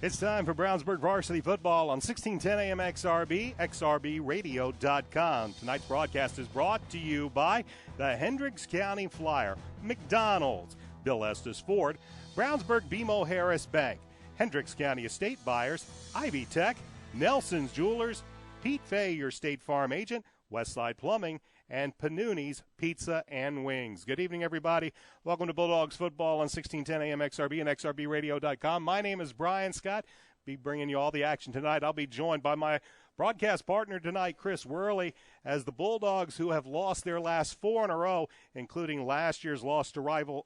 It's time for Brownsburg Varsity Football on 1610 AM XRB, XRBRadio.com. Tonight's broadcast is brought to you by the Hendricks County Flyer, McDonald's, Bill Estes Ford, Brownsburg BMO Harris Bank, Hendricks County Estate Buyers, Ivy Tech, Nelson's Jewelers, Pete Fay, your State Farm agent, Westside Plumbing, and Panuni's Pizza and Wings. Good evening, everybody. Welcome to Bulldogs Football on 1610 AM XRB and XRBRadio.com. My name is Brian Scott. Be bringing you all the action tonight. I'll be joined by my broadcast partner tonight, Chris Worley, as the Bulldogs, who have lost their last 4 in a row, including last week's loss to rival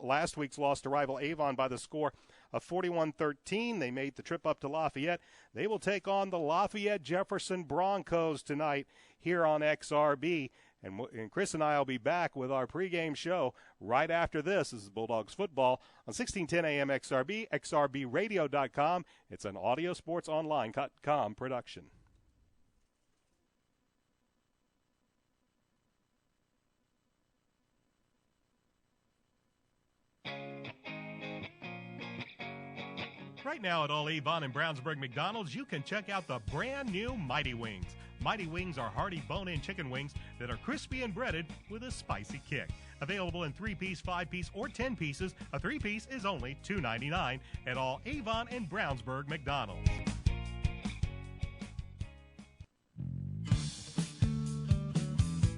Avon by the score of 41-13. They made the trip up to Lafayette. They will take on the Lafayette Jefferson Bronchos tonight here on XRB. And Chris and I will be back with our pregame show right after this. This is Bulldogs Football on 1610 AM XRB, XRBRadio.com. It's an AudioSportsOnline.com production. Right now at all Avon and Brownsburg McDonald's, you can check out the brand new Mighty Wings. Mighty Wings are hearty bone-in chicken wings that are crispy and breaded with a spicy kick. Available in 3-piece, 5-piece, or 10 pieces, a 3-piece is only $2.99 at all Avon and Brownsburg McDonald's.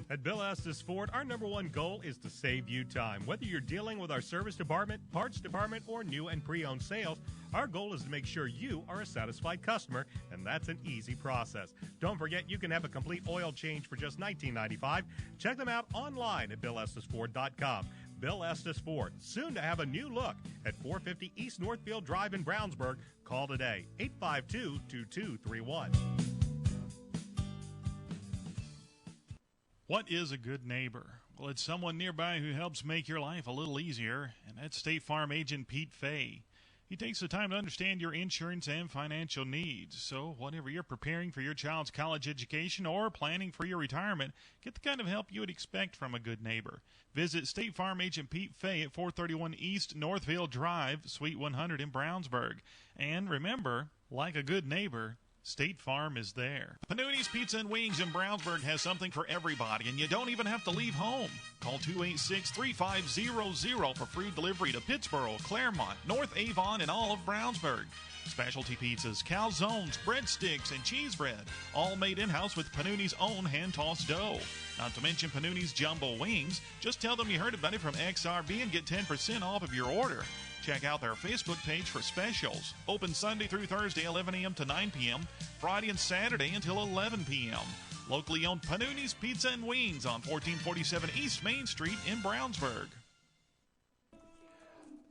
At Bill Estes Ford, our number one goal is to save you time. Whether you're dealing with our service department, parts department, or new and pre-owned sales, our goal is to make sure you are a satisfied customer, and that's an easy process. Don't forget, you can have a complete oil change for just $19.95. Check them out online at BillEstesFord.com. Bill Estes Ford, soon to have a new look at 450 East Northfield Drive in Brownsburg. Call today, 852-2231. What is a good neighbor? Well, it's someone nearby who helps make your life a little easier, and that's State Farm agent Pete Fay. He takes the time to understand your insurance and financial needs. So whatever you're preparing for your child's college education or planning for your retirement, get the kind of help you would expect from a good neighbor. Visit State Farm agent Pete Fay at 431 East Northfield Drive, Suite 100 in Brownsburg. And remember, like a good neighbor, State Farm is there. Panuni's Pizza and Wings in Brownsburg has something for everybody, and you don't even have to leave home. Call 286-3500 for free delivery to Pittsboro, Claremont, North Avon, and all of Brownsburg. Specialty pizzas, calzones, breadsticks, and cheese bread, all made in-house with Panuni's own hand-tossed dough. Not to mention Panuni's jumbo wings. Just tell them you heard about it from XRB and get 10% off of your order. Check out their Facebook page for specials. Open Sunday through Thursday, 11 a.m. to 9 p.m., Friday and Saturday until 11 p.m. Locally owned Panuni's Pizza and Wings on 1447 East Main Street in Brownsburg.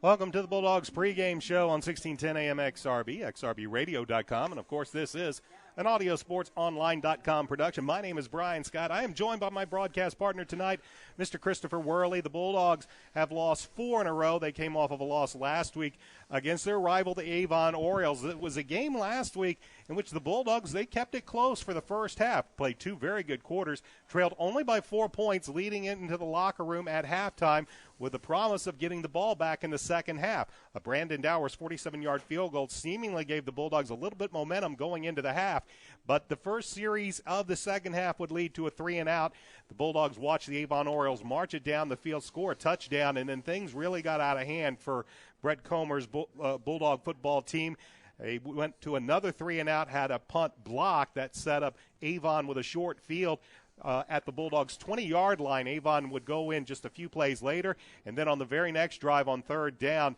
Welcome to the Bulldogs pregame show on 1610 AM XRB, XRBRadio.com. And, of course, this is an AudioSportsOnline.com production. My name is Brian Scott. I am joined by my broadcast partner tonight, Mr. Christopher Worley. The Bulldogs have lost 4 in a row. They came off of a loss last week against their rival, the Avon Orioles. It was a game last week in which the Bulldogs, they kept it close for the first half, played 2 very good quarters, trailed only by 4 points, leading into the locker room at halftime with the promise of getting the ball back in the second half. A Brandon Dowers 47-yard field goal seemingly gave the Bulldogs a little bit momentum going into the half, but the first series of the second half would lead to a 3-and-out. The Bulldogs watched the Avon Orioles march it down the field, score a touchdown, and then things really got out of hand for Brett Comer's Bulldog football team. They went to another 3-and-out, had a punt block that set up Avon with a short field at the Bulldogs' 20-yard line. Avon would go in just a few plays later, and then on the very next drive on third down,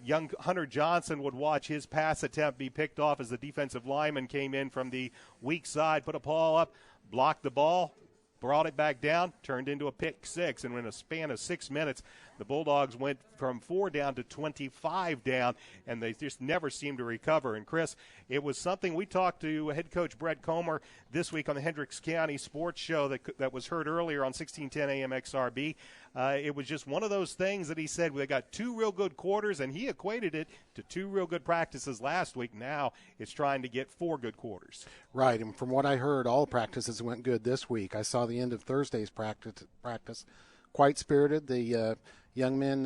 young Hunter Johnson would watch his pass attempt be picked off as the defensive lineman came in from the weak side, put a ball up, blocked the ball, brought it back down, turned into a pick six, and in a span of 6 minutes, the Bulldogs went from 4 down to 25 down, and they just never seemed to recover. And, Chris, it was something we talked to head coach Brett Comer this week on the Hendricks County Sports Show that was heard earlier on 1610 AM XRB. It was just one of those things that he said they got 2 real good quarters, and he equated it to 2 real good practices last week. Now it's trying to get 4 good quarters. Right, and from what I heard, all practices went good this week. I saw the end of Thursday's practice quite spirited. The young men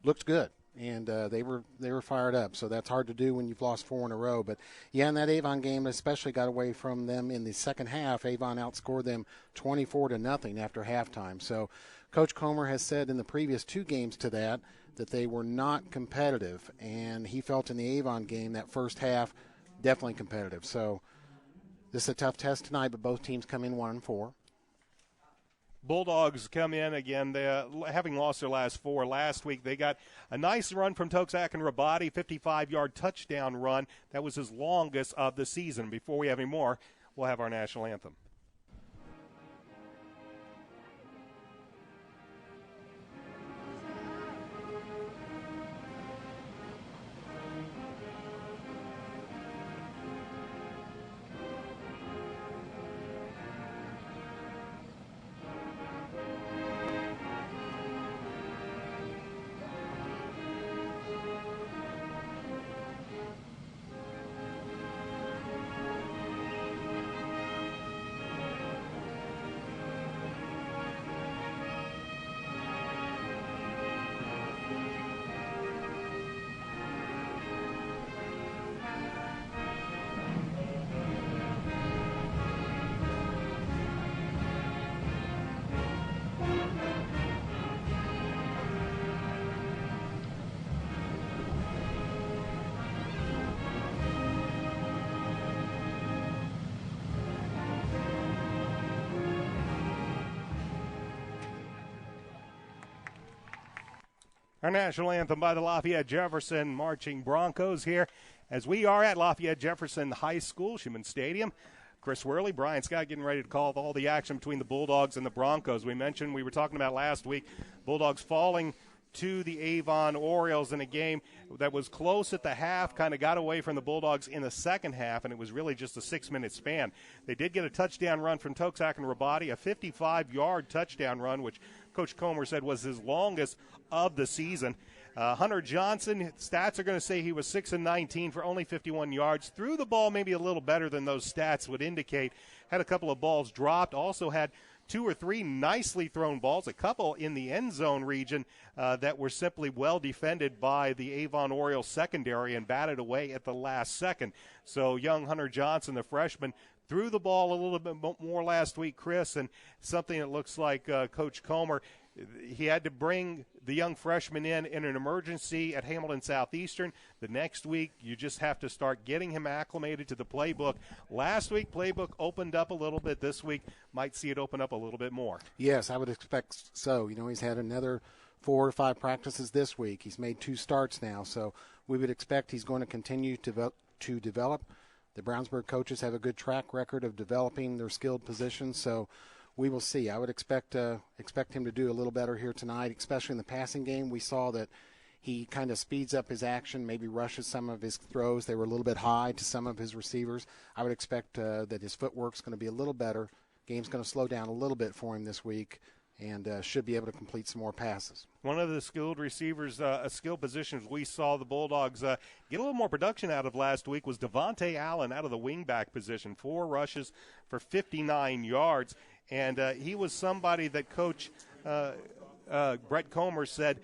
looked good, and they were fired up. So that's hard to do when you've lost 4 in a row. But, yeah, in that Avon game, especially got away from them in the second half. Avon outscored them 24-0 after halftime. So Coach Comer has said in the previous 2 games to that they were not competitive, and he felt in the Avon game that first half definitely competitive. So this is a tough test tonight, but both teams come in 1-4. Bulldogs come in again. They, having lost their last 4 last week, they got a nice run from Toksak and Rabati, 55-yard touchdown run. That was his longest of the season. Before we have any more, we'll have our national anthem. Our national anthem by the Lafayette Jefferson Marching Broncos here as we are at Lafayette Jefferson High School, Schumann Stadium. Chris Worley, Brian Scott getting ready to call all the action between the Bulldogs and the Broncos. We were talking about last week, Bulldogs falling to the Avon Orioles in a game that was close at the half, kind of got away from the Bulldogs in the second half, and it was really just a 6-minute span. They did get a touchdown run from Toksak and Rabati, a 55-yard touchdown run, which Coach Comer said was his longest of the season. Hunter Johnson, stats are going to say he was 6-19 for only 51 yards. Threw the ball maybe a little better than those stats would indicate. Had a couple of balls dropped. Also had 2 or 3 nicely thrown balls, a couple in the end zone region that were simply well defended by the Avon Orioles secondary and batted away at the last second. So young Hunter Johnson, the freshman, threw the ball a little bit more last week, Chris, and something that looks like Coach Comer, he had to bring the young freshman in an emergency at Hamilton Southeastern. The next week, you just have to start getting him acclimated to the playbook. Last week, playbook opened up a little bit. This week, might see it open up a little bit more. Yes, I would expect so. You know, he's had another 4 or 5 practices this week. He's made 2 starts now, so we would expect he's going to continue to develop. The Brownsburg coaches have a good track record of developing their skilled positions, so we will see. I would expect him to do a little better here tonight, especially in the passing game. We saw that he kind of speeds up his action, maybe rushes some of his throws. They were a little bit high to some of his receivers. I would expect that his footwork's going to be a little better. Game's going to slow down a little bit for him this week, and should be able to complete some more passes. One of the skilled receivers, skilled positions we saw the Bulldogs get a little more production out of last week was Devontae Allen out of the wingback position. 4 rushes for 59 yards. And he was somebody that Coach Brett Comer said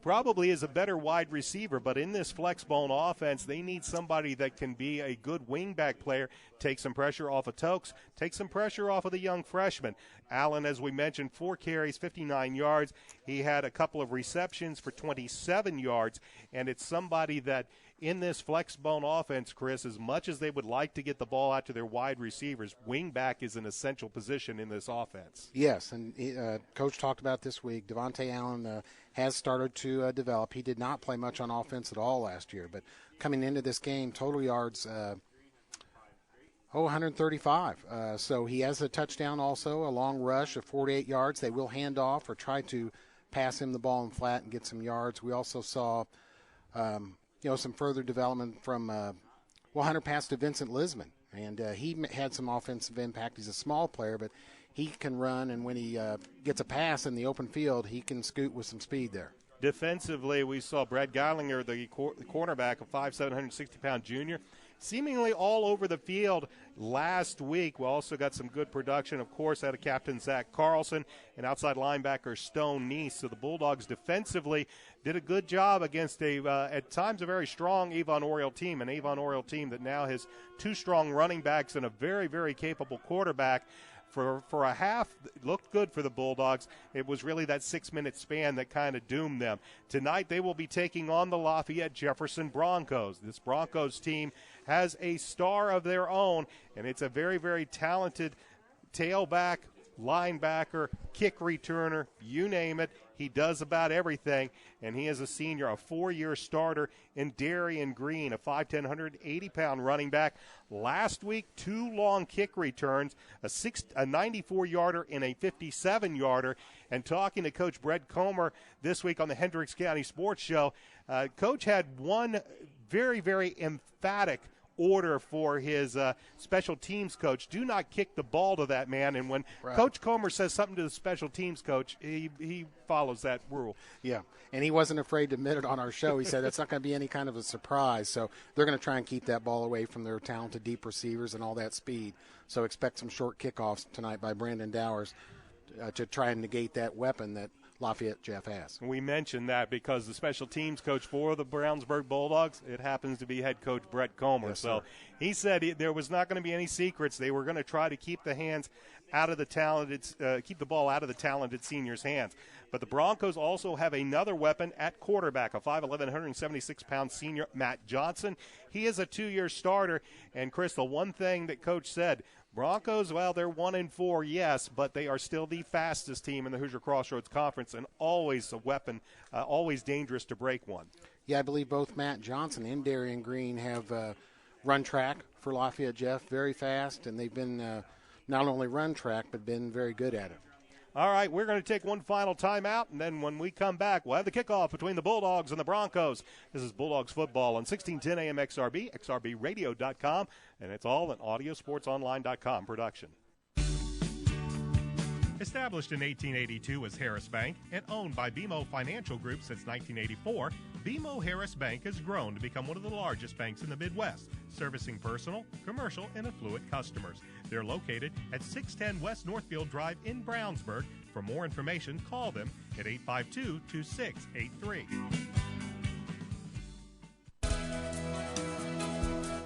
probably is a better wide receiver, but in this flex bone offense, they need somebody that can be a good wingback player, take some pressure off of Tokes, take some pressure off of the young freshman. Allen, as we mentioned, 4 carries, 59 yards. He had a couple of receptions for 27 yards, and it's somebody that in this flex bone offense, Chris, as much as they would like to get the ball out to their wide receivers, wingback is an essential position in this offense. Yes, and Coach talked about this week. Devontae Allen has started to develop. He did not play much on offense at all last year, but coming into this game, total yards, 135. So he has a touchdown also, a long rush of 48 yards. They will hand off or try to pass him the ball in flat and get some yards. We also saw some further development from Hunter passed to Vincent Lisman, and he had some offensive impact. He's a small player, but he can run, and when he gets a pass in the open field, he can scoot with some speed there. Defensively, we saw Brad Geilinger, the cornerback, a 5'7", 160-pound junior, seemingly all over the field last week. We also got some good production, of course, out of Captain Zach Carlson and outside linebacker Stone Neese. So the Bulldogs defensively did a good job against at times a very strong Avon Oriole team, an Avon Oriole team that now has 2 strong running backs and a very, very capable quarterback. For a half, it looked good for the Bulldogs. It was really that 6-minute span that kind of doomed them. Tonight they will be taking on the Lafayette Jefferson Broncos. This Broncos team has a star of their own, and it's a very, very talented tailback, linebacker, kick returner, you name it. He does about everything, and he is a senior, a 4-year starter in Darian Green, a 5'10", 180-pound running back. Last week, 2 long kick returns, a 94-yarder and a 57-yarder. And talking to Coach Brett Comer this week on the Hendricks County Sports Show, Coach had one very, very emphatic order for his special teams coach. Do not kick the ball to that man. And when Coach Comer says something to the special teams coach, he follows that rule. Yeah, and he wasn't afraid to admit it on our show. He said it's not going to be any kind of a surprise. So they're going to try and keep that ball away from their talented deep receivers and all that speed. So expect some short kickoffs tonight by Brandon Dowers to try and negate that weapon that Lafayette Jeff has. We mentioned that because the special teams coach for the Brownsburg Bulldogs, it happens to be head coach Brett Comer. Yes, so sir. he said there was not going to be any secrets. They were going to try to keep the hands out of the talented, keep the ball out of the talented seniors' hands. But the Broncos also have another weapon at quarterback, a 5'11", 176-pound senior, Matt Johnson. He is a 2-year starter. And, Chris, the one thing that Coach said, Broncos, well, they're 1-4, yes, but they are still the fastest team in the Hoosier Crossroads Conference and always a weapon, always dangerous to break one. Yeah, I believe both Matt Johnson and Darian Green have run track for Lafayette Jeff, very fast, and they've been not only run track but been very good at it. All right, we're going to take one final timeout, and then when we come back, we'll have the kickoff between the Bulldogs and the Broncos. This is Bulldogs football on 1610 AM XRB, xrbradio.com, and it's all an audiosportsonline.com production. Established in 1882 as Harris Bank and owned by BMO Financial Group since 1984, BMO Harris Bank has grown to become one of the largest banks in the Midwest, servicing personal, commercial, and affluent customers. They're located at 610 West Northfield Drive in Brownsburg. For more information, call them at 852-2683.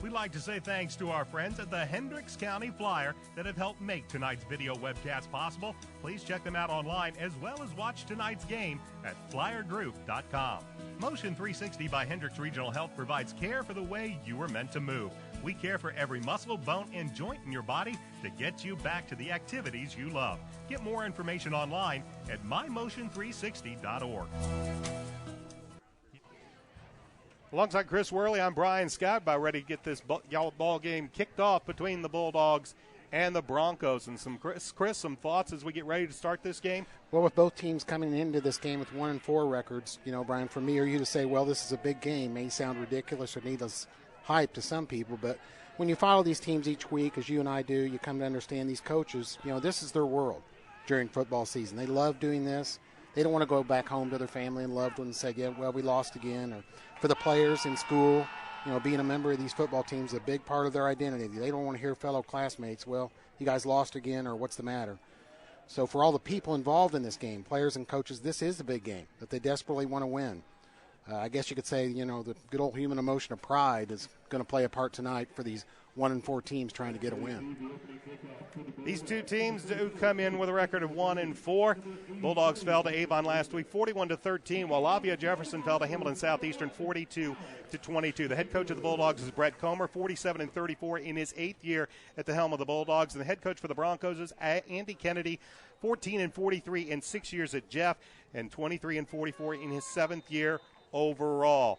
We'd like to say thanks to our friends at the Hendricks County Flyer that have helped make tonight's video webcast possible. Please check them out online as well as watch tonight's game at flyergroup.com. Motion 360 by Hendricks Regional Health provides care for the way you were meant to move. We care for every muscle, bone, and joint in your body to get you back to the activities you love. Get more information online at mymotion360.org. Alongside Chris Worley, I'm Brian Scott, about ready to get this ball game kicked off between the Bulldogs and the Broncos. And Chris, some thoughts as we get ready to start this game? Well, with both teams coming into this game with 1-4 records, Brian, for me or you to say, well, this is a big game may sound ridiculous or needless hype to some people, but when you follow these teams each week, as you and I do, you come to understand these coaches, this is their world during football season. They love doing this. They don't want to go back home to their family and loved ones and say, yeah, well, we lost again. Or for the players in school, being a member of these football teams is a big part of their identity. They don't want to hear fellow classmates, well, you guys lost again, or what's the matter? So for all the people involved in this game, players and coaches, this is a big game that they desperately want to win. I guess you could say, the good old human emotion of pride is going to play a part tonight for these 1-4 teams trying to get a win. These two teams do come in with a record of 1-4. Bulldogs fell to Avon last week, 41-13, while Lafayette Jefferson fell to Hamilton Southeastern, 42-22. The head coach of the Bulldogs is Brett Comer, 47-34 in his 8th year at the helm of the Bulldogs, and the head coach for the Broncos is Andy Kennedy, 14-43 in 6 years at Jeff, and 23-44 in his 7th year overall.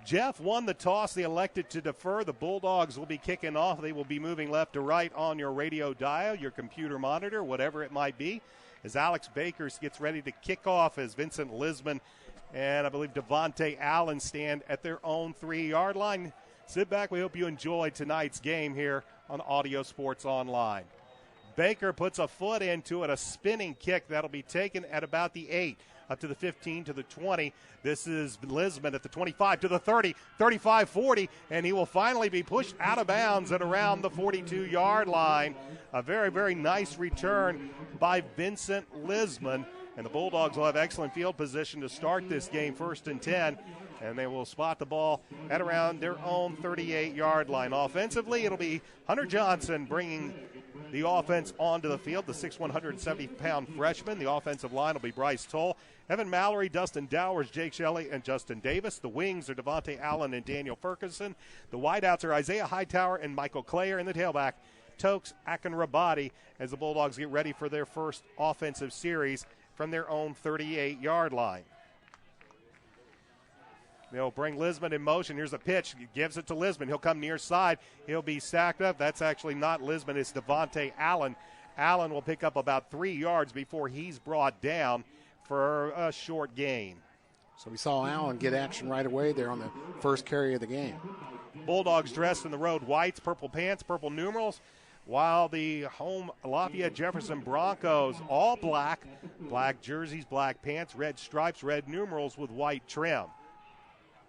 Jeff won the toss. They elected to defer. The Bulldogs will be kicking off. They will be moving left to right on your radio dial, your computer monitor, whatever it might be, as Alex Baker gets ready to kick off as Vincent Lisman and I believe Devontae Allen stand at their own 3-yard line. Sit back. We hope you enjoyed tonight's game here on Audio Sports Online. Baker puts a foot into it, a spinning kick that'll be taken at about the 8. Up to the 15, to the 20. This is Lisman at the 25, to the 30, 35, 40, and he will finally be pushed out of bounds at around the 42-yard line. A very, very nice return by Vincent Lisman. And the Bulldogs will have excellent field position to start this game, 1st and 10. And they will spot the ball at around their own 38-yard line. Offensively, it'll be Hunter Johnson bringing the offense onto the field, the 6'1", 170-pound freshman. The offensive line will be Bryce Toll, Evan Mallory, Dustin Dowers, Jake Shelley, and Justin Davis. The wings are Devontae Allen and Daniel Ferguson. The wideouts are Isaiah Hightower and Michael Clayer. And the tailback, Tokes Akinrabadi, as the Bulldogs get ready for their first offensive series from their own 38-yard line. They'll bring Lisman in motion. Here's a pitch. He gives it to Lisman. He'll come near side. He'll be sacked up. That's actually not Lisman. It's Devontae Allen. Allen will pick up about 3 yards before he's brought down for a short gain. So we saw Allen get action right away there on the first carry of the game. Bulldogs dressed in the road whites, purple pants, purple numerals, while the home Lafayette Jefferson Broncos, all black, black jerseys, black pants, red stripes, red numerals with white trim.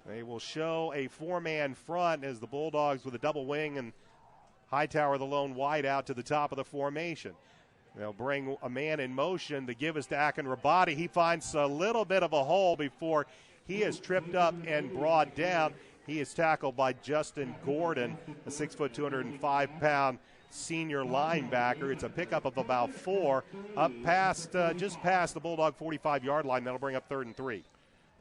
They will show a four-man front as the Bulldogs with a double wing and Hightower, the lone wide out to the top of the formation. They'll bring a man in motion. The give is to Akinrabadi. He finds a little bit of a hole before he is tripped up and brought down. He is tackled by Justin Gordon, a 6', 205-pound senior linebacker. It's a pickup of about 4 up past, just past the Bulldog 45-yard line. That'll bring up 3rd and 3.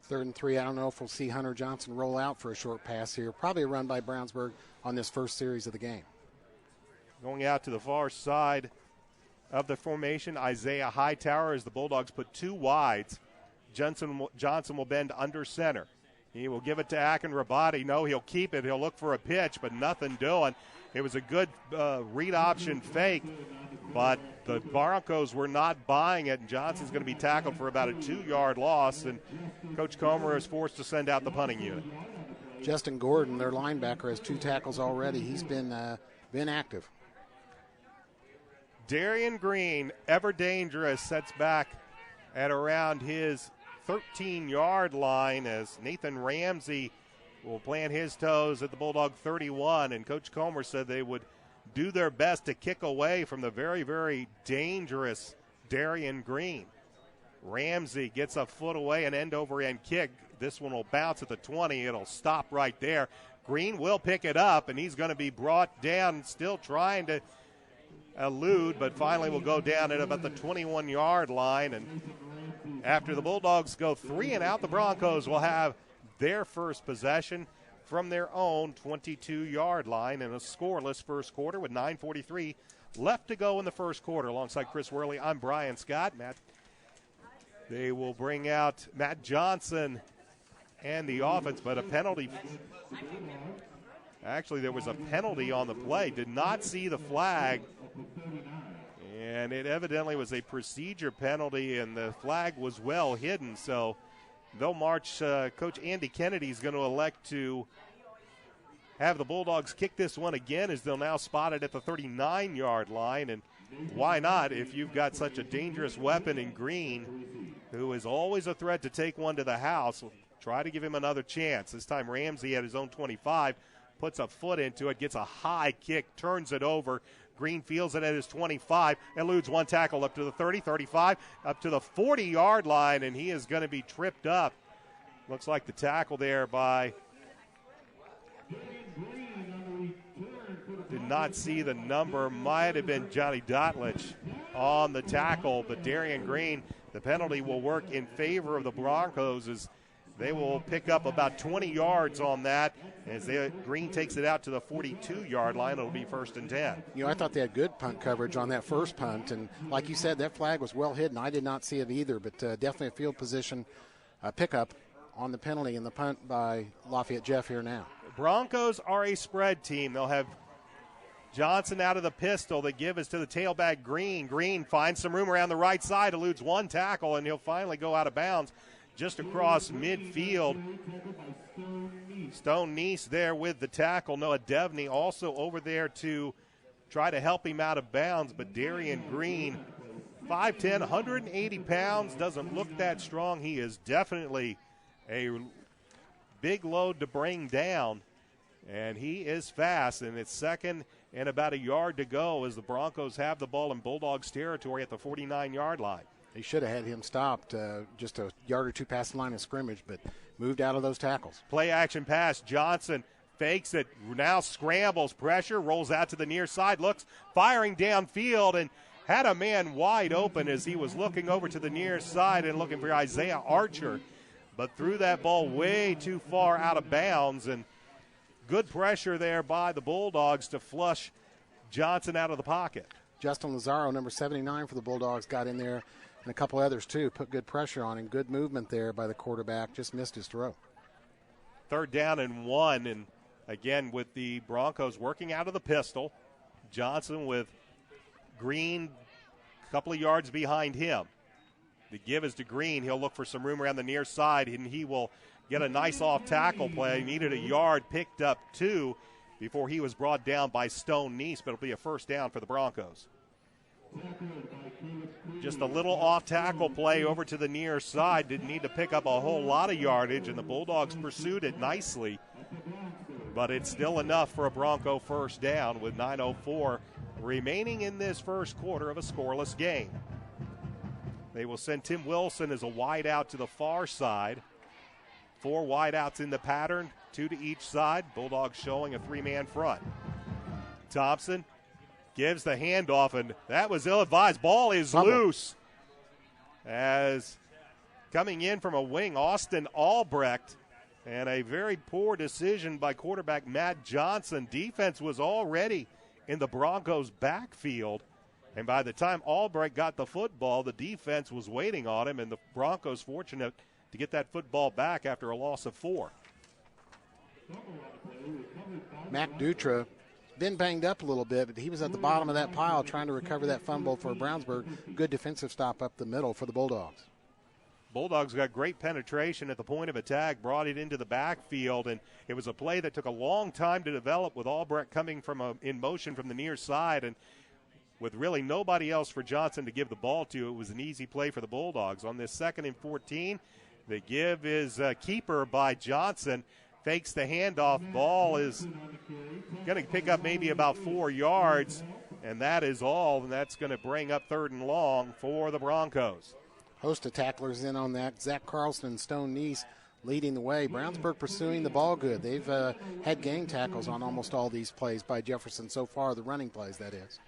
3rd and 3. I don't know if we'll see Hunter Johnson roll out for a short pass here. Probably a run by Brownsburg on this first series of the game. Going out to the far side of the formation, Isaiah Hightower, as the Bulldogs put 2 wides. Johnson will bend under center. He will give it to Akinrabadi. No, he'll keep it. He'll look for a pitch, but nothing doing. It was a good read option fake, but the Broncos were not buying it, and Johnson's going to be tackled for about a 2-yard loss, and Coach Comer is forced to send out the punting unit. Justin Gordon, their linebacker, has 2 tackles already. He's been active. Darian Green, ever dangerous, sets back at around his 13-yard line as Nathan Ramsey will plant his toes at the Bulldog 31, and Coach Comer said they would do their best to kick away from the very, very dangerous Darian Green. Ramsey gets a foot away, an end-over-end kick. This one will bounce at the 20. It'll stop right there. Green will pick it up, and he's going to be brought down, still trying to elude, but finally will go down at about the 21-yard line. And after the Bulldogs go 3 and out, the Broncos will have their first possession from their own 22-yard line in a scoreless first quarter with 9:43 left to go in the first quarter. Alongside Chris Worley, I'm Brian Scott. They will bring out Matt Johnson and the offense, but a penalty. Actually, there was a penalty on the play. Did not see the flag, and it evidently was a procedure penalty, and the flag was well hidden. So they'll march. Coach Andy Kennedy is going to elect to have the Bulldogs kick this one again, as they'll now spot it at the 39-yard line. And why not, if you've got such a dangerous weapon in Green, who is always a threat to take one to the house? Try to give him another chance. This time Ramsey at his own 25 puts a foot into it, gets a high kick, turns it over. Green fields it at his 25, eludes one tackle up to the 30, 35, up to the 40-yard line, and he is going to be tripped up. Looks like the tackle there by, did not see the number, might have been Johnny Dotlich on the tackle, but Darian Green, the penalty will work in favor of the Broncos as they will pick up about 20 yards on that as Green takes it out to the 42-yard line. It'll be 1st and 10. You know, I thought they had good punt coverage on that first punt, and like you said, that flag was well hidden. I did not see it either, but definitely a field position pickup on the penalty and the punt by Lafayette Jeff here now. Broncos are a spread team. They'll have Johnson out of the pistol. The give is to the tailback, Green. Green finds some room around the right side, eludes one tackle, and he'll finally go out of bounds just across midfield. Stone Neese there with the tackle. Noah Devney also over there to try to help him out of bounds, but Darian Green, 5'10", 180 pounds, doesn't look that strong. He is definitely a big load to bring down, and he is fast, and it's 2nd and about a yard to go as the Broncos have the ball in Bulldogs territory at the 49-yard line. They should have had him stopped just a yard or two past the line of scrimmage, but moved out of those tackles. Play action pass. Johnson fakes it, now scrambles, pressure, rolls out to the near side, looks, firing downfield, and had a man wide open as he was looking over to the near side and looking for Isaiah Archer, but threw that ball way too far out of bounds, and good pressure there by the Bulldogs to flush Johnson out of the pocket. Justin Lazaro, number 79 for the Bulldogs, got in there, and a couple others too, put good pressure on him. Good movement there by the quarterback, just missed his throw. 3rd down and 1, and again with the Broncos working out of the pistol. Johnson with Green a couple of yards behind him. The give is to Green. He'll look for some room around the near side, and he will get a nice off-tackle play. He needed a yard, picked up 2 before he was brought down by Stone Neese, but it'll be a 1st down for the Broncos. Just a little off-tackle play over to the near side. Didn't need to pick up a whole lot of yardage, and the Bulldogs pursued it nicely. But it's still enough for a Bronco 1st down with 9:04 remaining in this first quarter of a scoreless game. They will send Tim Wilson as a wide out to the far side. 4 wide outs in the pattern, 2 to each side. Bulldogs showing a 3-man front. Thompson gives the handoff, and that was ill-advised. Ball is loose. As coming in from a wing, Austin Albrecht, and a very poor decision by quarterback Matt Johnson. Defense was already in the Broncos' backfield, and by the time Albrecht got the football, the defense was waiting on him, and the Broncos fortunate to get that football back after a loss of 4. Mac Dutra been banged up a little bit, but he was at the bottom of that pile trying to recover that fumble for Brownsburg. Good defensive stop up the middle for the Bulldogs. Bulldogs got great penetration at the point of attack, brought it into the backfield, and it was a play that took a long time to develop with Albrecht coming from in motion from the near side, and with really nobody else for Johnson to give the ball to, it was an easy play for the Bulldogs. On this 2nd and 14, the give is keeper by Johnson. Fakes the handoff. Ball is going to pick up maybe about 4 yards, and that is all. And that's going to bring up 3rd and long for the Broncos. Host of tacklers in on that. Zach Carlson and Stone Neese leading the way. Brownsburg pursuing the ball good. They've had gang tackles on almost all these plays by Jefferson so far, the running plays, that is.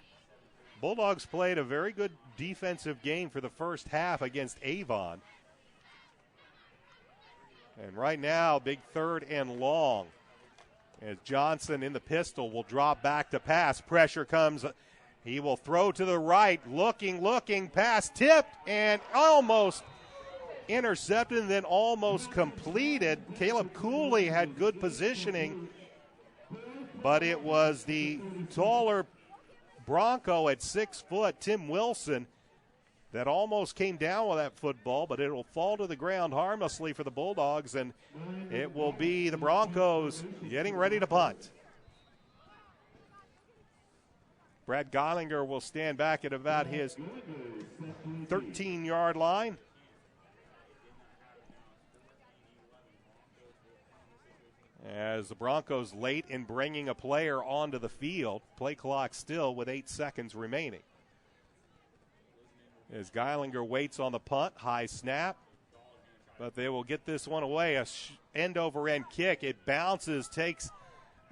Bulldogs played a very good defensive game for the first half against Avon. And right now, big 3rd and long. As Johnson in the pistol will drop back to pass. Pressure comes. He will throw to the right. Looking. Pass tipped and almost intercepted and then almost completed. Caleb Cooley had good positioning, but it was the taller Bronco at 6 foot, Tim Wilson, that almost came down with that football, but it will fall to the ground harmlessly for the Bulldogs, and it will be the Broncos getting ready to punt. Brad Geilinger will stand back at about his 13-yard line. As the Broncos late in bringing a player onto the field, play clock still with 8 seconds remaining. As Geilinger waits on the punt, high snap, but they will get this one away. A end-over-end kick. It bounces, takes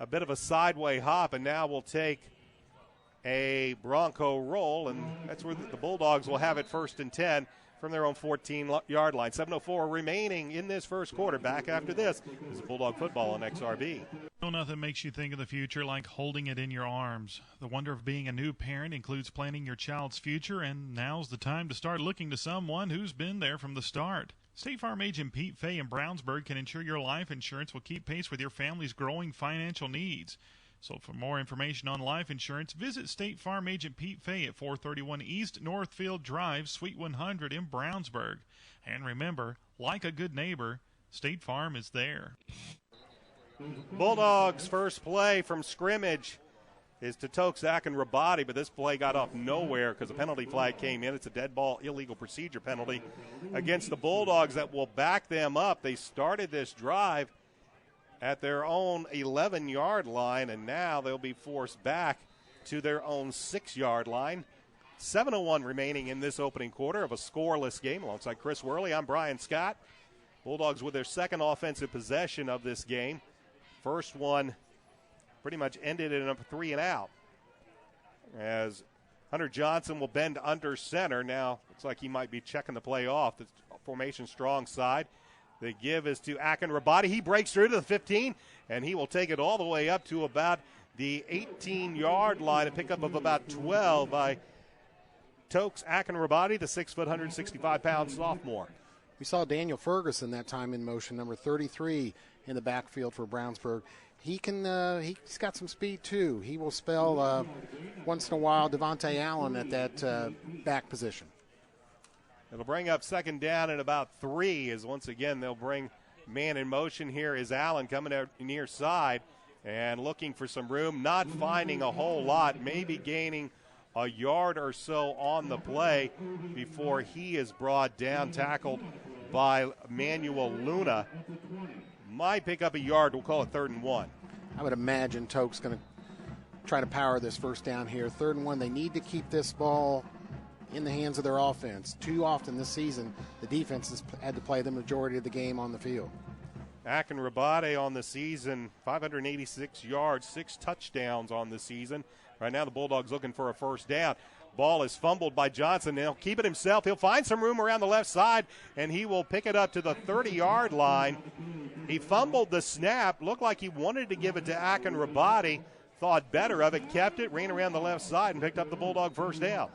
a bit of a sideway hop, and now will take a Bronco roll, and that's where the Bulldogs will have it 1st and 10 from their own 14-yard line. 7:04 remaining in this first quarter. Back after this is Bulldog football on XRB. Nothing makes you think of the future like holding it in your arms. The wonder of being a new parent includes planning your child's future, and now's the time to start looking to someone who's been there from the start. State Farm agent Pete Fay in Brownsburg can ensure your life insurance will keep pace with your family's growing financial needs. So for more information on life insurance, visit State Farm agent Pete Fay at 431 East Northfield Drive, Suite 100 in Brownsburg. And remember, like a good neighbor, State Farm is there. Bulldogs' first play from scrimmage is to Tokzak and Rabati, but this play got off nowhere because a penalty flag came in. It's a dead ball illegal procedure penalty against the Bulldogs that will back them up. They started this drive at their own 11-yard line, and now they'll be forced back to their own 6-yard line. 7:01 remaining in this opening quarter of a scoreless game. Alongside Chris Worley, I'm Brian Scott. Bulldogs with their second offensive possession of this game. First one pretty much ended in a 3-and-out. As Hunter Johnson will bend under center. Now, looks like he might be checking the play off. The formation strong side. The give is to Akin Rabati. He breaks through to the 15, and he will take it all the way up to about the 18-yard line. A pickup of about 12 by Tokes Akin Rabati, the 6 foot, 165-pound sophomore. We saw Daniel Ferguson that time in motion, number 33 in the backfield for Brownsburg. He's got some speed too. He will spell once in a while Devontae Allen at that back position. It'll bring up second down at about 3 as once again they'll bring man in motion. Here is Allen coming out near side and looking for some room, not finding a whole lot, maybe gaining a yard or so on the play before he is brought down, tackled by Manuel Luna. Might pick up a yard. We'll call it 3rd and 1. I would imagine Toke's going to try to power this first down here. 3rd and 1. They need to keep this ball in the hands of their offense. Too often this season, the defense has had to play the majority of the game on the field. Akin Rabate on the season, 586 yards, 6 touchdowns on the season. Right now the Bulldogs looking for a first down. Ball is fumbled by Johnson. He'll keep it himself. He'll find some room around the left side, and he will pick it up to the 30-yard line. He fumbled the snap. Looked like he wanted to give it to Akin Rabati. Thought better of it, kept it, ran around the left side, and picked up the Bulldog first down.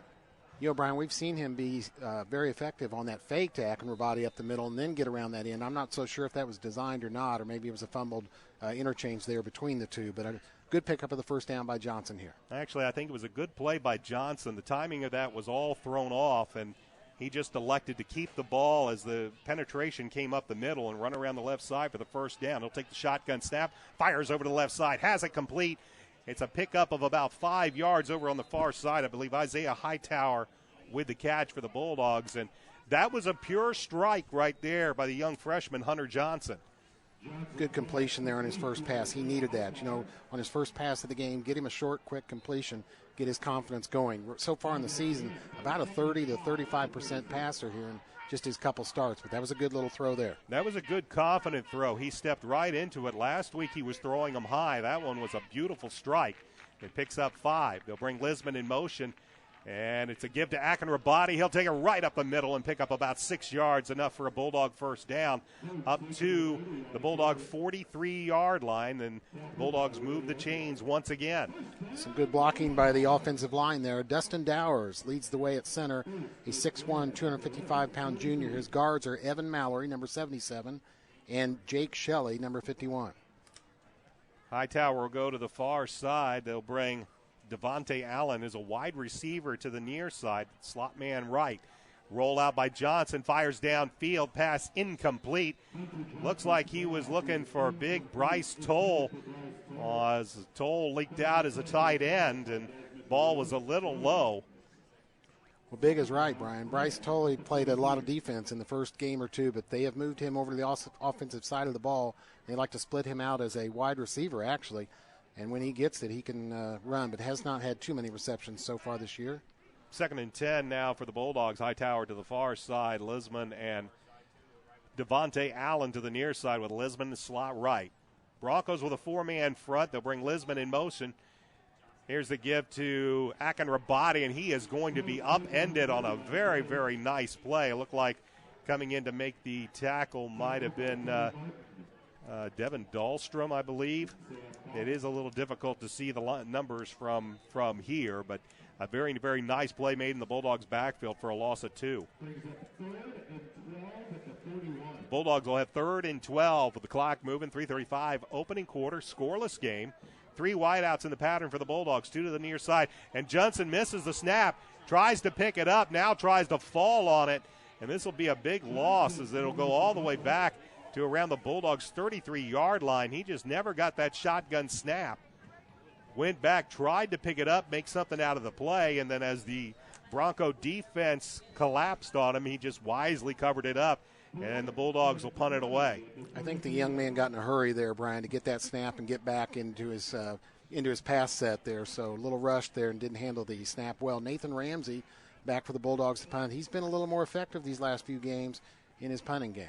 You know, Brian, we've seen him be very effective on that fake to Akin Rabati up the middle and then get around that end. I'm not so sure if that was designed or not, or maybe it was a fumbled interchange there between the two, but good pickup of the first down by Johnson here. Actually, I think it was a good play by Johnson. The timing of that was all thrown off, and he just elected to keep the ball as the penetration came up the middle and run around the left side for the first down. He'll take the shotgun snap, fires over to the left side, has it complete. It's a pickup of about 5 yards over on the far side. I believe Isaiah Hightower with the catch for the Bulldogs, and that was a pure strike right there by the young freshman Hunter Johnson. Good completion there on his first pass. He needed that. You know, on his first pass of the game, get him a short, quick completion, get his confidence going. So far in the season, about a 30 to 35% passer here in just his couple starts, but that was a good little throw there. That was a good, confident throw. He stepped right into it. Last week he was throwing them high. That one was a beautiful strike. It picks up 5. They'll bring Lisman in motion. And it's a give to Akin Rabati. He'll take it right up the middle and pick up about 6 yards, enough for a Bulldog first down, up to the Bulldog 43-yard line. And the Bulldogs move the chains once again. Some good blocking by the offensive line there. Dustin Dowers leads the way at center. He's 6'1", 255-pound junior. His guards are Evan Mallory, number 77, and Jake Shelley, number 51. Hightower will go to the far side. They'll bring Devontae Allen is a wide receiver to the near side, slot man right. Roll out by Johnson, fires downfield, pass incomplete. Looks like he was looking for big Bryce Toll. As Toll leaked out as a tight end, and ball was a little low. Well, big is right, Brian. Bryce Toll played a lot of defense in the first game or two, but they have moved him over to the offensive side of the ball. They like to split him out as a wide receiver, actually. And when he gets it, he can run, but has not had too many receptions so far this year. 2nd and 10 now for the Bulldogs. Hightower to the far side. Lisman and Devontae Allen to the near side with Lisman slot right. Broncos with a 4-man front. They'll bring Lisman in motion. Here's the give to Akin Rabati, and he is going to be upended on a very, very nice play. It looked like coming in to make the tackle might have been Devin Dahlstrom, I believe. It is a little difficult to see the numbers from here, but a very, very nice play made in the Bulldogs' backfield for a loss of 2. Bulldogs will have 3rd and 12 with the clock moving, 3:35 opening quarter, scoreless game. 3 wideouts in the pattern for the Bulldogs, 2 to the near side. And Johnson misses the snap, tries to pick it up, now tries to fall on it. And this will be a big loss as it'll go all the way back to around the Bulldogs' 33-yard line. He just never got that shotgun snap. Went back, tried to pick it up, make something out of the play, and then as the Bronco defense collapsed on him, he just wisely covered it up, and the Bulldogs will punt it away. I think the young man got in a hurry there, Brian, to get that snap and get back into his into his pass set there, so a little rush there and didn't handle the snap well. Nathan Ramsey back for the Bulldogs to punt. He's been a little more effective these last few games in his punting game.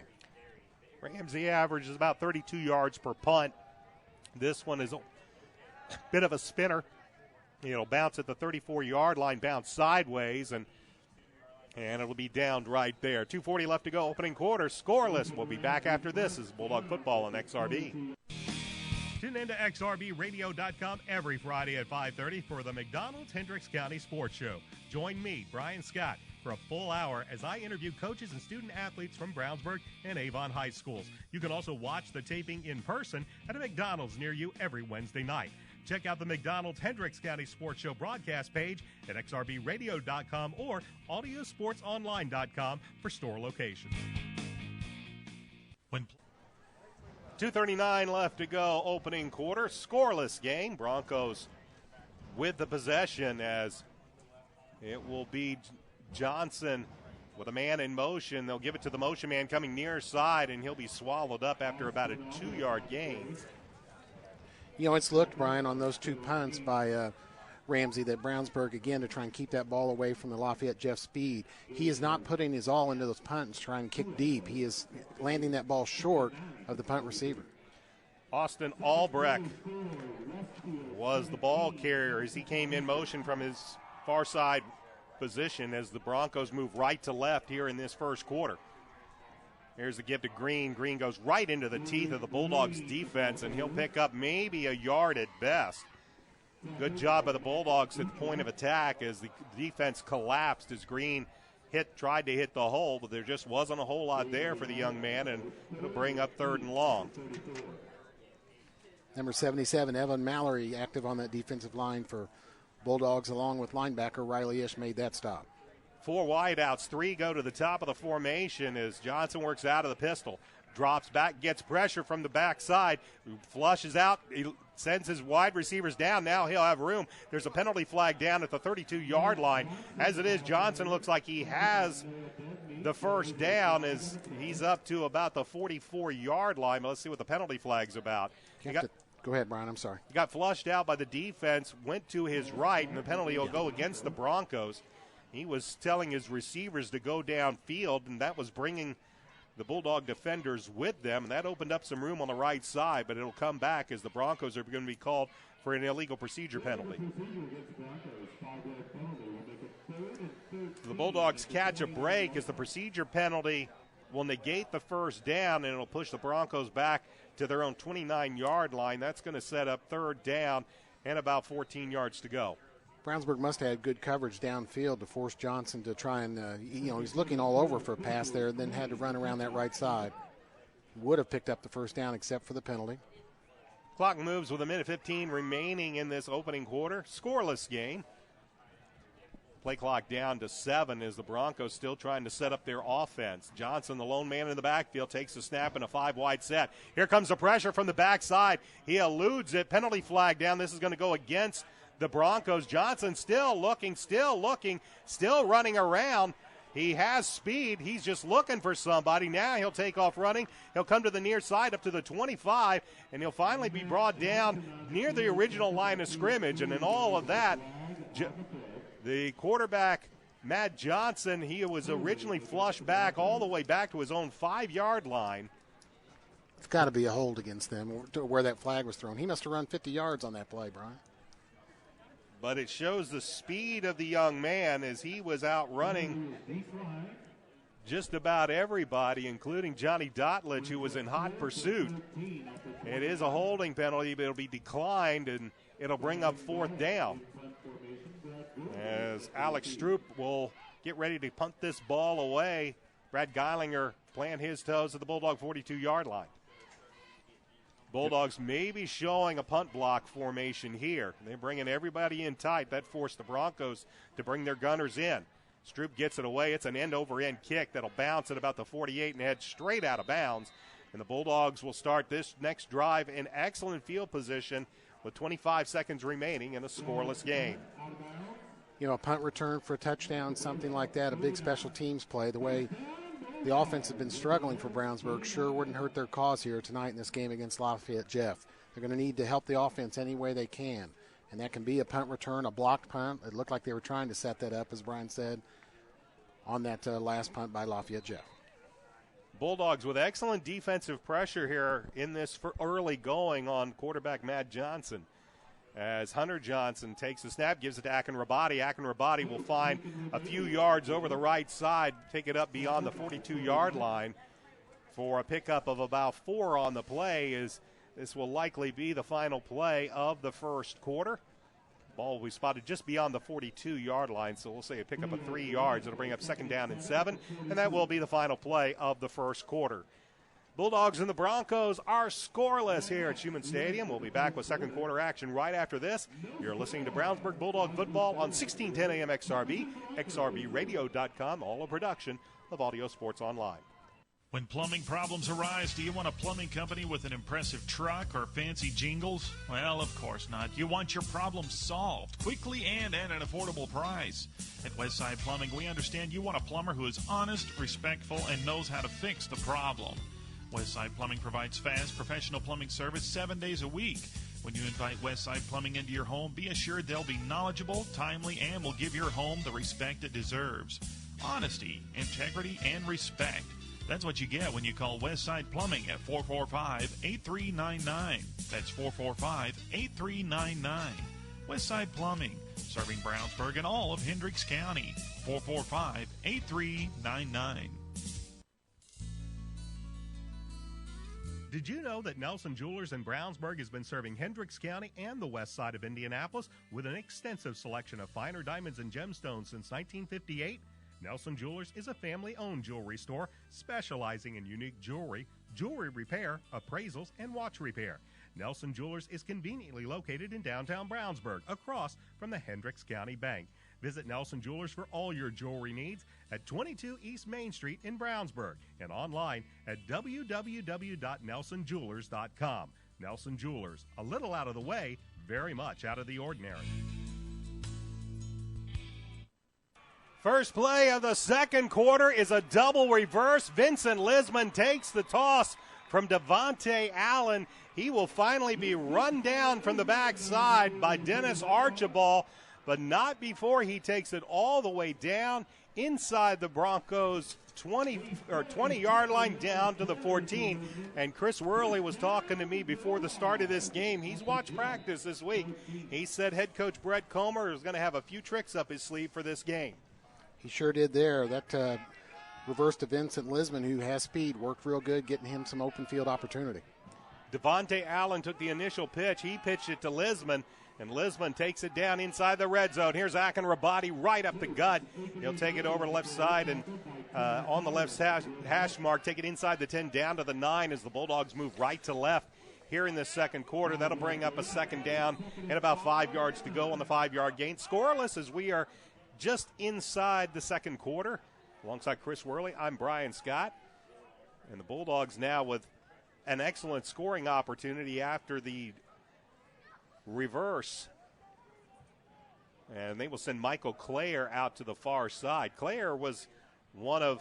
Ramsey averages about 32 yards per punt. This one is a bit of a spinner. It'll bounce at the 34-yard line, bounce sideways, and it'll be downed right there. 2:40 left to go, opening quarter, scoreless. We'll be back after this as Bulldog football on XRB. Tune in to XRBRadio.com every Friday at 5:30 for the McDonald's Hendricks County Sports Show. Join me, Brian Scott, for a full hour as I interview coaches and student athletes from Brownsburg and Avon High Schools. You can also watch the taping in person at a McDonald's near you every Wednesday night. Check out the McDonald's Hendricks County Sports Show broadcast page at xrbradio.com or audiosportsonline.com for store locations. 2:39 left to go, opening quarter, scoreless game. Broncos with the possession as it will be Johnson with a man in motion. They'll give it to the motion man coming near side, and he'll be swallowed up after about a 2-yard gain. You know, it's looked, Brian, on those two punts by Ramsey that Brownsburg, again, to try and keep that ball away from the Lafayette Jeff speed. He is not putting his all into those punts, trying to kick deep. He is landing that ball short of the punt receiver. Austin Albrecht was the ball carrier as he came in motion from his far side position as the Broncos move right to left here in this first quarter. Here's the give to Green. Green goes right into the teeth of the Bulldogs defense, and he'll pick up maybe a yard at best. Good job by the Bulldogs at the point of attack as the defense collapsed as Green tried to hit the hole, but there just wasn't a whole lot there for the young man, and it'll bring up 3rd and long. Number 77, Evan Mallory, active on that defensive line for Bulldogs, along with linebacker Riley Ish, made that stop. 4 wideouts, 3 go to the top of the formation as Johnson works out of the pistol. Drops back, gets pressure from the backside, flushes out, he sends his wide receivers down. Now he'll have room. There's a penalty flag down at the 32-yard line. As it is, Johnson looks like he has the first down as he's up to about the 44-yard line. Let's see what the penalty flag's about. Go ahead, Brian. I'm sorry. He got flushed out by the defense, went to his right, and the penalty will go against the Broncos. He was telling his receivers to go downfield, and that was bringing the Bulldog defenders with them, and that opened up some room on the right side, but it'll come back as the Broncos are going to be called for an illegal procedure penalty. The Bulldogs catch a break as the procedure penalty will negate the first down, and it'll push the Broncos back to their own 29-yard line. That's going to set up 3rd down and about 14 yards to go. Brownsburg must have had good coverage downfield to force Johnson to try and, he's looking all over for a pass there and then had to run around that right side. Would have picked up the first down except for the penalty. Clock moves with 1:15 remaining in this opening quarter. Scoreless game. Play clock down to 7 as the Broncos still trying to set up their offense. Johnson, the lone man in the backfield, takes the snap in a 5-wide set. Here comes the pressure from the backside. He eludes it. Penalty flag down. This is going to go against the Broncos. Johnson still looking, still running around. He has speed. He's just looking for somebody. Now he'll take off running. He'll come to the near side up to the 25, and he'll finally be brought down near the original line of scrimmage. And in all of that, the quarterback, Matt Johnson, he was originally flushed back all the way back to his own 5-yard line. It's got to be a hold against them where that flag was thrown. He must have run 50 yards on that play, Brian. But it shows the speed of the young man as he was outrunning just about everybody, including Johnny Dotlich, who was in hot pursuit. It is a holding penalty, but it'll be declined, and it'll bring up 4th down. As Alex Stroop will get ready to punt this ball away. Brad Geilinger plant his toes at the Bulldog 42-yard line. Bulldogs may be showing a punt block formation here. They're bringing everybody in tight. That forced the Broncos to bring their gunners in. Stroop gets it away. It's an end-over-end kick that'll bounce at about the 48 and head straight out of bounds. And the Bulldogs will start this next drive in excellent field position with 25 seconds remaining in a scoreless game. You know, a punt return for a touchdown, something like that, a big special teams play, the way the offense has been struggling for Brownsburg, sure wouldn't hurt their cause here tonight in this game against Lafayette Jeff. they're going to need to help the offense any way they can. And that can be a punt return, a blocked punt. It looked like they were trying to set that up, as Brian said, on that last punt by Lafayette Jeff. Bulldogs with excellent defensive pressure here in this for early going on quarterback Matt Johnson. As Hunter Johnson takes the snap, gives it to Akinrabadi. Akinrabadi will find a few yards over the right side, take it up beyond the 42-yard line for a pickup of about 4 on the play. As this will likely be the final play of the first quarter. Ball will be spotted just beyond the 42-yard line, so we'll say a pickup of 3 yards. It'll bring up 2nd down and 7, and that will be the final play of the first quarter. Bulldogs and the Broncos are scoreless here at Schumann Stadium. We'll be back with second quarter action right after this. You're listening to Brownsburg Bulldog football on 1610 AM XRB, XRBradio.com, all a production of Audio Sports Online. When plumbing problems arise, do you want a plumbing company with an impressive truck or fancy jingles? Well, of course not. You want your problem solved quickly and at an affordable price. At Westside Plumbing, we understand you want a plumber who is honest, respectful, and knows how to fix the problem. Westside Plumbing provides fast, professional plumbing service 7 days a week. When you invite Westside Plumbing into your home, be assured they'll be knowledgeable, timely, and will give your home the respect it deserves. Honesty, integrity, and respect. That's what you get when you call Westside Plumbing at 445-8399. That's 445-8399. Westside Plumbing, serving Brownsburg and all of Hendricks County. 445-8399. Did you know that Nelson Jewelers in Brownsburg has been serving Hendricks County and the west side of Indianapolis with an extensive selection of finer diamonds and gemstones since 1958? Nelson Jewelers is a family-owned jewelry store specializing in unique jewelry, jewelry repair, appraisals, and watch repair. Nelson Jewelers is conveniently located in downtown Brownsburg, across from the Hendricks County Bank. Visit Nelson Jewelers for all your jewelry needs at 22 East Main Street in Brownsburg and online at www.nelsonjewelers.com. Nelson Jewelers, a little out of the way, very much out of the ordinary. First play of the second quarter is a double reverse. Vincent Lisman takes the toss from Devontae Allen. He will finally be run down from the backside by Dennis Archibald, but not before he takes it all the way down inside the Broncos' 20-yard line down to the 14. And Chris Worley was talking to me before the start of this game. He's watched practice this week. He said head coach Brett Comer is going to have a few tricks up his sleeve for this game. He sure did there. That reverse to Vincent Lisman, who has speed, worked real good, getting him some open field opportunity. Devontae Allen took the initial pitch. He pitched it to Lisman, and Lisman takes it down inside the red zone. Here's Akinrabadi right up the gut. He'll take it over the left side and on the left hash mark, take it inside the 10 down to the 9 as the Bulldogs move right to left here in the second quarter. That'll bring up a 2nd down and about 5 yards to go on the 5-yard gain. Scoreless as we are just inside the second quarter. Alongside Chris Worley, I'm Brian Scott. And the Bulldogs now with an excellent scoring opportunity after the reverse. And they will send Michael Clare out to the far side. Clare was one of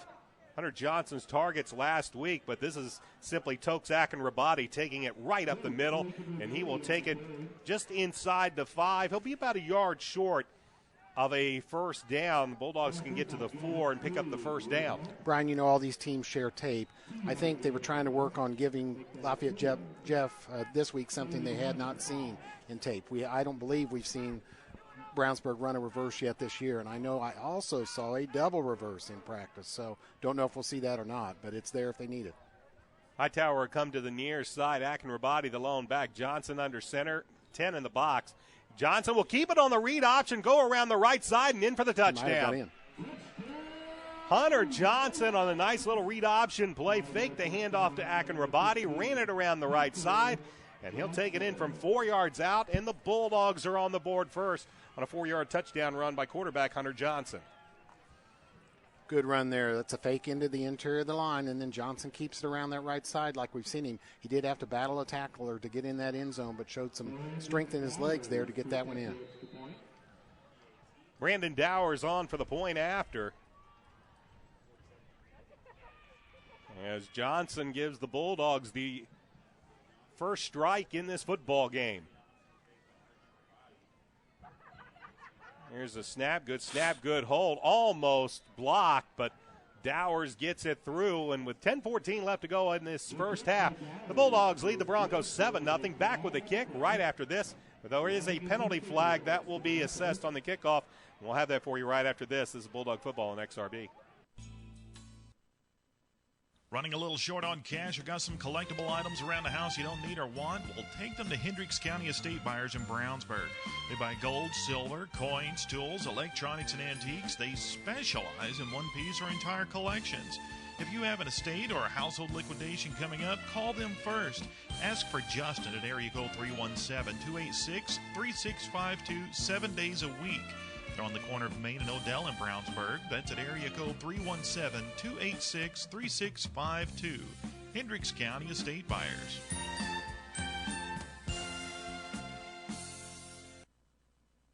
Hunter Johnson's targets last week, but this is simply Tokes Akinrabadi taking it right up the middle, and he will take it just inside the 5. He'll be about a yard short of a first down. The Bulldogs can get to the 4 and pick up the first down. Brian, you know all these teams share tape. I think they were trying to work on giving Lafayette Jeff this week something they had not seen in tape. I don't believe we've seen Brownsburg run a reverse yet this year, and I know I also saw a double reverse in practice, so don't know if we'll see that or not, but it's there if they need it. Hightower come to the near side. Akinrabadi, the lone back. Johnson under center, 10 in the box. Johnson will keep it on the read option, go around the right side and in for the touchdown. Hunter Johnson on a nice little read option play, faked the handoff to Akinrabadi, ran it around the right side, and he'll take it in from 4 yards out, and the Bulldogs are on the board first on a 4-yard touchdown run by quarterback Hunter Johnson. Good run there. That's a fake into the interior of the line, and then Johnson keeps it around that right side like we've seen him. He did have to battle a tackler to get in that end zone, but showed some strength in his legs there to get that one in. Brandon Dowers on for the point after. As Johnson gives the Bulldogs the first strike in this football game. Here's a snap, good hold. Almost blocked, but Dowers gets it through, and with 10:14 left to go in this first half, the Bulldogs lead the Broncos 7-0. Back with a kick right after this. But there is a penalty flag that will be assessed on the kickoff. We'll have that for you right after this. This is Bulldog Football on XRB. Running a little short on cash, you've got some collectible items around the house you don't need or want? Well, take them to Hendricks County Estate Buyers in Brownsburg. They buy gold, silver, coins, tools, electronics, and antiques. They specialize in one-piece or entire collections. If you have an estate or a household liquidation coming up, call them first. Ask for Justin at area code 317-286-3652, 7 days a week. They're on the corner of Main and Odell in Brownsburg. That's at area code 317-286-3652. Hendricks County Estate Buyers.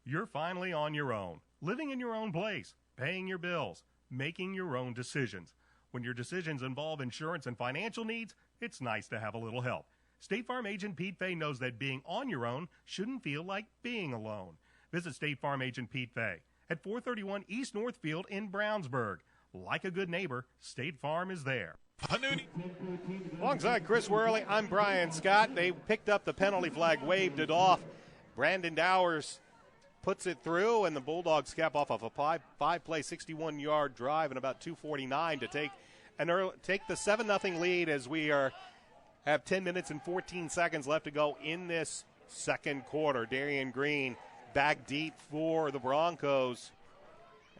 You're finally on your own, living in your own place, paying your bills, making your own decisions. When your decisions involve insurance and financial needs, it's nice to have a little help. State Farm agent Pete Fay knows that being on your own shouldn't feel like being alone. Visit State Farm agent Pete Fay at 431 East Northfield in Brownsburg. Like a good neighbor, State Farm is there. Alongside Chris Worley, I'm Brian Scott. They picked up the penalty flag, waved it off. Brandon Dowers puts it through, and the Bulldogs cap off of a five-play, 61-yard drive and about 2:49 to take the 7-0 lead as we have 10 minutes and 14 seconds left to go in this second quarter. Darian Green back deep for the Broncos.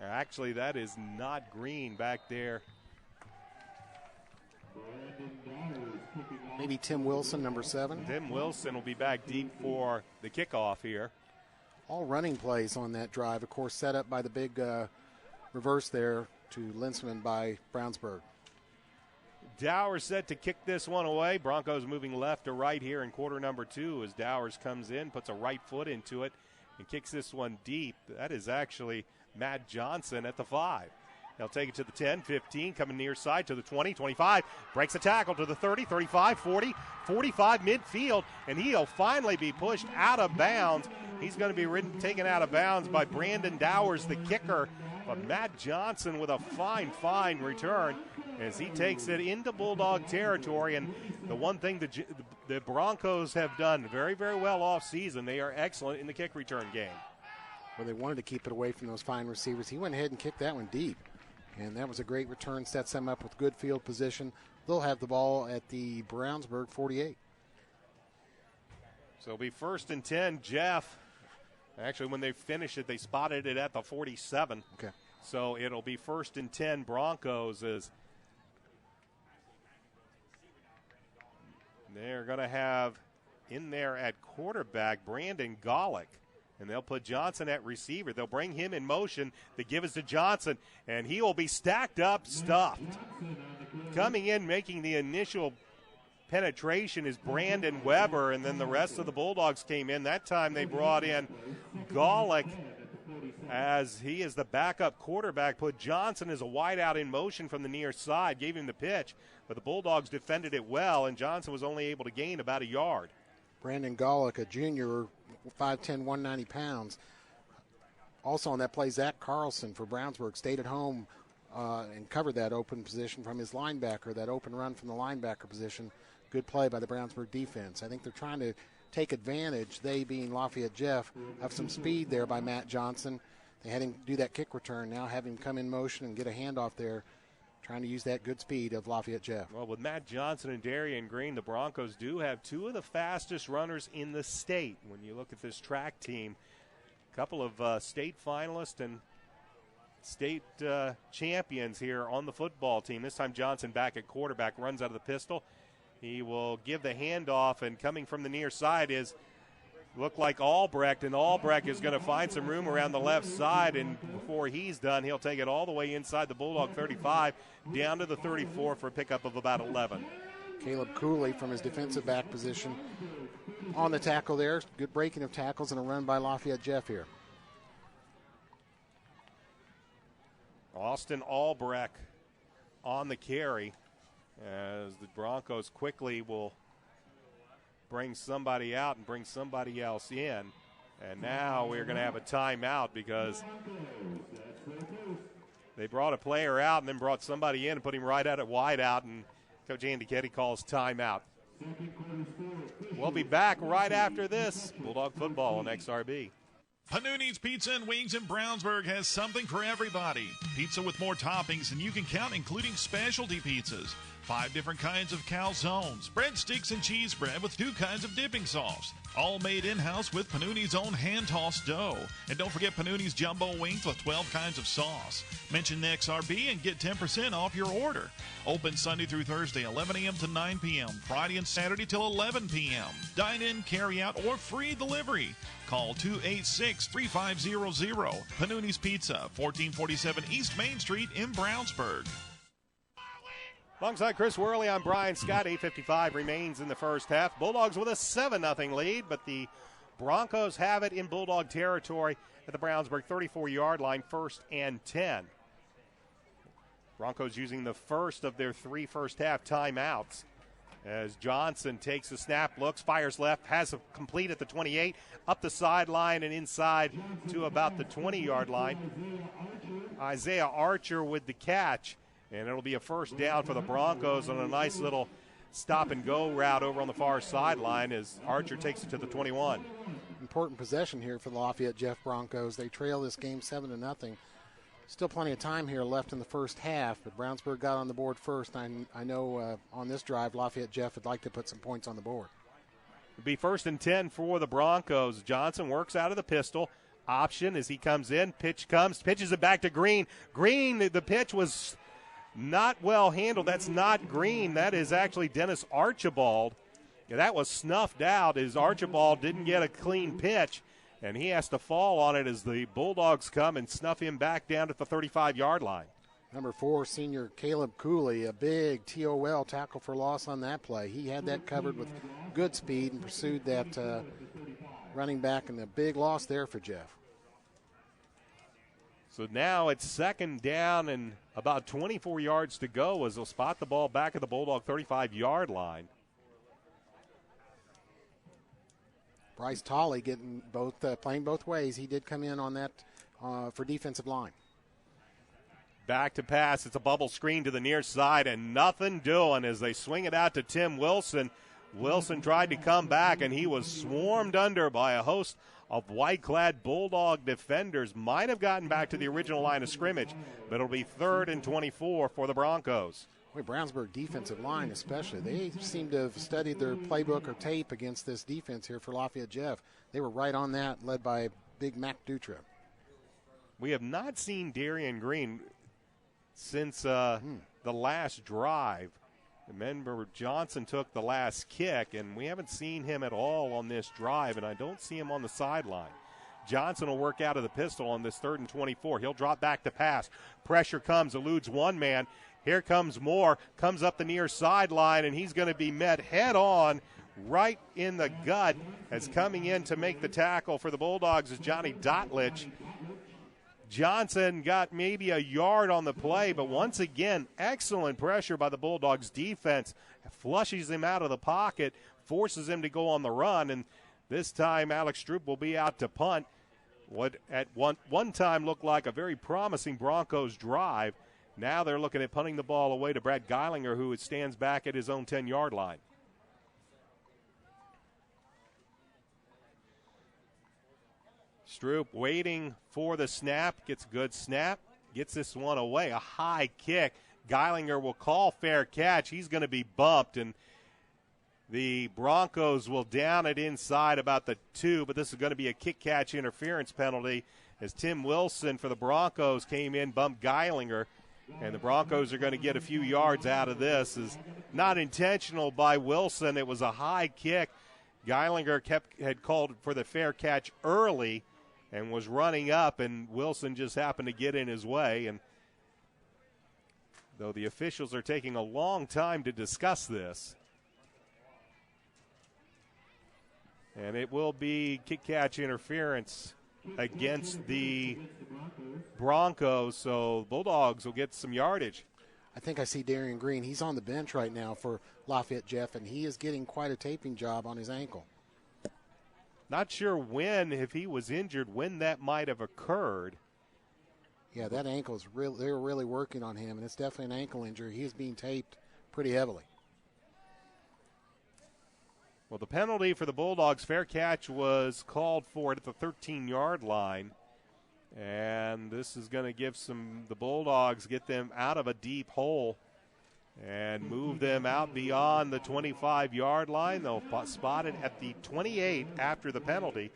Actually, that is not Green back there. Maybe Tim Wilson, number 7. Tim Wilson will be back deep for the kickoff here. All running plays on that drive, of course, set up by the big reverse there to Linsman by Brownsburg. Dowers set to kick this one away. Broncos moving left to right here in quarter number 2 as Dowers comes in, puts a right foot into it, and kicks this one deep. That is actually Matt Johnson at the 5. They'll take it to the 10, 15, coming near side to the 20, 25, breaks a tackle to the 30, 35, 40, 45 midfield, and he'll finally be pushed out of bounds. He's going to be taken out of bounds by Brandon Dowers, the kicker. But Matt Johnson with a fine return as he takes it into Bulldog territory. And the one thing the Broncos have done very, very well all season, they are excellent in the kick return game. Well, they wanted to keep it away from those fine receivers. He went ahead and kicked that one deep. And that was a great return, sets them up with good field position. They'll have the ball at the Brownsburg 48. So it'll be 1st and 10. Jeff, actually when they finished it, they spotted it at the 47. Okay. So it'll be 1st and 10 Broncos as they're going to have in there at quarterback Brandon Golick. And they'll put Johnson at receiver. They'll bring him in motion. They give us to Johnson, and he will be stacked up, stuffed. Coming in, making the initial penetration is Brandon Weber, and then the rest of the Bulldogs came in. That time they brought in Golick as he is the backup quarterback. Put Johnson as a wideout in motion from the near side, gave him the pitch. But the Bulldogs defended it well, and Johnson was only able to gain about a yard. Brandon Golick, a junior, 5'10", 190 pounds. Also on that play, Zach Carlson for Brownsburg stayed at home and covered that open position from his linebacker, that open run from the linebacker position. Good play by the Brownsburg defense. I think they're trying to take advantage, they being Lafayette Jeff, of some speed there by Matt Johnson. They had him do that kick return, now have him come in motion and get a handoff there, trying to use that good speed of Lafayette Jeff. Well, with Matt Johnson and Darian Green, the Broncos do have 2 of the fastest runners in the state. When you look at this track team, a couple of state finalists and state champions here on the football team. This time Johnson back at quarterback, runs out of the pistol. He will give the handoff, and coming from the near side is look like Albrecht, and Albrecht is going to find some room around the left side, and before he's done, he'll take it all the way inside the Bulldog 35, down to the 34 for a pickup of about 11. Caleb Cooley from his defensive back position on the tackle there. Good breaking of tackles and a run by Lafayette Jeff here. Austin Albrecht on the carry as the Broncos quickly will brings somebody out and brings somebody else in. And now we're going to have a timeout because they brought a player out and then brought somebody in and put him right at a wide out, and Coach Andy Ketty calls timeout. We'll be back right after this. Bulldog football on XRB. Panuni's Pizza and Wings in Brownsburg has something for everybody. Pizza with more toppings than you can count, including specialty pizzas. 5 different kinds of calzones, breadsticks and cheese bread with 2 kinds of dipping sauce. All made in-house with Panuni's own hand-tossed dough. And don't forget Panuni's jumbo wings with 12 kinds of sauce. Mention XRB and get 10% off your order. Open Sunday through Thursday, 11 a.m. to 9 p.m. Friday and Saturday till 11 p.m. Dine-in, carry-out, or free delivery. Call 286-3500. Panuni's Pizza, 1447 East Main Street in Brownsburg. Alongside Chris Worley, I'm Brian Scott. 8:55 remains in the first half. Bulldogs with a 7-0 lead, but the Broncos have it in Bulldog territory at the Brownsburg 34-yard line, 1st and 10. Broncos using the first of their 3 first-half timeouts as Johnson takes a snap, looks, fires left, has a complete at the 28, up the sideline and inside to about the 20-yard line. Isaiah Archer with the catch. And it'll be a first down for the Broncos on a nice little stop-and-go route over on the far sideline as Archer takes it to the 21. Important possession here for the Lafayette Jeff Broncos. They trail this game 7-0. Still plenty of time here left in the first half, but Brownsburg got on the board first. I know on this drive, Lafayette Jeff would like to put some points on the board. It'll be 1st and 10 for the Broncos. Johnson works out of the pistol. Option as he comes in. Pitch comes. Pitches it back to Green. Green, the pitch was not well handled. That's not Green. That is actually Dennis Archibald. Yeah, that was snuffed out as Archibald didn't get a clean pitch, and he has to fall on it as the Bulldogs come and snuff him back down at the 35-yard line. Number 4, senior Caleb Cooley, a big TOL, tackle for loss on that play. He had that covered with good speed and pursued that running back, and a big loss there for Jeff. So now it's 2nd down and about 24 yards to go as they'll spot the ball back at the Bulldog 35-yard line. Bryce Tolley getting playing both ways. He did come in on that for defensive line. Back to pass. It's a bubble screen to the near side and nothing doing as they swing it out to Tim Wilson. Wilson tried to come back and he was swarmed under by a host of white-clad Bulldog defenders. Might have gotten back to the original line of scrimmage, but it'll be 3rd and 24 for the Broncos. Boy, Brownsburg defensive line especially, they seem to have studied their playbook or tape against this defense here for Lafayette Jeff. They were right on that, led by big Mac Dutra. We have not seen Darian Green since the last drive. Remember, Johnson took the last kick, and we haven't seen him at all on this drive, and I don't see him on the sideline. Johnson will work out of the pistol on this 3rd and 24. He'll drop back to pass. Pressure comes, eludes one man. Here comes Moore, comes up the near sideline, and he's going to be met head-on right in the gut as coming in to make the tackle for the Bulldogs is Johnny Dotlich. Johnson got maybe a yard on the play, but once again, excellent pressure by the Bulldogs defense. Flushes him out of the pocket, forces him to go on the run, and this time Alex Stroop will be out to punt. What at one time looked like a very promising Broncos drive. Now they're looking at punting the ball away to Brad Geilinger, who stands back at his own 10-yard line. Stroop waiting for the snap, gets a good snap, gets this one away, a high kick. Geilinger will call fair catch. He's going to be bumped, and the Broncos will down it inside about the 2, but this is going to be a kick-catch interference penalty as Tim Wilson for the Broncos came in, bumped Geilinger, and the Broncos are going to get a few yards out of this. Is not intentional by Wilson. It was a high kick. Geilinger had called for the fair catch early and was running up, and Wilson just happened to get in his way. And though the officials are taking a long time to discuss this, and it will be kick-catch interference against the Broncos, so Bulldogs will get some yardage. I think I see Darian Green. He's on the bench right now for Lafayette Jeff, and he is getting quite a taping job on his ankle. Not sure when, if he was injured, when that might have occurred. Yeah, that ankle is real. They're really working on him, and it's definitely an ankle injury. He is being taped pretty heavily. Well, the penalty for the Bulldogs, fair catch, was called for it at the 13-yard line. And this is going to give the Bulldogs, get them out of a deep hole and move them out beyond the 25-yard line. They'll spot it at the 28 after the penalty.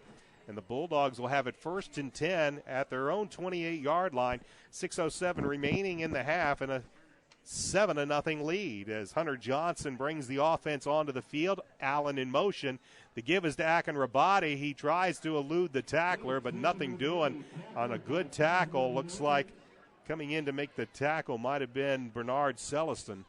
And the Bulldogs will have it 1st and 10 at their own 28-yard line. 6:07 remaining in the half, and a 7-0 lead as Hunter Johnson brings the offense onto the field. Allen in motion. The give is to Akinrabadi. He tries to elude the tackler, but nothing doing on a good tackle. Looks like coming in to make the tackle might have been Bernard Celestin.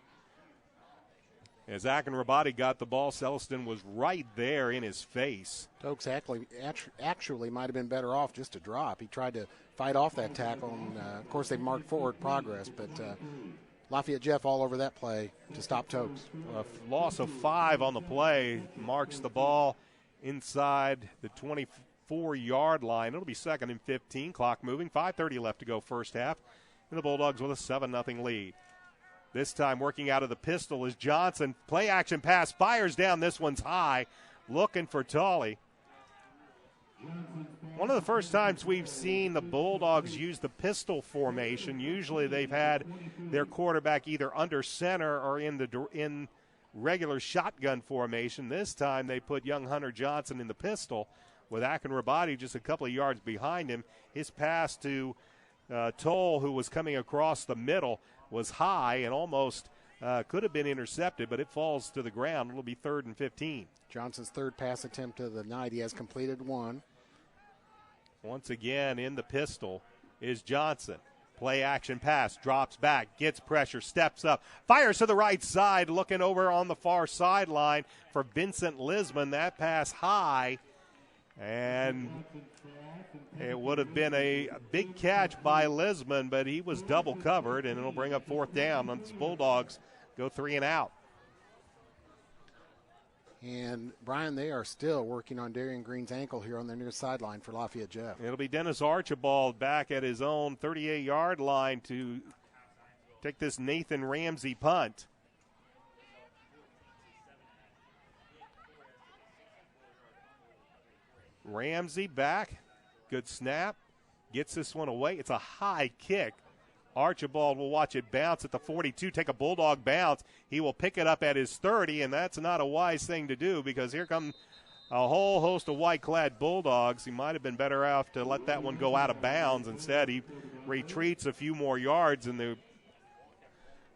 As Akinrabadi got the ball, Celestin was right there in his face. Stokes actually might have been better off just to drop. He tried to fight off that tackle, and, of course, they marked forward progress, but Lafayette Jeff all over that play to stop Tokes. A loss of 5 on the play marks the ball inside the 24-yard line. It'll be 2nd and 15. Clock moving. 5:30 left to go first half. And the Bulldogs with a 7-0 lead. This time working out of the pistol is Johnson. Play action pass. Fires down. This one's high. Looking for Tolley. One of the first times we've seen the Bulldogs use the pistol formation. Usually they've had their quarterback either under center or in regular shotgun formation. This time they put young Hunter Johnson in the pistol with Akinrabadi just a couple of yards behind him. His pass to Toll, who was coming across the middle, was high and almost could have been intercepted, but it falls to the ground. It'll be 3rd and 15. Johnson's third pass attempt of the night. He has completed one. Once again in the pistol is Johnson. Play action pass, drops back, gets pressure, steps up, fires to the right side, looking over on the far sideline for Vincent Lisman. That pass high, and it would have been a big catch by Lisman, but he was double covered, and it'll bring up 4th down. And the Bulldogs go 3 and out. And, Brian, they are still working on Darian Green's ankle here on their near sideline for Lafayette Jeff. It'll be Dennis Archibald back at his own 38-yard line to take this Nathan Ramsey punt. Ramsey back. Good snap. Gets this one away. It's a high kick. Archibald will watch it bounce at the 42, take a Bulldog bounce. He will pick it up at his 30, and that's not a wise thing to do because here come a whole host of white-clad Bulldogs. He might have been better off to let that one go out of bounds. Instead, he retreats a few more yards, and the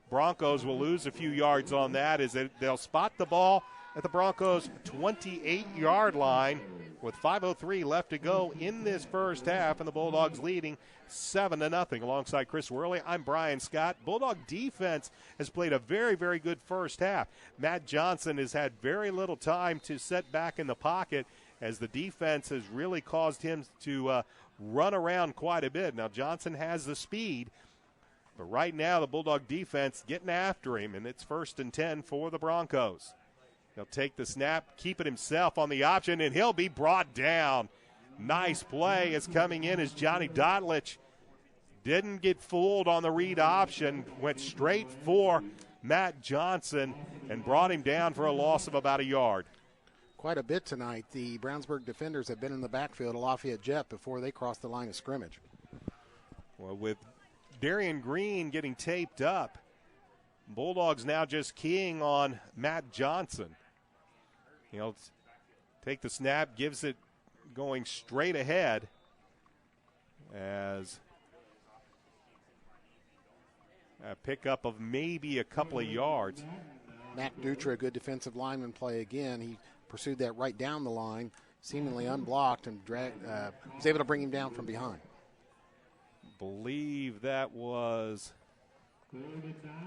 Broncos will lose a few yards on that as they'll spot the ball at the Broncos' 28-yard line with 5:03 left to go in this first half, and the Bulldogs leading 7-0. Alongside Chris Worley, I'm Brian Scott. Bulldog defense has played a very, very good first half. Matt Johnson has had very little time to set back in the pocket as the defense has really caused him to run around quite a bit. Now, Johnson has the speed, but right now the Bulldog defense getting after him, and it's 1st and 10 for the Broncos. He'll take the snap, keep it himself on the option, and he'll be brought down. Nice play is coming in as Johnny Dotlich didn't get fooled on the read option, went straight for Matt Johnson and brought him down for a loss of about a yard. Quite a bit tonight. The Brownsburg defenders have been in the backfield of Lafayette Jeff before they crossed the line of scrimmage. Well, with Darian Green getting taped up, Bulldogs now just keying on Matt Johnson. He'll take the snap, gives it going straight ahead as a pickup of maybe a couple of yards. Matt Dutra, a good defensive lineman play again. He pursued that right down the line, seemingly unblocked, and was able to bring him down from behind. Believe that was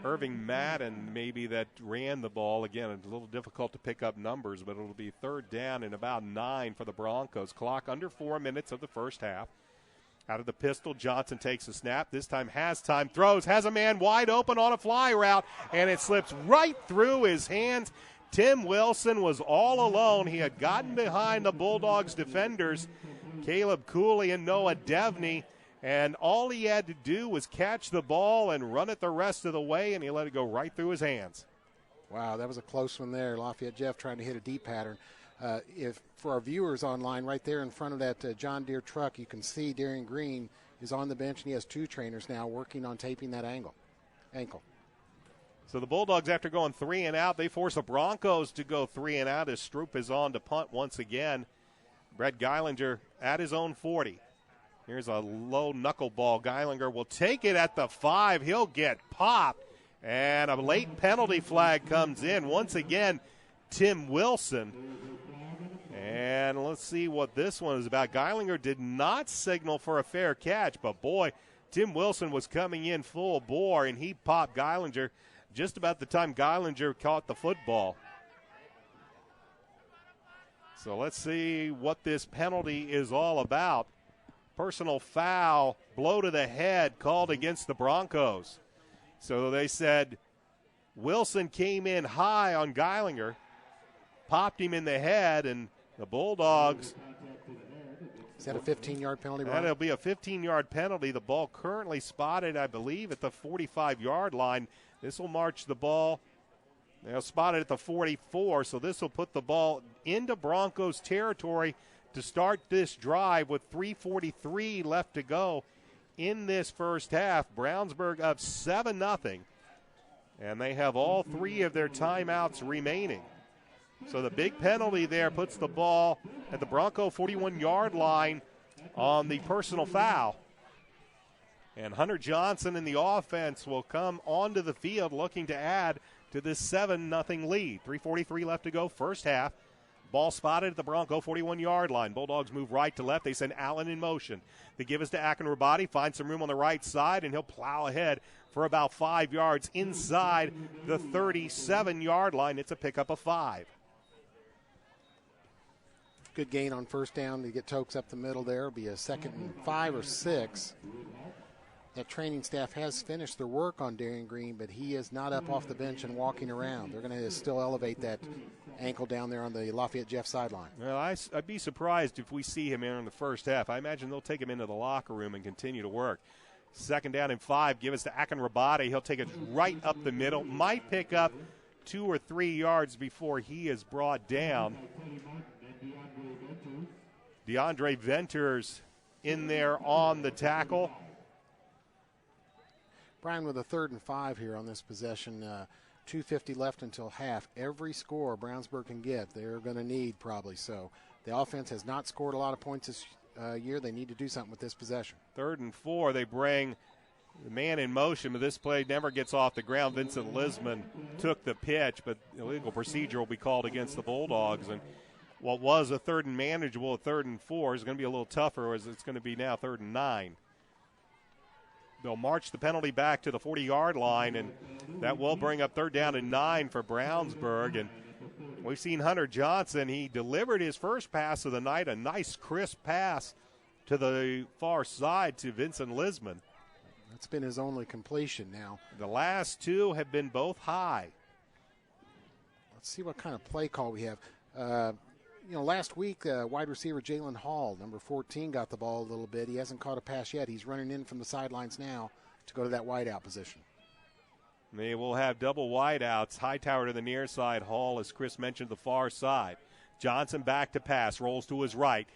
Irving Madden maybe that ran the ball. Again, it's a little difficult to pick up numbers, but it'll be 3rd down and about 9 for the Broncos. Clock under 4 minutes of the first half. Out of the pistol, Johnson takes a snap. This time has time, throws, has a man wide open on a fly route, and it slips right through his hands. Tim Wilson was all alone. He had gotten behind the Bulldogs defenders, Caleb Cooley and Noah Devney, and all he had to do was catch the ball and run it the rest of the way, and he let it go right through his hands. Wow, that was a close one there. Lafayette Jeff trying to hit a deep pattern. If for our viewers online, right there in front of that John Deere truck, you can see Darian Green is on the bench, and he has two trainers now working on taping that ankle. So the Bulldogs, after going 3 and out, they force the Broncos to go 3 and out as Stroop is on to punt once again. Brett Geilinger at his own 40. Here's a low knuckleball. Geilinger will take it at the 5. He'll get popped, and a late penalty flag comes in. Once again, Tim Wilson. And let's see what this one is about. Geilinger did not signal for a fair catch, but boy, Tim Wilson was coming in full bore, and he popped Geilinger just about the time Geilinger caught the football. So let's see what this penalty is all about. Personal foul, blow to the head called against the Broncos. So they said Wilson came in high on Geilinger, popped him in the head, and the Bulldogs. Is that a 15-yard penalty, Brian? That'll be a 15-yard penalty. The ball currently spotted, I believe, at the 45-yard line. This will march the ball. They'll spot it at the 44, so this will put the ball into Broncos territory to start this drive with 3:43 left to go in this first half. Brownsburg up 7-0, and they have all 3 of their timeouts remaining. So the big penalty there puts the ball at the Bronco 41-yard line on the personal foul. And Hunter Johnson in the offense will come onto the field looking to add to this 7-0 lead. 3:43 left to go, first half. Ball spotted at the Bronco 41-yard line. Bulldogs move right to left. They send Allen in motion. They give us to Akinrabadi, finds some room on the right side, and he'll plow ahead for about 5 yards inside the 37-yard line. It's a pickup of 5. Good gain on first down to get Tokes up the middle there. It'll be a 2nd and 5 or 6. That training staff has finished their work on Darian Green, but he is not up off the bench and walking around. They're going to still elevate that ankle down there on the Lafayette Jeff sideline. Well, I'd be surprised if we see him in the first half. I imagine they'll take him into the locker room and continue to work. 2nd down and 5. Give us to Akinrabadi. He'll take it right up the middle. Might pick up 2 or 3 yards before he is brought down. DeAndre Venters in there on the tackle. Brian, with a 3rd and 5 here on this possession, 2:50 left until half. Every score Brownsburg can get, they're going to need probably. So the offense has not scored a lot of points this year. They need to do something with this possession. 3rd and 4, they bring the man in motion, but this play never gets off the ground. Vincent Lisman took the pitch, but illegal procedure will be called against the Bulldogs. And what was a 3rd and manageable, a 3rd and 4 is going to be a little tougher as it's going to be now 3rd and 9. They'll march the penalty back to the 40-yard line, and that will bring up 3rd down and 9 for Brownsburg. And we've seen Hunter Johnson. He delivered his first pass of the night, a nice crisp pass to the far side to Vincent Lisman. That's been his only completion now. The last 2 have been both high. Let's see what kind of play call we have. Last week, wide receiver Jalen Hall, number 14, got the ball a little bit. He hasn't caught a pass yet. He's running in from the sidelines now to go to that wideout position. They will have double wideouts. Hightower to the near side. Hall, as Chris mentioned, the far side. Johnson back to pass. Rolls to his right.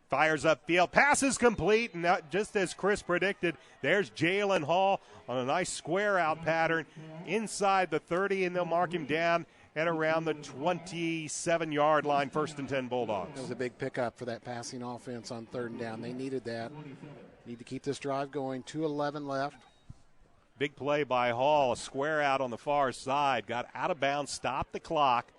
Fires upfield. Pass is complete. And just as Chris predicted, there's Jalen Hall on a nice square out pattern inside the 30, and they'll mark him down at around the 27-yard line, 1st and 10 Bulldogs. That was a big pickup for that passing offense on 3rd and down. They needed that. Need to keep this drive going. 2:11 left. Big play by Hall, a square out on the far side. Got out of bounds, stopped the clock.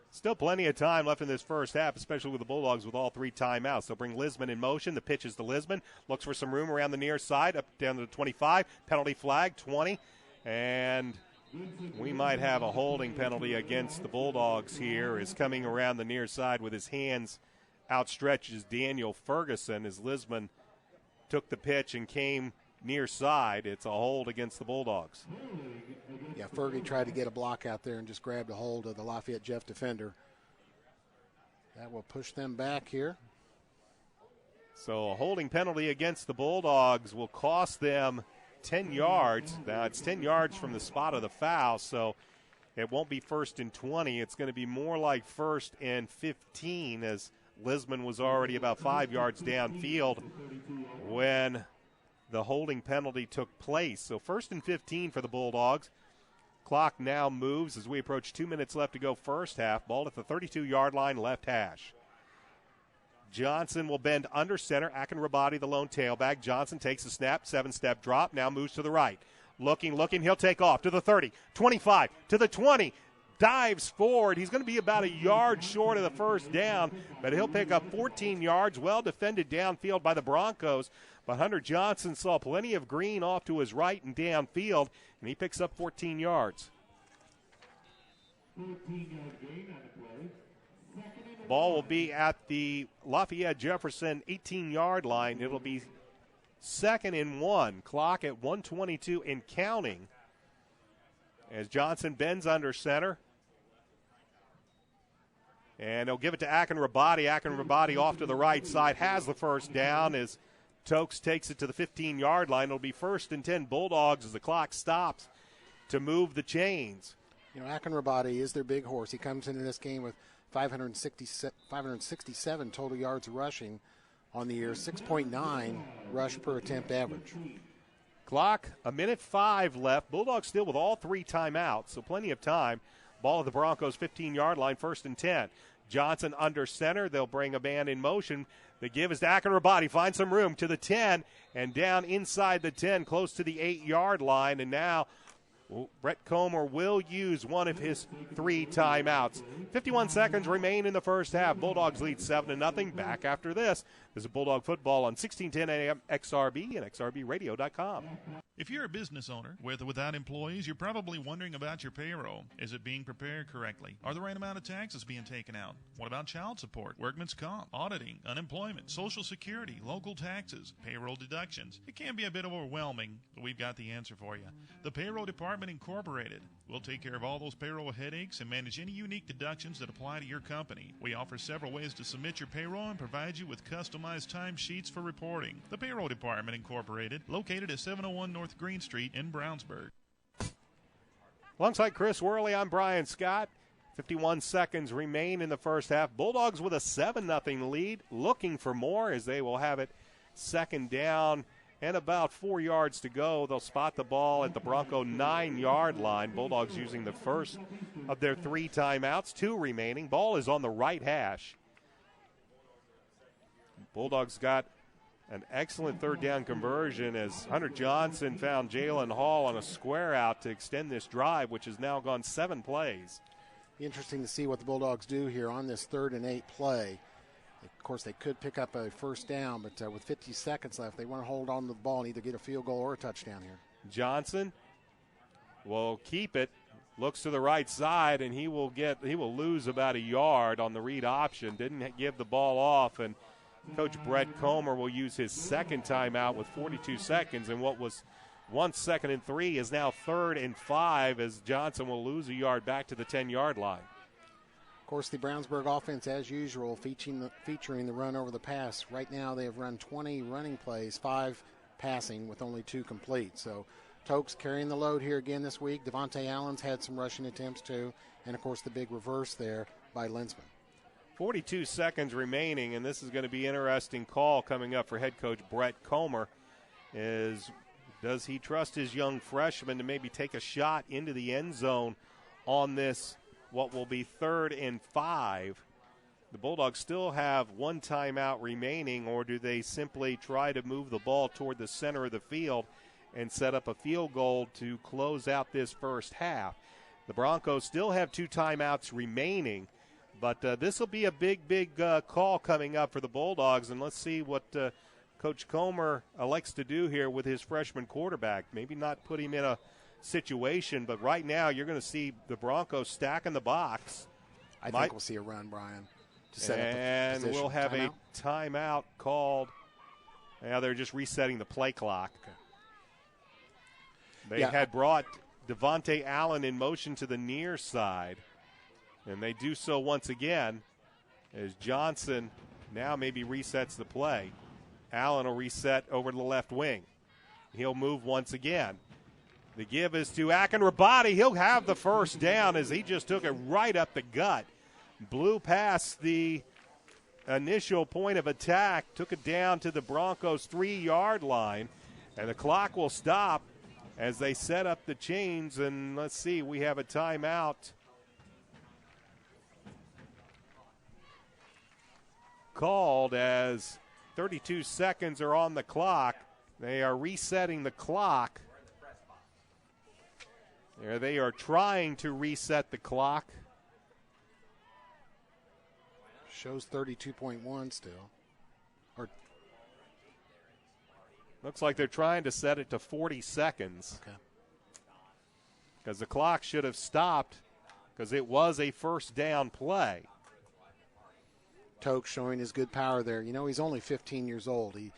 Still plenty of time left in this first half, especially with the Bulldogs with all 3 timeouts. They'll bring Lisman in motion. The pitch is to Lisman. Looks for some room around the near side, up down to the 25. Penalty flag, 20. And we might have a holding penalty against the Bulldogs here. Is coming around the near side with his hands outstretches Daniel Ferguson as Lisbon took the pitch and came near side. It's a hold against the Bulldogs. Yeah, Fergie tried to get a block out there and just grabbed a hold of the Lafayette Jeff defender. That will push them back here. So a holding penalty against the Bulldogs will cost them 10 yards. Now it's 10 yards from the spot of the foul, so it won't be 1st and 20. It's going to be more like 1st and 15, as Lisbon was already about 5 yards downfield when the holding penalty took place. So 1st and 15 for the Bulldogs. Clock now moves as we approach 2 minutes left to go first half. Ball at the 32-yard line, left hash. Johnson will bend under center. Akinrabadi, the lone tailback. Johnson takes a snap, 7-step drop, now moves to the right. Looking, he'll take off to the 30, 25, to the 20. Dives forward. He's going to be about a yard short of the first down, but he'll pick up 14 yards. Well defended downfield by the Broncos. But Hunter Johnson saw plenty of green off to his right and downfield, and he picks up 14 yards. Ball will be at the Lafayette Jefferson 18-yard line. It'll be 2nd and 1. Clock at 1:22 and counting as Johnson bends under center. And he'll give it to Akinrabadi. Akinrabadi off to the right side, has the first down as Tokes takes it to the 15-yard line. It'll be 1st and 10 Bulldogs as the clock stops to move the chains. You know, Akinrabadi is their big horse. He comes into this game with 567 total yards rushing on the year, 6.9 rush per attempt average. Clock, 1:05 left. Bulldogs still with all 3 timeouts, so plenty of time. Ball at the Broncos' 15-yard line, 1st and 10. Johnson under center. They'll bring a man in motion. The give is to Akinrabadi. Finds some room to the 10 and down inside the 10, close to the 8-yard line. And now Brett Comer will use one of his 3 timeouts. 51 seconds remain in the first half. Bulldogs lead 7-0. Back after this. This is Bulldog football on 1610 AM XRB and XRBradio.com. If you're a business owner with or without employees, you're probably wondering about your payroll. Is it being prepared correctly? Are the right amount of taxes being taken out? What about child support, workman's comp, auditing, unemployment, Social Security, local taxes, payroll deductions? It can be a bit overwhelming, but we've got the answer for you. The Payroll Department Incorporated. We'll take care of all those payroll headaches and manage any unique deductions that apply to your company. We offer several ways to submit your payroll and provide you with customized timesheets for reporting. The Payroll Department Incorporated, located at 701 North Green Street in Brownsburg. Alongside Chris Worley, I'm Brian Scott. 51 seconds remain in the first half. Bulldogs with a 7-0 lead, looking for more as they will have it 2nd down and about 4 yards to go. They'll spot the ball at the Bronco 9-yard line. Bulldogs using the first of their 3 timeouts, 2 remaining. Ball is on the right hash. Bulldogs got an excellent 3rd down conversion as Hunter Johnson found Jalen Hall on a square out to extend this drive, which has now gone 7 plays. Interesting to see what the Bulldogs do here on this 3rd and 8 play. Of course, they could pick up a first down, but with 50 seconds left, they want to hold on to the ball and either get a field goal or a touchdown here. Johnson will keep it, looks to the right side, and he will lose about a yard on the read option. Didn't give the ball off, and Coach Brett Comer will use his 2nd timeout with 42 seconds, and what was once 2nd and 3 is now 3rd and 5 as Johnson will lose a yard back to the 10-yard line. Of course, the Brownsburg offense, as usual, featuring the run over the pass. Right now they have run 20 running plays, 5 passing with only 2 complete. So Tokes carrying the load here again this week. Devontae Allen's had some rushing attempts too, and of course the big reverse there by Linsman. 42 seconds remaining, and this is going to be an interesting call coming up for head coach Brett Comer. Does he trust his young freshman to maybe take a shot into the end zone on this, what will be 3rd and 5? The Bulldogs still have 1 timeout remaining, or do they simply try to move the ball toward the center of the field and set up a field goal to close out this first half? The Broncos still have 2 timeouts remaining, but this will be a big call coming up for the Bulldogs, and let's see what Coach Comer elects to do here with his freshman quarterback. Maybe not put him in a situation, but right now you're going to see the Broncos stacking the box. I think we'll see a run, Brian. to set up and a position. We'll have a timeout called. Now they're just resetting the play clock. Okay. They had brought Devontae Allen in motion to the near side, and they do so once again as Johnson now maybe resets the play. Allen will reset over to the left wing. He'll move once again. The give is to Akinrabadi. He'll have the first down as he just took it right up the gut. Blew past the initial point of attack, took it down to the Broncos' 3-yard line, and the clock will stop as they set up the chains. And let's see, we have a timeout called as 32 seconds are on the clock. They are resetting the clock. They are trying to reset the clock. Shows 32.1 still. Or looks like they're trying to set it to 40 seconds. Okay. Because the clock should have stopped because it was a first down play. Toke showing his good power there. You know, he's only 15 years old. He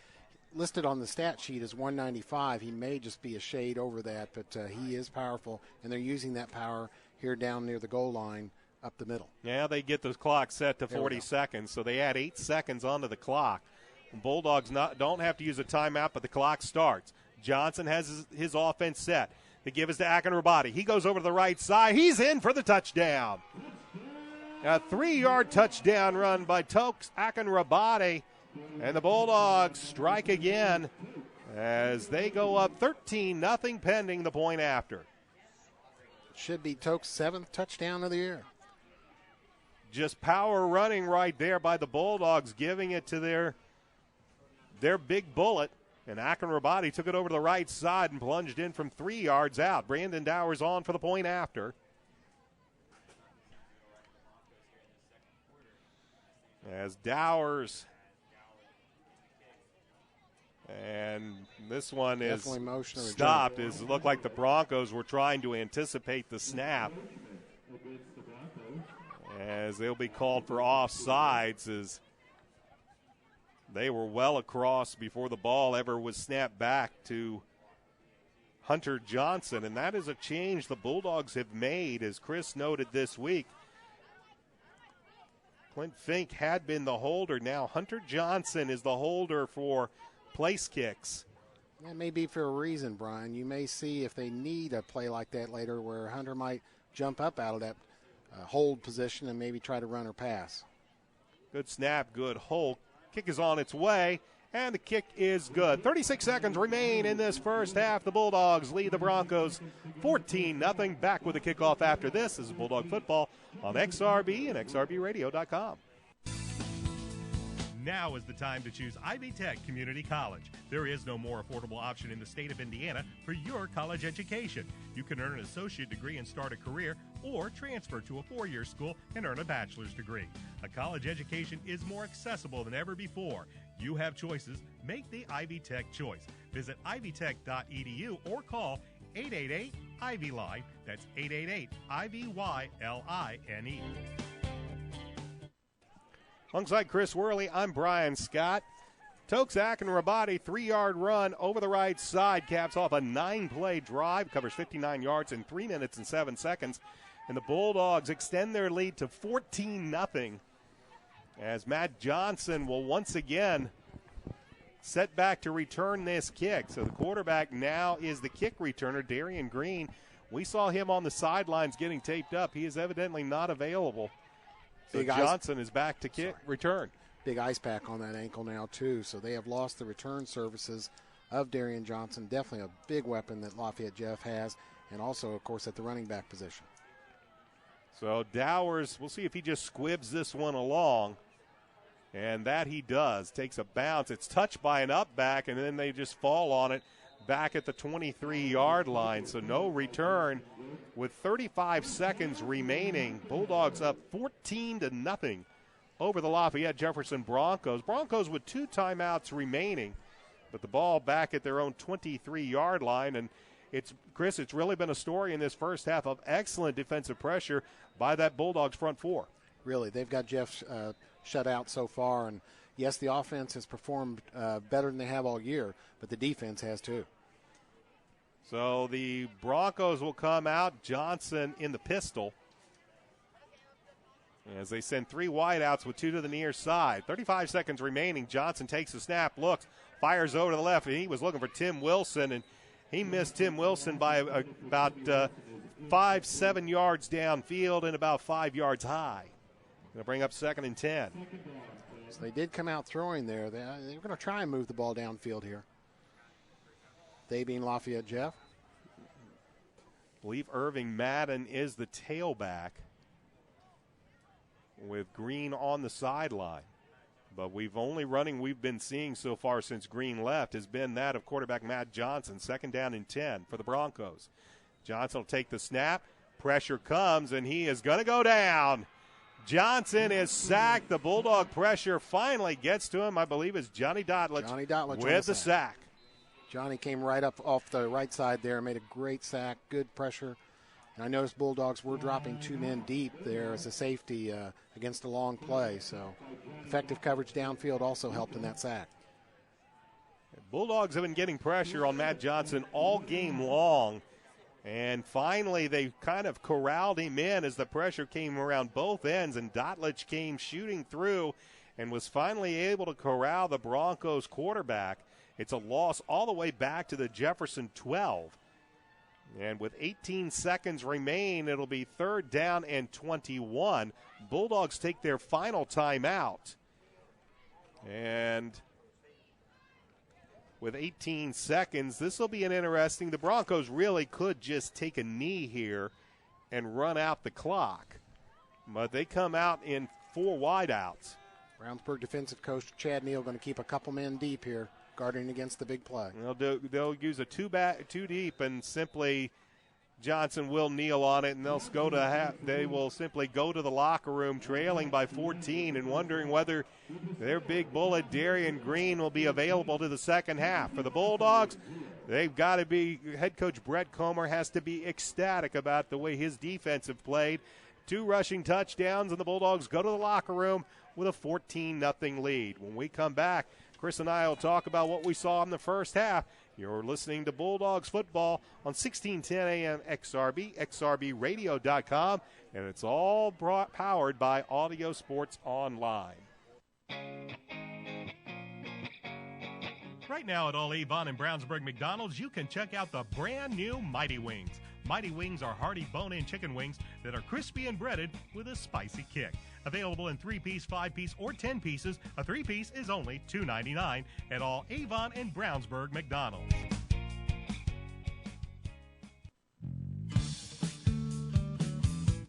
listed on the stat sheet as 195. He may just be a shade over that, but he is powerful, and they're using that power here down near the goal line up the middle. Yeah, they get the clock set to 40 seconds, so they add 8 seconds onto the clock. Bulldogs don't have to use a timeout, but the clock starts. Johnson has his offense set. The give is to Akinrabadi. He goes over to the right side. He's in for the touchdown. A 3-yard touchdown run by Tokes Akinrabadi. And the Bulldogs strike again as they go up 13-0 pending the point after. Should be Toke's 7th touchdown of the year. Just power running right there by the Bulldogs, giving it to their big bullet. And Akinrabadi took it over to the right side and plunged in from 3 yards out. Brandon Dowers on for the point after. As Dowers, and this one is stopped. It looked like the Broncos were trying to anticipate the snap, as they'll be called for offsides, as they were well across before the ball ever was snapped back to Hunter Johnson. And that is a change the Bulldogs have made, as Chris noted this week. Clint Fink had been the holder. Now Hunter Johnson is the holder for place kicks. That may be for a reason, Brian. You may see if they need a play like that later where Hunter might jump up out of that hold position and maybe try to run or pass. Good snap, good hold. Kick is on its way, and the kick is good. 36 seconds remain in this first half. The Bulldogs lead the Broncos 14-0. Back with the kickoff after this. This is Bulldog Football on XRB and XRBRadio.com. Now is the time to choose Ivy Tech Community College. There is no more affordable option in the state of Indiana for your college education. You can earn an associate degree and start a career, or transfer to a 4-year school and earn a bachelor's degree. A college education is more accessible than ever before. You have choices. Make the Ivy Tech choice. Visit ivytech.edu or call 888-IVY-LINE. That's 888-IVY-LINE. Alongside Chris Worley, I'm Brian Scott. Tokes Akinrabadi, 3-yard run over the right side, caps off a 9-play drive, covers 59 yards in 3 minutes and 7 seconds. And the Bulldogs extend their lead to 14-0 as Matt Johnson will once again set back to return this kick. So the quarterback now is the kick returner, Darian Green. We saw him on the sidelines getting taped up. He is evidently not available. So Johnson is back to kick return. Big ice pack on that ankle now, too. So they have lost the return services of Darian Johnson. Definitely a big weapon that Lafayette Jeff has, and also, of course, at the running back position. So Dowers, we'll see if he just squibs this one along. And that he does. Takes a bounce. It's touched by an up back, and then they just fall on it back at the 23-yard line. So no return with 35 seconds remaining. Bulldogs up 14-0 over the Lafayette Jefferson Broncos. Broncos with 2 timeouts remaining, but the ball back at their own 23-yard line. And it's Chris, it's really been a story in this first half of excellent defensive pressure by that Bulldogs front four. Really, they've got Jeff shut out so far. And, yes, the offense has performed better than they have all year, but the defense has too. So the Broncos will come out. Johnson in the pistol, as they send 3 wideouts with 2 to the near side. 35 seconds remaining. Johnson takes the snap, looks, fires over to the left, and he was looking for Tim Wilson, and he missed Tim Wilson by about 5-7 yards downfield and about 5 yards high. Going to bring up 2nd and 10. So they did come out throwing there. They're going to try and move the ball downfield here. They being Lafayette Jeff. I believe Irving Madden is the tailback, with Green on the sideline. But we've been seeing so far since Green left has been that of quarterback Matt Johnson. 2nd down and 10 for the Broncos. Johnson will take the snap. Pressure comes, and he is going to go down. Johnson is sacked. The Bulldog pressure finally gets to him. I believe it's Johnny Dotlich with the sack. Johnny came right up off the right side there, made a great sack, good pressure. And I noticed Bulldogs were dropping 2 men deep there as a safety against a long play. So effective coverage downfield also helped in that sack. Bulldogs have been getting pressure on Matt Johnson all game long. And finally, they kind of corralled him in as the pressure came around both ends. And Dotlich came shooting through and was finally able to corral the Broncos quarterback. It's a loss all the way back to the Jefferson 12. And with 18 seconds remain, it'll be 3rd down and 21. Bulldogs take their final timeout. And with 18 seconds, this will be an interesting. The Broncos really could just take a knee here and run out the clock. But they come out in 4 wideouts. Brownsburg defensive coach Chad Neal going to keep a couple men deep here, guarding against the big play. They'll use a 2 deep, and simply Johnson will kneel on it, and they will simply go to the locker room trailing by 14 and wondering whether their big bullet Darian Green will be available to the second half. For the Bulldogs, they've got to be, head coach Brett Comer has to be ecstatic about the way his defense have played. 2 rushing touchdowns, and the Bulldogs go to the locker room with a 14-0 lead. When we come back, Chris and I will talk about what we saw in the first half. You're listening to Bulldogs football on 1610 AM XRB, XRBradio.com, and it's all powered by Audio Sports Online. Right now at all Avon and Brownsburg McDonald's, you can check out the brand new Mighty Wings. Mighty Wings are hearty bone-in chicken wings that are crispy and breaded with a spicy kick. Available in 3-piece, 5-piece, or 10 pieces, a 3-piece is only $2.99 at all Avon and Brownsburg McDonald's.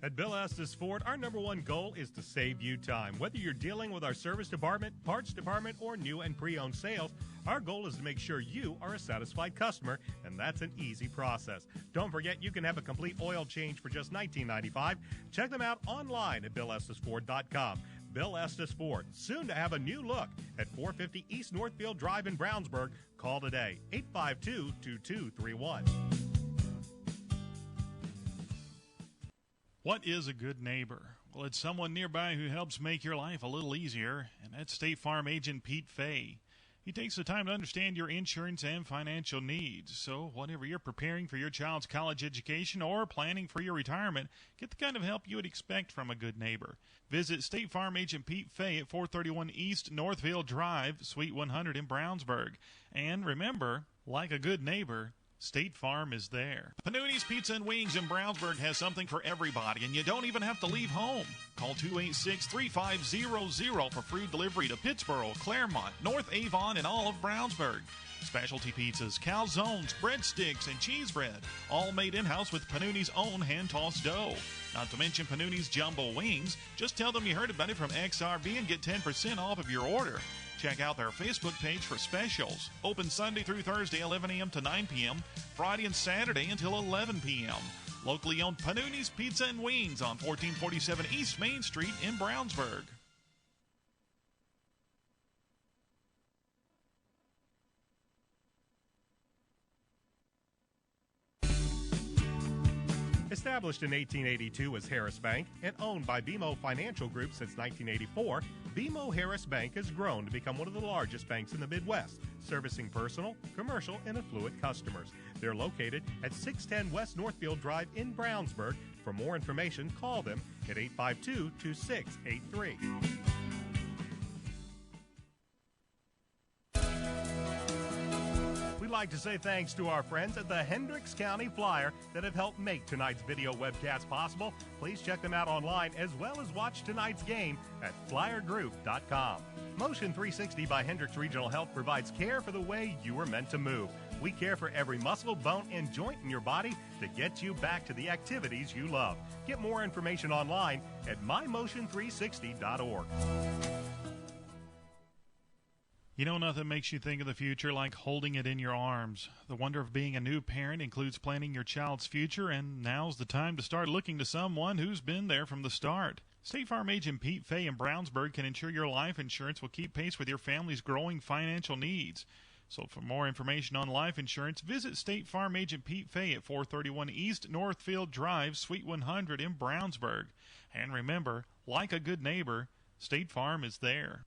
At Bill Estes Ford, our number one goal is to save you time. Whether you're dealing with our service department, parts department, or new and pre-owned sales, our goal is to make sure you are a satisfied customer, and that's an easy process. Don't forget, you can have a complete oil change for just $19.95. Check them out online at BillEstesFord.com. Bill Estes Ford, soon to have a new look at 450 East Northfield Drive in Brownsburg. Call today, 852-2231. What is a good neighbor? Well, it's someone nearby who helps make your life a little easier, and that's State Farm agent Pete Fay. He takes the time to understand your insurance and financial needs. So whenever you're preparing for your child's college education or planning for your retirement, get the kind of help you would expect from a good neighbor. Visit State Farm agent Pete Fay at 431 East Northfield Drive, Suite 100 in Brownsburg. And remember, like a good neighbor, State Farm is there. Panooni's Pizza and Wings in Brownsburg has something for everybody, and you don't even have to leave home. Call 286-3500 for free delivery to Pittsboro, Claremont, North Avon, and all of Brownsburg. Specialty pizzas, calzones, breadsticks, and cheese bread, all made in-house with Panooni's own hand-tossed dough. Not to mention Panooni's jumbo wings. Just tell them you heard about it from XRB and get 10% off of your order. Check out their Facebook page for specials. Open Sunday through Thursday, 11 a.m. to 9 p.m., Friday and Saturday until 11 p.m. Locally owned Panooni's Pizza and Wings on 1447 East Main Street in Brownsburg. It's Established in 1882 as Harris Bank and owned by BMO Financial Group since 1984, BMO Harris Bank has grown to become one of the largest banks in the Midwest, servicing personal, commercial, and affluent customers. They're located at 610 West Northfield Drive in Brownsburg. For more information, call them at 852-2683. We'd like to say thanks to our friends at the Hendricks County Flyer that have helped make tonight's video webcast possible. Please check them out online as well as watch tonight's game at flyergroup.com. Motion 360 by Hendricks Regional Health provides care for the way you were meant to move. We care for every muscle, bone, and joint in your body to get you back to the activities you love. Get more information online at mymotion360.org. You know, nothing makes you think of the future like holding it in your arms. The wonder of being a new parent includes planning your child's future, and now's the time to start looking to someone who's been there from the start. State Farm agent Pete Fay in Brownsburg can ensure your life insurance will keep pace with your family's growing financial needs. So for more information on life insurance, visit State Farm agent Pete Fay at 431 East Northfield Drive, Suite 100 in Brownsburg. And remember, like a good neighbor, State Farm is there.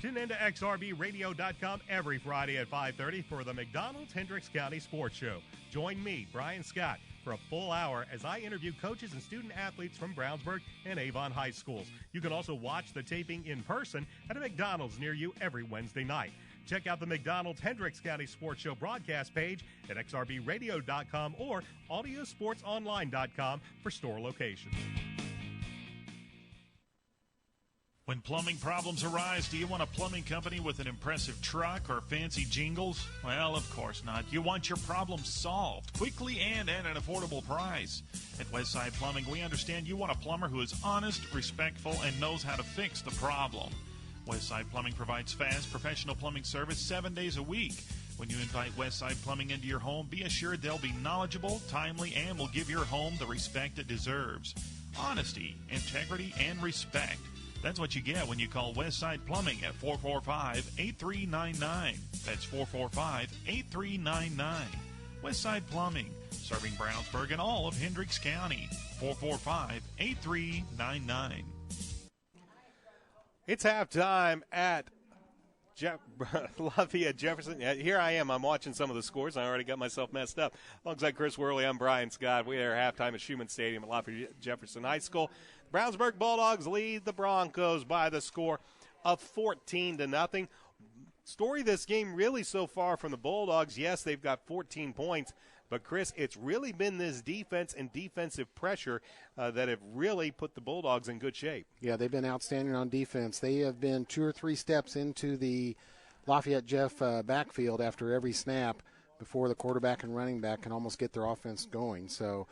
Tune in to XRBRadio.com every Friday at 5:30 for the McDonald's Hendricks County Sports Show. Join me, Brian Scott, for a full hour as I interview coaches and student athletes from Brownsburg and Avon High Schools. You can also watch the taping in person at a McDonald's near you every Wednesday night. Check out the McDonald's Hendricks County Sports Show broadcast page at XRBRadio.com or AudioSportsOnline.com for store locations. When plumbing problems arise, do you want a plumbing company with an impressive truck or fancy jingles? Well, of course not. You want your problem solved quickly and at an affordable price. At Westside Plumbing, we understand you want a plumber who is honest, respectful, and knows how to fix the problem. Westside Plumbing provides fast, professional plumbing service 7 days a week. When you invite Westside Plumbing into your home, be assured they'll be knowledgeable, timely, and will give your home the respect it deserves. Honesty, integrity, and respect. That's what you get when you call Westside Plumbing at 445-8399. That's 445-8399. Westside Plumbing, serving Brownsburg and all of Hendricks County. 445-8399. It's halftime at Lafayette Jefferson. Here I am. I'm watching some of the scores. I already got myself messed up. Alongside Chris Worley, I'm Brian Scott. We are at halftime at Schumann Stadium at Lafayette Jefferson High School. Brownsburg Bulldogs lead the Broncos by the score of 14-0. Story of this game really so far from the Bulldogs, yes, they've got 14 points. But, Chris, it's really been this defense and defensive pressure that have really put the Bulldogs in good shape. Yeah, they've been outstanding on defense. They have been 2 or 3 steps into the Lafayette Jeff backfield after every snap before the quarterback and running back can almost get their offense going. So,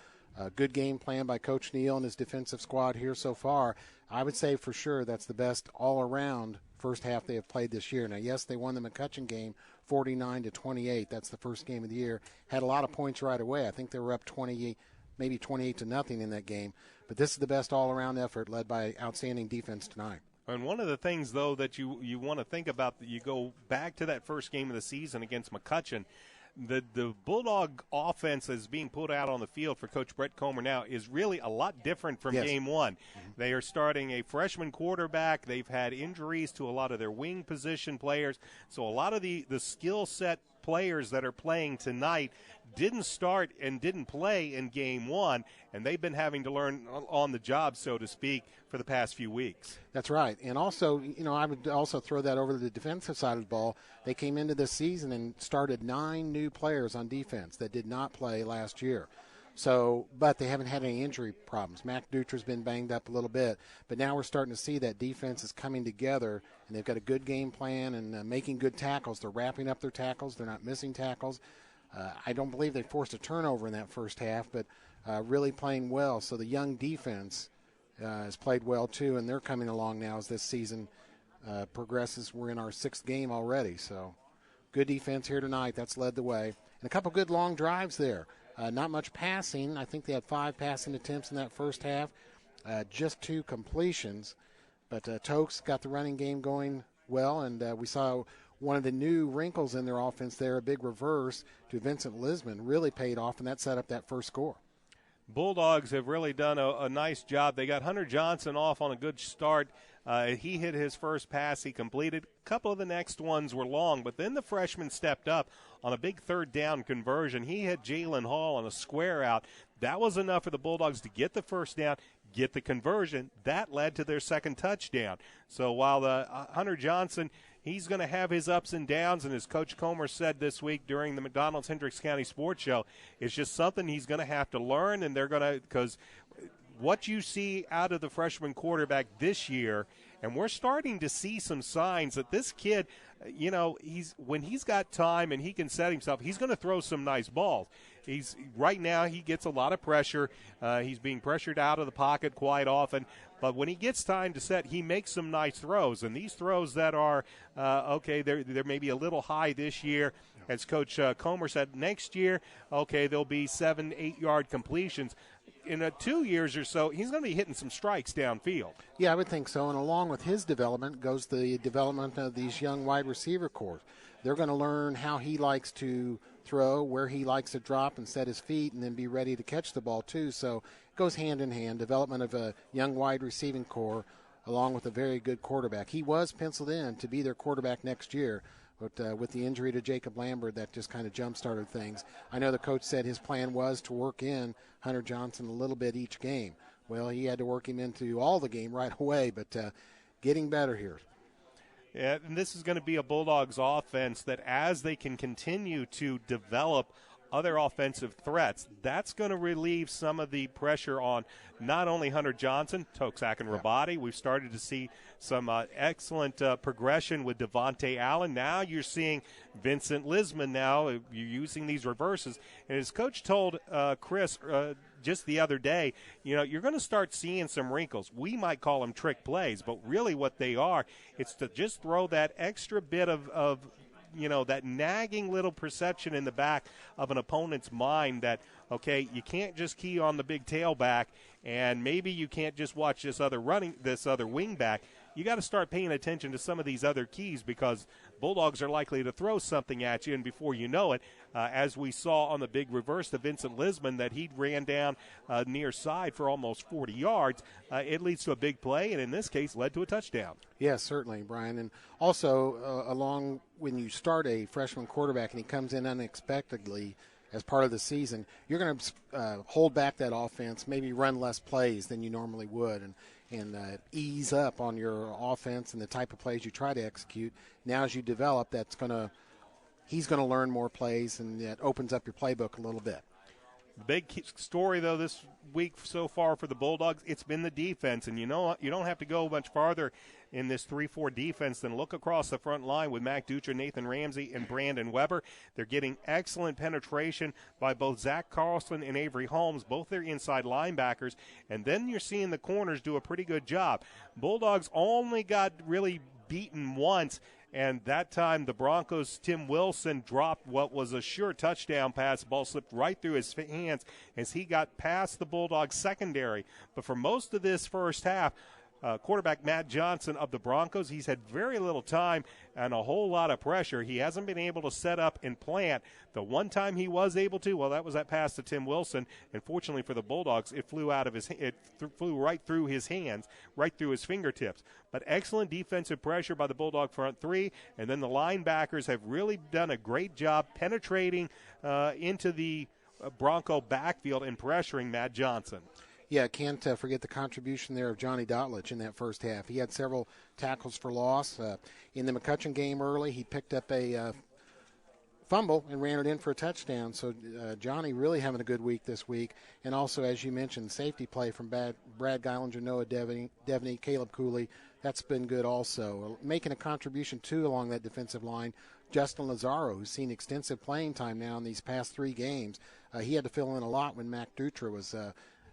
good game plan by Coach Neal and his defensive squad here so far. I would say for sure that's the best all-around first half they have played this year. Now, yes, they won the McCutcheon game 49-28. That's the first game of the year. Had a lot of points right away. I think they were up 28, maybe 28-0 in that game. But this is the best all-around effort led by outstanding defense tonight. And one of the things, though, that you want to think about, that you go back to that first game of the season against McCutcheon, the Bulldog offense that's being put out on the field for Coach Brett Comer now is really a lot different from game one. Mm-hmm. They are starting a freshman quarterback. They've had injuries to a lot of their wing position players. So a lot of the skill set players that are playing tonight didn't start and didn't play in game one, and they've been having to learn on the job, so to speak, for the past few weeks. That's right. And also, I would also throw that over to the defensive side of the ball. They came into this season and started 9 new players on defense that did not play last year. So, but they haven't had any injury problems. Mac Dutra's been banged up a little bit, but now we're starting to see that defense is coming together, and they've got a good game plan and making good tackles. They're wrapping up their tackles. They're not missing tackles. I don't believe they forced a turnover in that first half, but really playing well. So the young defense has played well too, and they're coming along now as this season progresses. We're in our 6th game already, so good defense here tonight. That's led the way. And a couple good long drives there. Not much passing. I think they had 5 passing attempts in that first half, just 2 completions. But Tokes got the running game going well, and we saw one of the new wrinkles in their offense there, a big reverse to Vincent Lisman, really paid off, and that set up that first score. Bulldogs have really done a nice job. They got Hunter Johnson off on a good start. He hit his first pass. He completed. A couple of the next ones were long, but then the freshman stepped up on a big third down conversion. He hit Jalen Hall on a square out. That was enough for the Bulldogs to get the first down, get the conversion. That led to their second touchdown. So while Hunter Johnson, he's going to have his ups and downs, and as Coach Comer said this week during the McDonald's-Hendricks County Sports Show, it's just something he's going to have to learn, and they're going to – because what you see out of the freshman quarterback this year, and we're starting to see some signs that this kid, you know, when he's got time and he can set himself, he's going to throw some nice balls. Right now he gets a lot of pressure. He's being pressured out of the pocket quite often. But when he gets time to set, he makes some nice throws. And these throws that are, they're maybe a little high this year. As Coach Comer said, next year, there'll be 7-8 yard completions. In 2 years or so, he's going to be hitting some strikes downfield. Yeah, I would think so. And along with his development goes the development of these young wide receiver corps. They're going to learn how he likes to throw, where he likes to drop and set his feet, and then be ready to catch the ball too. So it goes hand in hand, development of a young wide receiving corps along with a very good quarterback. He was penciled in to be their quarterback next year, but with the injury to Jacob Lambert, that just kind of jump-started things. I know the coach said his plan was to work in Hunter Johnson a little bit each game. Well, he had to work him into all the game right away, but getting better here. Yeah, and this is going to be a Bulldogs offense that as they can continue to develop other offensive threats, that's going to relieve some of the pressure on not only Hunter Johnson, Toksak and Rabati. We've started to see some excellent progression with Devontae Allen. Now you're seeing Vincent Lisman now. You're using these reverses. And as Coach told Chris just the other day, you know, you're going to start seeing some wrinkles. We might call them trick plays, but really what they are, it's to just throw that extra bit of you know, that nagging little perception in the back of an opponent's mind that, okay, you can't just key on the big tailback, and maybe you can't just watch this other wing back. You got to start paying attention to some of these other keys because Bulldogs are likely to throw something at you, and before you know it, as we saw on the big reverse to Vincent Lisman that he ran down near side for almost 40 yards, it leads to a big play, and in this case led to a touchdown. Yes, certainly, Brian. And also, along when you start a freshman quarterback and he comes in unexpectedly as part of the season, you're going to hold back that offense, maybe run less plays than you normally would, and ease up on your offense and the type of plays you try to execute. Now as you develop, he's going to learn more plays, and that opens up your playbook a little bit. The big story, though, this week so far for the Bulldogs, it's been the defense. And you know, you don't have to go much farther in this 3-4 defense than look across the front line with Mac Dutra, Nathan Ramsey, and Brandon Weber. They're getting excellent penetration by both Zach Carlson and Avery Holmes, both their inside linebackers. And then you're seeing the corners do a pretty good job. Bulldogs only got really beaten once, and that time the Broncos' Tim Wilson dropped what was a sure touchdown pass. The ball slipped right through his hands as he got past the Bulldogs secondary. But for most of this first half, quarterback Matt Johnson of the Broncos, he's had very little time and a whole lot of pressure. He hasn't been able to set up and plant. The one time he was able to, well, that was that pass to Tim Wilson. And fortunately for the Bulldogs, it flew flew right through his hands, right through his fingertips. But excellent defensive pressure by the Bulldog front three, and then the linebackers have really done a great job penetrating into the Bronco backfield and pressuring Matt Johnson. Yeah, can't forget the contribution there of Johnny Dotlich in that first half. He had several tackles for loss. In the McCutcheon game early, he picked up a fumble and ran it in for a touchdown. So Johnny really having a good week this week. And also, as you mentioned, safety play from Brad Geilinger, Noah Devaney, Caleb Cooley. That's been good also. Making a contribution, too, along that defensive line, Justin Lazaro, who's seen extensive playing time now in these past 3 games. He had to fill in a lot when Mac Dutra was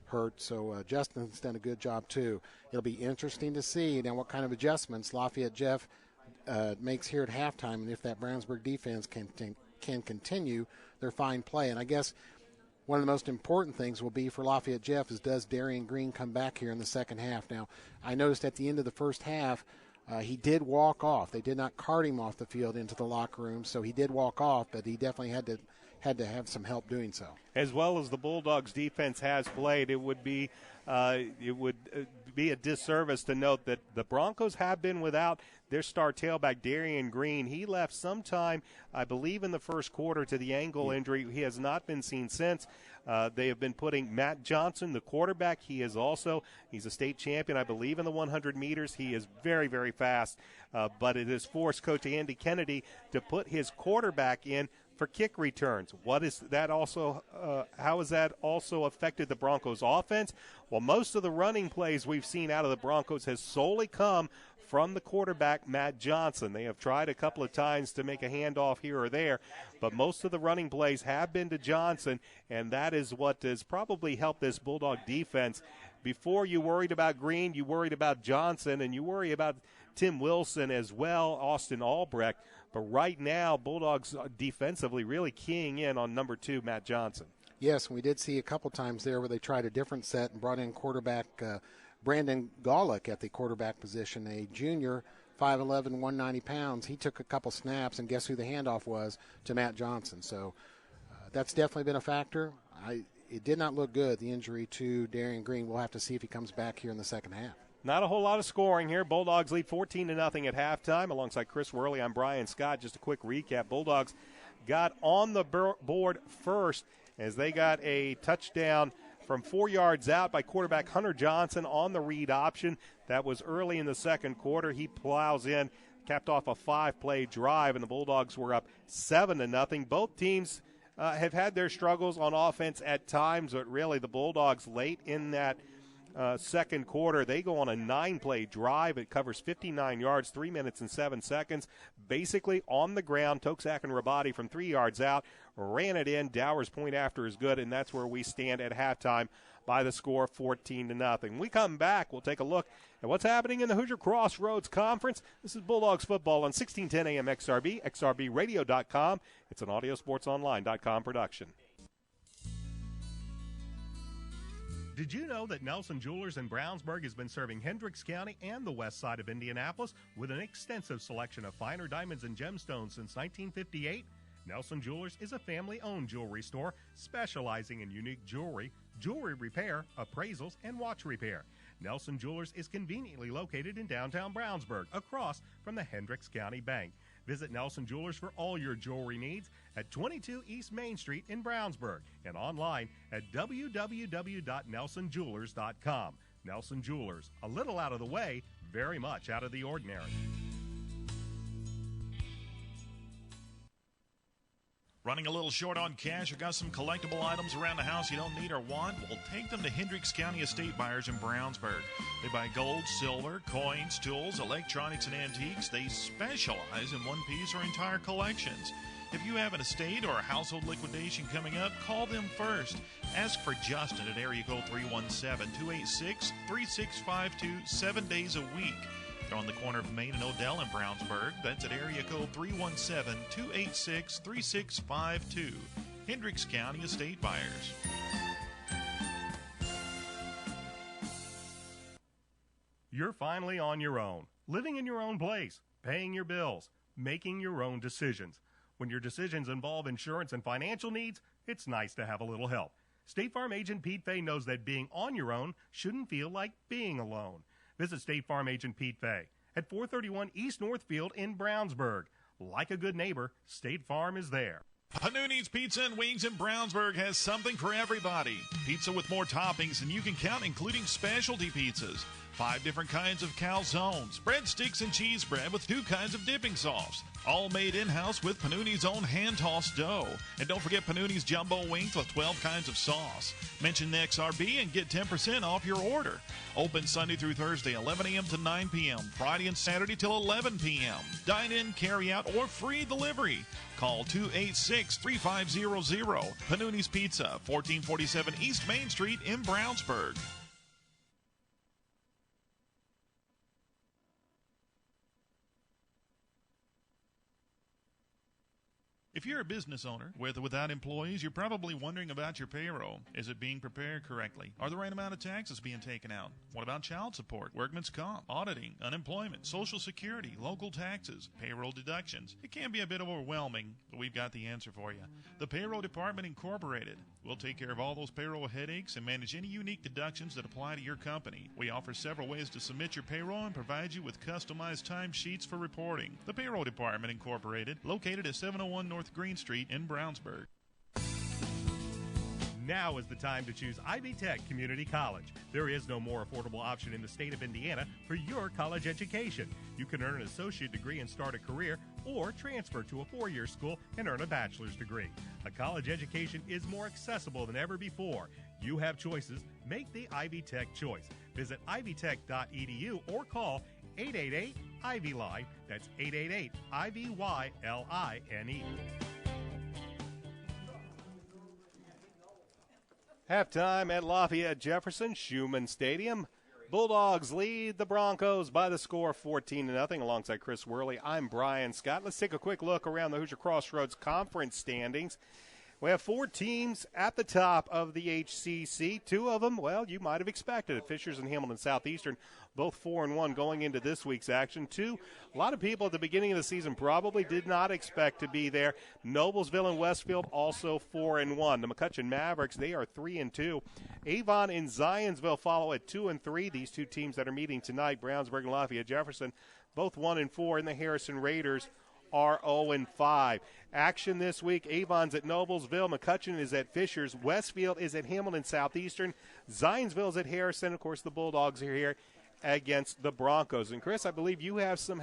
hurt, so Justin's done a good job too. It'll be interesting to see now what kind of adjustments Lafayette Jeff makes here at halftime, and if that Brownsburg defense can continue their fine play. And I guess one of the most important things will be for Lafayette Jeff is, does Darian Green come back here in the second half? Now, I noticed at the end of the first half, he did walk off. They did not cart him off the field into the locker room, so he did walk off, but he definitely had to had to have some help doing so. As well as the Bulldogs defense has played, it would be a disservice to note that the Broncos have been without their star tailback, Darian Green. He left sometime, I believe, in the first quarter to the ankle injury. He has not been seen since. They have been putting Matt Johnson, the quarterback. He's a state champion, I believe, in the 100 meters. He is very, very fast. But it has forced Coach Andy Kennedy to put his quarterback in for kick returns. What is that also? How has that also affected the Broncos' offense? Well, most of the running plays we've seen out of the Broncos has solely come from the quarterback, Matt Johnson. They have tried a couple of times to make a handoff here or there, but most of the running plays have been to Johnson, and that is what has probably helped this Bulldog defense. Before you worried about Green, you worried about Johnson, and you worry about Tim Wilson as well, Austin Albrecht. But right now, Bulldogs defensively really keying in on number 2, Matt Johnson. Yes, we did see a couple times there where they tried a different set and brought in quarterback Brandon Golick at the quarterback position, a junior, 5'11", 190 pounds. He took a couple snaps, and guess who the handoff was? To Matt Johnson. So that's definitely been a factor. It did not look good, the injury to Darian Green. We'll have to see if he comes back here in the second half. Not a whole lot of scoring here. Bulldogs lead 14-0 at halftime. Alongside Chris Worley, I'm Brian Scott. Just a quick recap. Bulldogs got on the board first as they got a touchdown from 4 yards out by quarterback Hunter Johnson on the read option. That was early in the second quarter. He plows in, capped off a 5-play drive, and the Bulldogs were up 7-0. Both teams have had their struggles on offense at times, but really the Bulldogs late in that second quarter, they go on a 9-play drive. It covers 59 yards, 3 minutes and 7 seconds. Basically on the ground, Toksak and Rabati from 3 yards out ran it in. Dower's point after is good, and that's where we stand at halftime by the score 14-0. When we come back, we'll take a look at what's happening in the Hoosier Crossroads Conference. This is Bulldogs football on 1610 AM XRB, XRBradio.com. It's an AudioSportsOnline.com production. Did you know that Nelson Jewelers in Brownsburg has been serving Hendricks County and the west side of Indianapolis with an extensive selection of finer diamonds and gemstones since 1958? Nelson Jewelers is a family-owned jewelry store specializing in unique jewelry, jewelry repair, appraisals, and watch repair. Nelson Jewelers is conveniently located in downtown Brownsburg, across from the Hendricks County Bank. Visit Nelson Jewelers for all your jewelry needs at 22 East Main Street in Brownsburg and online at www.nelsonjewelers.com. Nelson Jewelers, a little out of the way, very much out of the ordinary. Running a little short on cash or got some collectible items around the house you don't need or want? Well, take them to Hendricks County Estate Buyers in Brownsburg. They buy gold, silver, coins, tools, electronics, and antiques. They specialize in one-piece or entire collections. If you have an estate or a household liquidation coming up, call them first. Ask for Justin at area code 317-286-3652, 7 days a week. They're on the corner of Main and Odell in Brownsburg. That's at area code 317-286-3652. Hendricks County Estate Buyers. You're finally on your own, living in your own place, paying your bills, making your own decisions. When your decisions involve insurance and financial needs, it's nice to have a little help. State Farm agent Pete Fay knows that being on your own shouldn't feel like being alone. Visit State Farm agent Pete Fay at 431 East Northfield in Brownsburg. Like a good neighbor, State Farm is there. Panooni's Pizza and Wings in Brownsburg has something for everybody. Pizza with more toppings than you can count, including specialty pizzas. 5 different kinds of calzones, breadsticks and cheese bread with 2 kinds of dipping sauce. All made in-house with Panooni's own hand-tossed dough. And don't forget Panooni's jumbo wings with 12 kinds of sauce. Mention the XRB and get 10% off your order. Open Sunday through Thursday, 11 a.m. to 9 p.m. Friday and Saturday till 11 p.m. Dine-in, carry-out, or free delivery. Call 286-3500. Panooni's Pizza, 1447 East Main Street in Brownsburg. If you're a business owner with or without employees, you're probably wondering about your payroll. Is it being prepared correctly? Are the right amount of taxes being taken out? What about child support, workman's comp, auditing, unemployment, Social Security, local taxes, payroll deductions? It can be a bit overwhelming, but we've got the answer for you. The Payroll Department Incorporated. We'll take care of all those payroll headaches and manage any unique deductions that apply to your company. We offer several ways to submit your payroll and provide you with customized timesheets for reporting. The Payroll Department Incorporated, located at 701 North Green Street in Brownsburg. Now is the time to choose Ivy Tech Community College. There is no more affordable option in the state of Indiana for your college education. You can earn an associate degree and start a career, or transfer to a four-year school and earn a bachelor's degree. A college education is more accessible than ever before. You have choices. Make the Ivy Tech choice. Visit ivytech.edu or call 888-IVY-LINE. That's 888-IVY-LINE. Halftime at Lafayette Jefferson Schumann Stadium. Bulldogs lead the Broncos by the score 14-0. Alongside Chris Worley, I'm Brian Scott. Let's take a quick look around the Hoosier Crossroads Conference standings. We have four teams at the top of the HCC. Two of them, well, you might have expected it. Fishers and Hamilton Southeastern, both 4-1 going into this week's action. Two, a lot of people at the beginning of the season probably did not expect to be there. Noblesville and Westfield also 4-1. The McCutcheon Mavericks, they are 3-2. Avon and Zionsville follow at 2-3. These two teams that are meeting tonight, Brownsburg and Lafayette Jefferson, both 1-4, and the Harrison Raiders are 0-5. Action this week, Avon's at Noblesville, McCutcheon is at Fishers, Westfield is at Hamilton Southeastern, Zionsville is at Harrison. Of course, the Bulldogs are here against the Broncos. And Chris, I believe you have some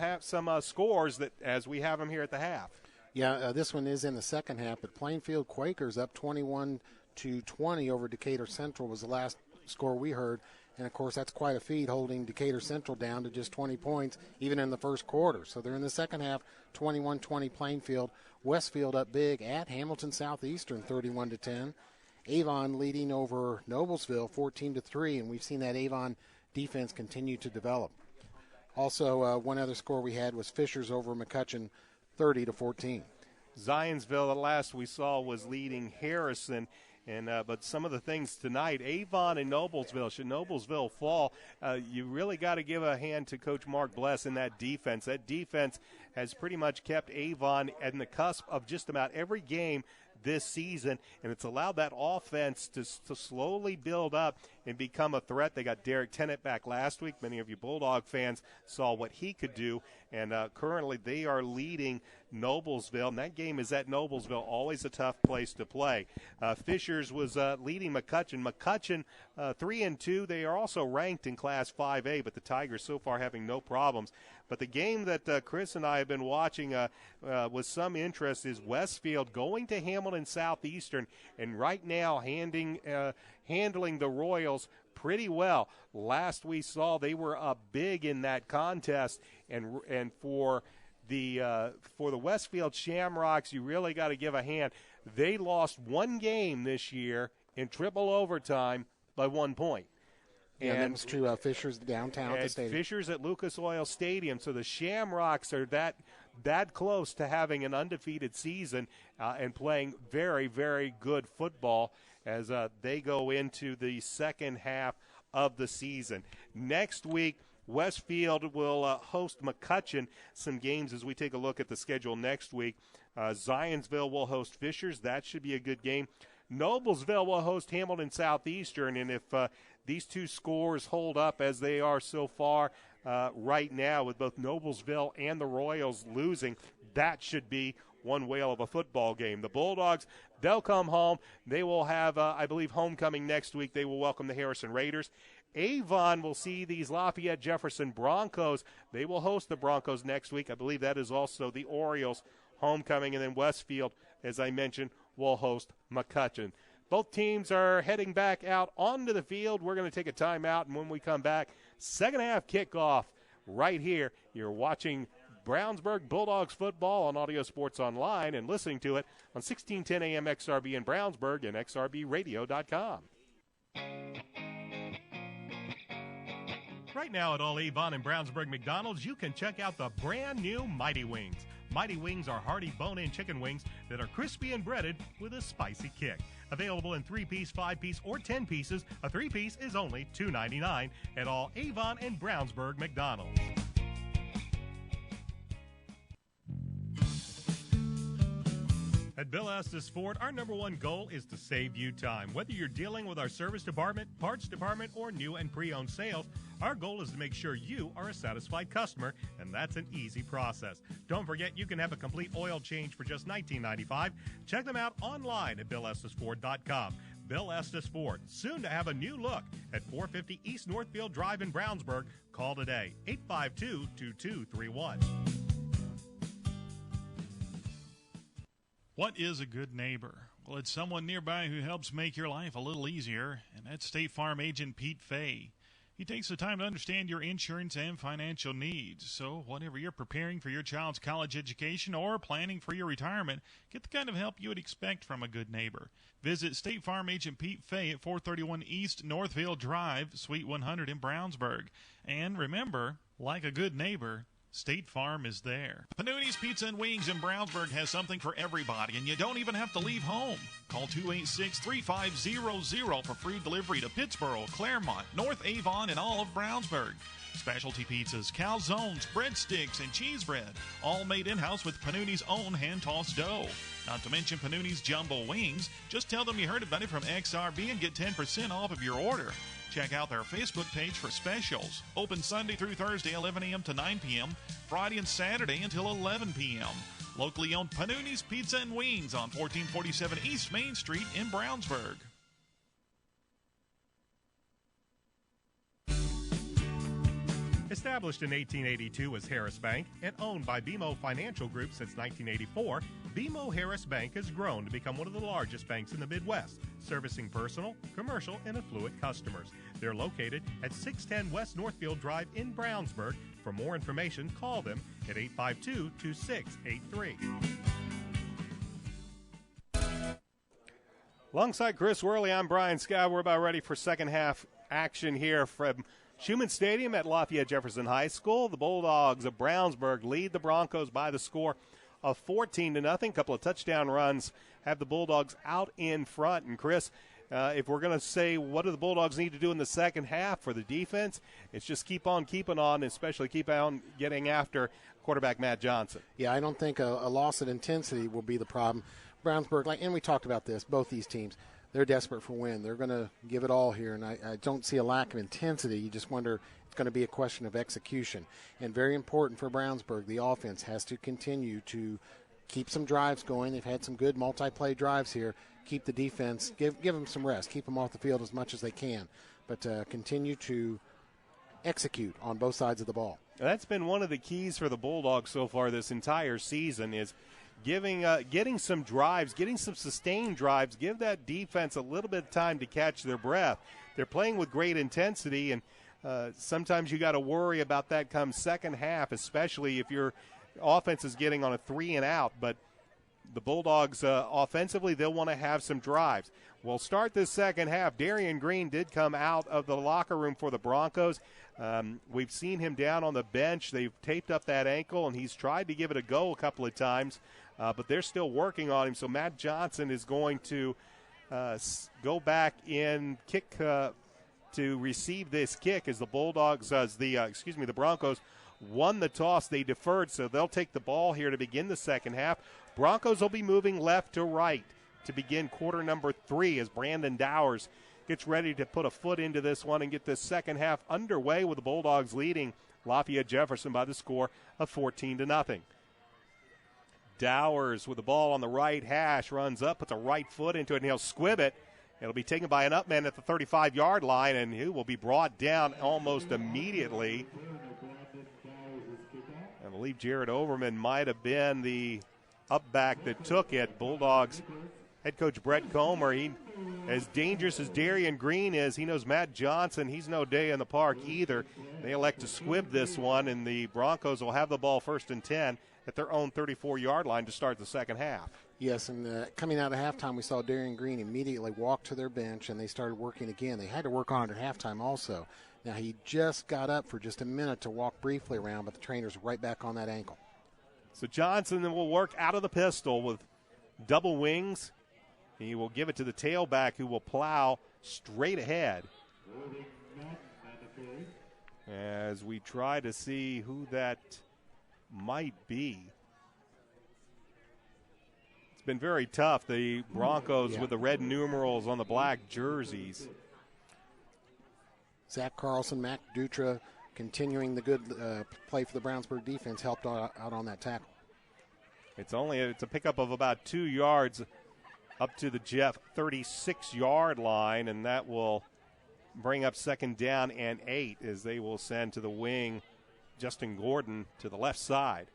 scores that as we have them here at the half. Yeah, this one is in the second half, but Plainfield Quakers up 21-20 over Decatur Central was the last score we heard. And, of course, that's quite a feat, holding Decatur Central down to just 20 points, even in the first quarter. So they're in the second half, 21-20 Plainfield. Westfield up big at Hamilton Southeastern, 31-10. Avon leading over Noblesville, 14-3, and we've seen that Avon defense continue to develop. Also, one other score we had was Fishers over McCutcheon, 30-14. Zionsville, the last we saw, was leading Harrison. And but some of the things tonight, Avon and Noblesville, should Noblesville fall, you really got to give a hand to Coach Mark Bless in that defense. That defense has pretty much kept Avon at the cusp of just about every game this season, and it's allowed that offense to slowly build up and become a threat. They got Derek Tennant back last week. Many of you Bulldog fans saw what he could do, and currently they are leading Noblesville, and that game is at Noblesville, always a tough place to play. Fishers was leading McCutcheon. McCutcheon 3-2. They are also ranked in Class 5A, but the Tigers so far having no problems. But the game that Chris and I have been watching with some interest is Westfield going to Hamilton Southeastern, and right now handling the Royals pretty well. Last we saw, they were up big in that contest, and for the Westfield Shamrocks, you really got to give a hand. They lost one game this year in triple overtime by 1 point. Yeah, that was true. Fishers downtown at the stadium. Fishers at Lucas Oil Stadium. So the Shamrocks are that close to having an undefeated season and playing very, very good football as they go into the second half of the season. Next week, Westfield will host McCutcheon. Some games as we take a look at the schedule next week. Zionsville will host Fishers. That should be a good game. Noblesville will host Hamilton Southeastern, and if these two scores hold up as they are so far right now, with both Noblesville and the Royals losing, that should be one whale of a football game. The Bulldogs, they'll come home. They will have, I believe, homecoming next week. They will welcome the Harrison Raiders. Avon will see these Lafayette Jefferson Broncos. They will host the Broncos next week. I believe that is also the Orioles homecoming. And then Westfield, as I mentioned, will host McCutcheon. Both teams are heading back out onto the field. We're going to take a timeout, and when we come back, second half kickoff right here. You're watching Brownsburg Bulldogs football on Audio Sports Online and listening to it on 1610 AM XRB in Brownsburg and XRBradio.com. Right now at all Avon and Brownsburg McDonald's, you can check out the brand new Mighty Wings. Mighty Wings are hearty bone-in chicken wings that are crispy and breaded with a spicy kick. Available in 3-piece, 5-piece, or 10 pieces, a 3-piece is only $2.99 at all Avon and Brownsburg McDonald's. At Bill Estes Ford, our number one goal is to save you time. Whether you're dealing with our service department, parts department, or new and pre-owned sales, our goal is to make sure you are a satisfied customer, and that's an easy process. Don't forget, you can have a complete oil change for just $19.95. Check them out online at BillEstesFord.com. Bill Estes Ford, soon to have a new look at 450 East Northfield Drive in Brownsburg. Call today, 852-2231. What is a good neighbor? Well, it's someone nearby who helps make your life a little easier, and that's State Farm agent Pete Fay. He takes the time to understand your insurance and financial needs. So whenever you're preparing for your child's college education or planning for your retirement, get the kind of help you would expect from a good neighbor. Visit State Farm agent Pete Fay at 431 East Northfield Drive, Suite 100 in Brownsburg. And remember, like a good neighbor, State Farm is there. Panooni's Pizza and Wings in Brownsburg has something for everybody, and you don't even have to leave home. Call 286-3500 for free delivery to Pittsboro, Claremont, North Avon, and all of Brownsburg. Specialty pizzas, calzones, breadsticks, and cheese bread, all made in-house with Panooni's own hand-tossed dough. Not to mention Panooni's jumbo wings. Just tell them you heard about it from XRB and get 10% off of your order. Check out their Facebook page for specials. Open Sunday through Thursday, 11 a.m. to 9 p.m., Friday and Saturday until 11 p.m. Locally owned Panooni's Pizza and Wings on 1447 East Main Street in Brownsburg. Established in 1882 as Harris Bank and owned by BMO Financial Group since 1984, BMO Harris Bank has grown to become one of the largest banks in the Midwest, servicing personal, commercial, and affluent customers. They're located at 610 West Northfield Drive in Brownsburg. For more information, call them at 852-2683. Alongside Chris Worley, I'm Brian Scott. We're about ready for second half action here from Schumann Stadium at Lafayette Jefferson High School. The Bulldogs of Brownsburg lead the Broncos by the score of 14-0. A couple of touchdown runs have the Bulldogs out in front. And Chris, if we're going to say what do the Bulldogs need to do in the second half for the defense, it's just keep on keeping on, especially keep on getting after quarterback Matt Johnson. Yeah, I don't think a loss of intensity will be the problem. Brownsburg, and we talked about this, both these teams, they're desperate for win. They're going to give it all here, and I don't see a lack of intensity. You just wonder it's going to be a question of execution. And very important for Brownsburg, the offense has to continue to keep some drives going. They've had some good multi-play drives here. Keep the defense, give them some rest. Keep them off the field as much as they can. But continue to execute on both sides of the ball. That's been one of the keys for the Bulldogs so far this entire season is getting some drives, getting some sustained drives, give that defense a little bit of time to catch their breath. They're playing with great intensity, and sometimes you got to worry about that come second half, especially if your offense is getting on a 3-and-out. But the Bulldogs, offensively, they'll want to have some drives. We'll start this second half. Darian Green did come out of the locker room for the Broncos. We've seen him down on the bench. They've taped up that ankle, and he's tried to give it a go a couple of times, but they're still working on him. So Matt Johnson is going to go back in, kick to receive this kick as the Bulldogs, the Broncos won the toss. They deferred, so they'll take the ball here to begin the second half. Broncos will be moving left to right to begin quarter number 3 as Brandon Dowers gets ready to put a foot into this one and get this second half underway with the Bulldogs leading Lafayette Jefferson by the score of 14-0. Dowers with the ball on the right hash runs up, puts a right foot into it, and he'll squib it. It'll be taken by an upman at the 35-yard line, and he will be brought down almost immediately. I believe Jared Overman might have been the upback that took it. Bulldogs head coach Brett Comer, as dangerous as Darian Green is, he knows Matt Johnson, he's no day in the park either. They elect to squib this one, and the Broncos will have the ball 1st and 10 at their own 34-yard line to start the second half. Yes, and coming out of halftime, we saw Darian Green immediately walk to their bench, and they started working again. They had to work on it at halftime also. Now, he just got up for just a minute to walk briefly around, but the trainer's right back on that ankle. So Johnson will work out of the pistol with double wings. He will give it to the tailback, who will plow straight ahead as we try to see who that might be. It's been very tough, the Broncos with the red numerals on the black jerseys. Zach Carlson, Mac Dutra, continuing the good play for the Brownsburg defense, helped out on that tackle. It's a pickup of about 2 yards up to the Jeff 36-yard line, and that will bring up 2nd down and 8 as they will send to the wing Justin Gordon to the left side.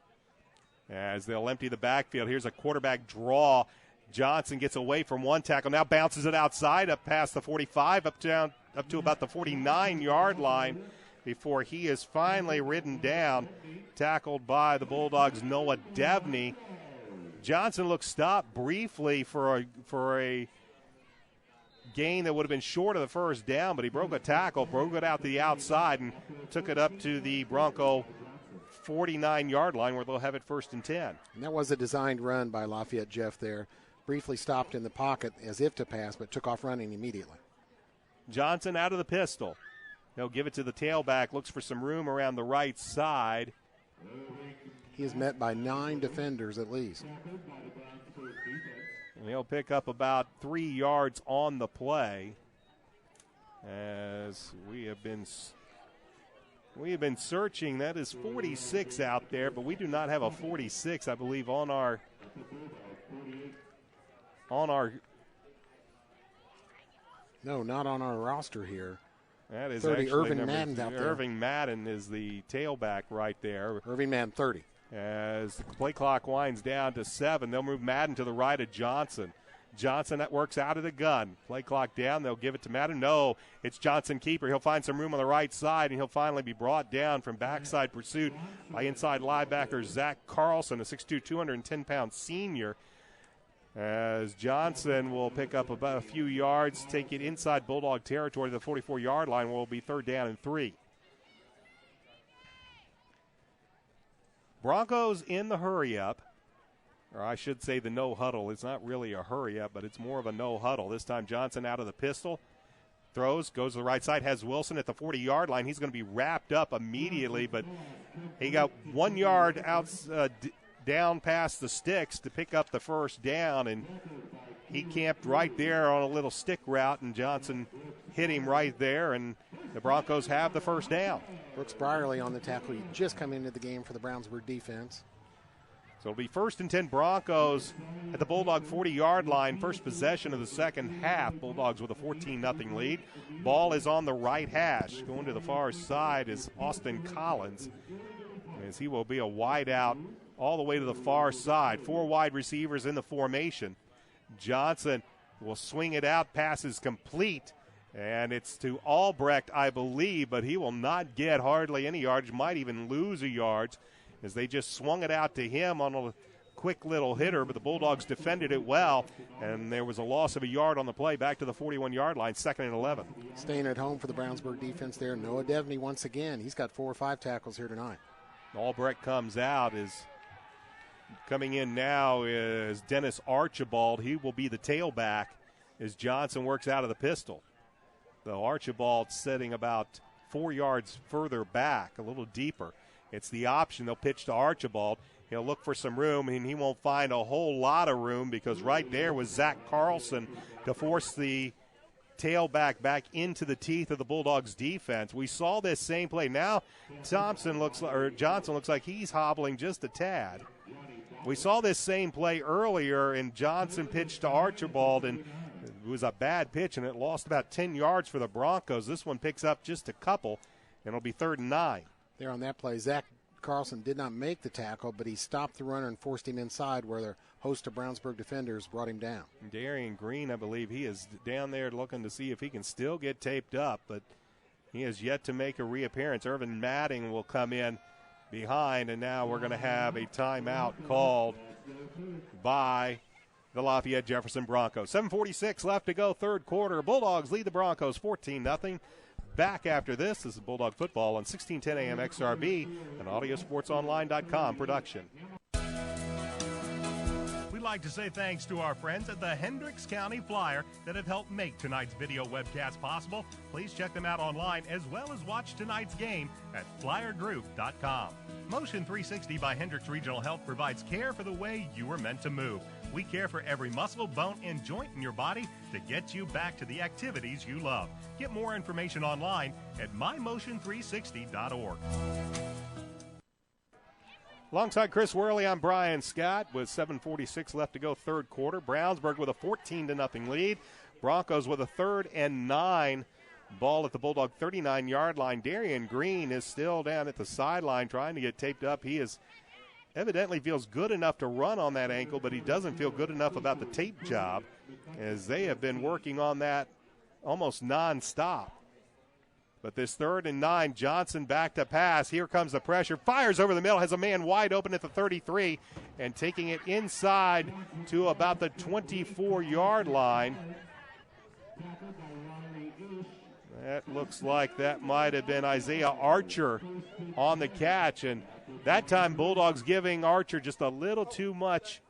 As they'll empty the backfield, here's a quarterback draw. Johnson gets away from one tackle, now bounces it outside up past the 45, up to about the 49-yard line before he is finally ridden down, tackled by the Bulldogs' Noah Devney. Johnson looked stopped briefly for a gain that would have been short of the first down, but he broke a tackle, broke it out to the outside, and took it up to the Bronco 49-yard line where they'll have it 1st and 10. And that was a designed run by Lafayette Jeff there. Briefly stopped in the pocket as if to pass, but took off running immediately. Johnson out of the pistol. He'll give it to the tailback, looks for some room around the right side. He is met by 9 defenders at least. And he'll pick up about 3 yards on the play as we have been searching. That is 46 out there, but we do not have a 46, I believe, on our No, not on our roster here. That is 30, actually Irving Madden's out there. Irving Madden is the tailback right there. Irving Madden, 30. As the play clock winds down to 7, they'll move Madden to the right of Johnson. Johnson, that works out of the gun. Play clock down, they'll give it to Madden. No, it's Johnson keeper. He'll find some room on the right side, and he'll finally be brought down from backside pursuit by inside linebacker Zach Carlson, a 6'2", 210-pound senior. As Johnson will pick up about a few yards, take it inside Bulldog territory to the 44-yard line, will be 3rd down and 3. Broncos in the hurry-up, or I should say the no-huddle. It's not really a hurry-up, but it's more of a no-huddle. This time Johnson out of the pistol, throws, goes to the right side, has Wilson at the 40-yard line. He's going to be wrapped up immediately, but he got 1 yard out down past the sticks to pick up the first down, and he camped right there on a little stick route, and Johnson hit him right there, and the Broncos have the first down. Brooks Brierly on the tackle. He just come into the game for the Brownsburg defense. So it'll be 1st and 10 Broncos at the Bulldog 40-yard line. First possession of the second half. Bulldogs with a 14-0 lead. Ball is on the right hash. Going to the far side is Austin Collins, as he will be a wide out all the way to the far side. 4 wide receivers in the formation. Johnson will swing it out. Pass is complete. And it's to Albrecht, I believe, but he will not get hardly any yards, might even lose a yard, as they just swung it out to him on a quick little hitter, but the Bulldogs defended it well, and there was a loss of a yard on the play back to the 41-yard line, 2nd and 11. Staying at home for the Brownsburg defense there, Noah Devney once again. He's got 4 or 5 tackles here tonight. Albrecht comes out. Coming in now is Dennis Archibald. He will be the tailback as Johnson works out of the pistol. Though Archibald sitting about 4 yards further back, a little deeper. It's the option. They'll pitch to Archibald. He'll look for some room, and he won't find a whole lot of room because right there was Zach Carlson to force the tailback back into the teeth of the Bulldogs defense. We saw this same play. Now Johnson looks like he's hobbling just a tad. We saw this same play earlier, and Johnson pitched to Archibald, and it was a bad pitch, and it lost about 10 yards for the Broncos. This one picks up just a couple, and it'll be 3rd and 9. There on that play, Zach Carlson did not make the tackle, but he stopped the runner and forced him inside where the host of Brownsburg defenders brought him down. Darian Green, I believe, he is down there looking to see if he can still get taped up, but he has yet to make a reappearance. Irvin Madding will come in behind, and now we're going to have a timeout called by the Lafayette Jefferson Broncos. 7:46 left to go, third quarter. Bulldogs lead the Broncos 14-0. back after this. This is Bulldog Football on 1610 AM XRB, an audiosportsonline.com production. We'd like to say thanks to our friends at the Hendricks County Flyer that have helped make tonight's video webcast possible. Please check them out online as well as watch tonight's game at flyergroup.com. Motion 360 by Hendricks Regional Health provides care for the way you were meant to move. We care for every muscle, bone, and joint in your body to get you back to the activities you love. Get more information online at mymotion360.org. Alongside Chris Worley, I'm Brian Scott with 7:46 left to go, third quarter. Brownsburg with a 14-0 lead. Broncos with a 3rd and 9. Ball at the Bulldog 39-yard line. Darian Green is still down at the sideline trying to get taped up. He is evidently feels good enough to run on that ankle, but he doesn't feel good enough about the tape job, as they have been working on that almost nonstop. But this 3rd and 9, Johnson back to pass. Here comes the pressure. Fires over the middle, has a man wide open at the 33, and taking it inside to about the 24-yard line. That looks like that might have been Isaiah Archer on the catch. And that time, Bulldogs giving Archer just a little too much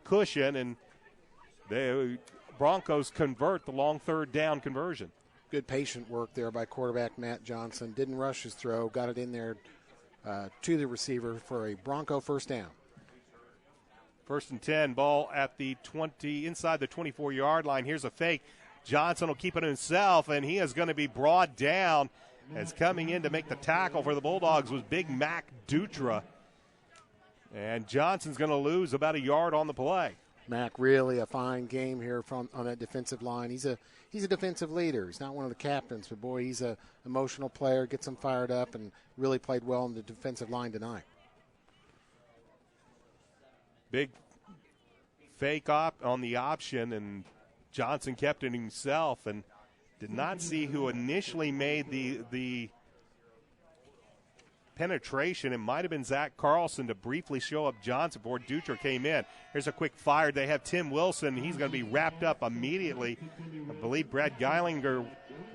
cushion, and the Broncos convert the long 3rd down conversion. Good patient work there by quarterback Matt Johnson. Didn't rush his throw, got it in there to the receiver for a Bronco first down. 1st and 10, ball at the 20, inside the 24-yard line. Here's a fake. Johnson will keep it himself, and he is going to be brought down, as coming in to make the tackle for the Bulldogs was Big Mac Dutra. And Johnson's going to lose about a yard on the play. Mac, really a fine game here on that defensive line. He's a defensive leader. He's not one of the captains, but boy, he's an emotional player, gets him fired up, and really played well in the defensive line tonight. Big fake on the option, and Johnson kept it himself and did not see who initially made the penetration. It might have been Zach Carlson to briefly show up Johnson before Dutra came in. Here's a quick fire. They have Tim Wilson. He's going to be wrapped up immediately. I believe Brad Geilinger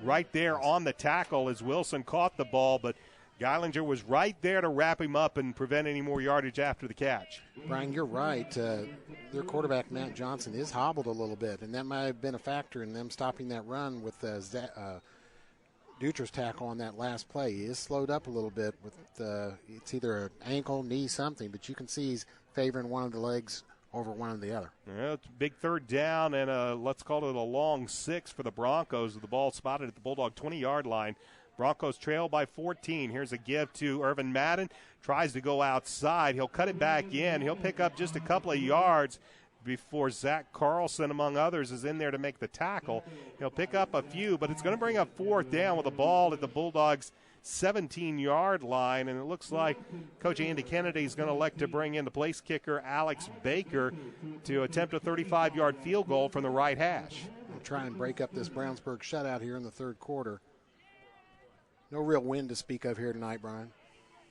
right there on the tackle as Wilson caught the ball, but Geilinger was right there to wrap him up and prevent any more yardage after the catch. Brian, you're right. Their quarterback, Matt Johnson, is hobbled a little bit, and that might have been a factor in them stopping that run with Dutra's tackle on that last play. He is slowed up a little bit with it's either an ankle, knee, something, but you can see he's favoring one of the legs over one of the other. Yeah, it's a big 3rd down and let's call it a long 6 for the Broncos. The ball spotted at the Bulldog 20-yard line. Broncos trail by 14. Here's a give to Irvin Madden. Tries to go outside. He'll cut it back in. He'll pick up just a couple of yards before Zach Carlson, among others, is in there to make the tackle. He'll pick up a few, but it's going to bring up 4th down with the ball at the Bulldogs' 17-yard line, and it looks like Coach Andy Kennedy is going to elect to bring in the place kicker Alex Baker to attempt a 35-yard field goal from the right hash. We'll try and break up this Brownsburg shutout here in the 3rd quarter. No real win to speak of here tonight, Brian.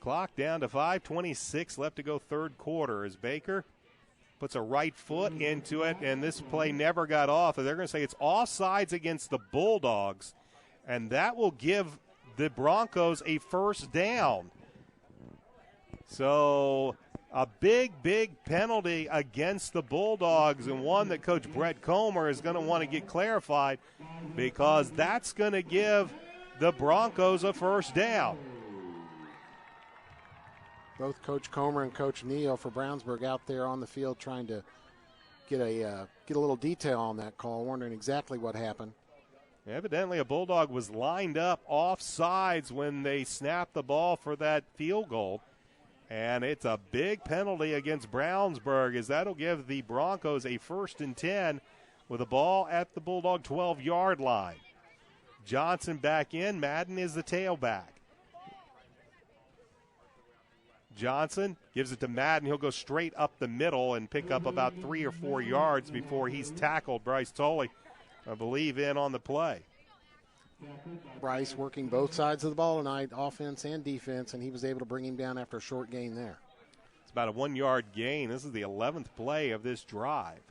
Clock down to 5:26 left to go, 3rd quarter, as Baker puts a right foot into it, and this play never got off. They're going to say it's offsides against the Bulldogs, and that will give the Broncos a 1st down. So a big penalty against the Bulldogs, and one that Coach Brett Comer is going to want to get clarified, because that's going to give the Broncos a 1st down. Both Coach Comer and Coach Neal for Brownsburg out there on the field trying to get a little detail on that call, wondering exactly what happened. Evidently a Bulldog was lined up off sides when they snapped the ball for that field goal. And it's a big penalty against Brownsburg, as that'll give the Broncos a 1st and 10 with the ball at the Bulldog 12-yard line. Johnson back in. Madden is the tailback. Johnson gives it to Madden. He'll go straight up the middle and pick up about 3 or 4 yards before he's tackled. Bryce Tolley, I believe, in on the play. Bryce working both sides of the ball tonight, offense and defense, and he was able to bring him down after a short gain there. It's about a 1-yard gain. This is the 11th play of this drive.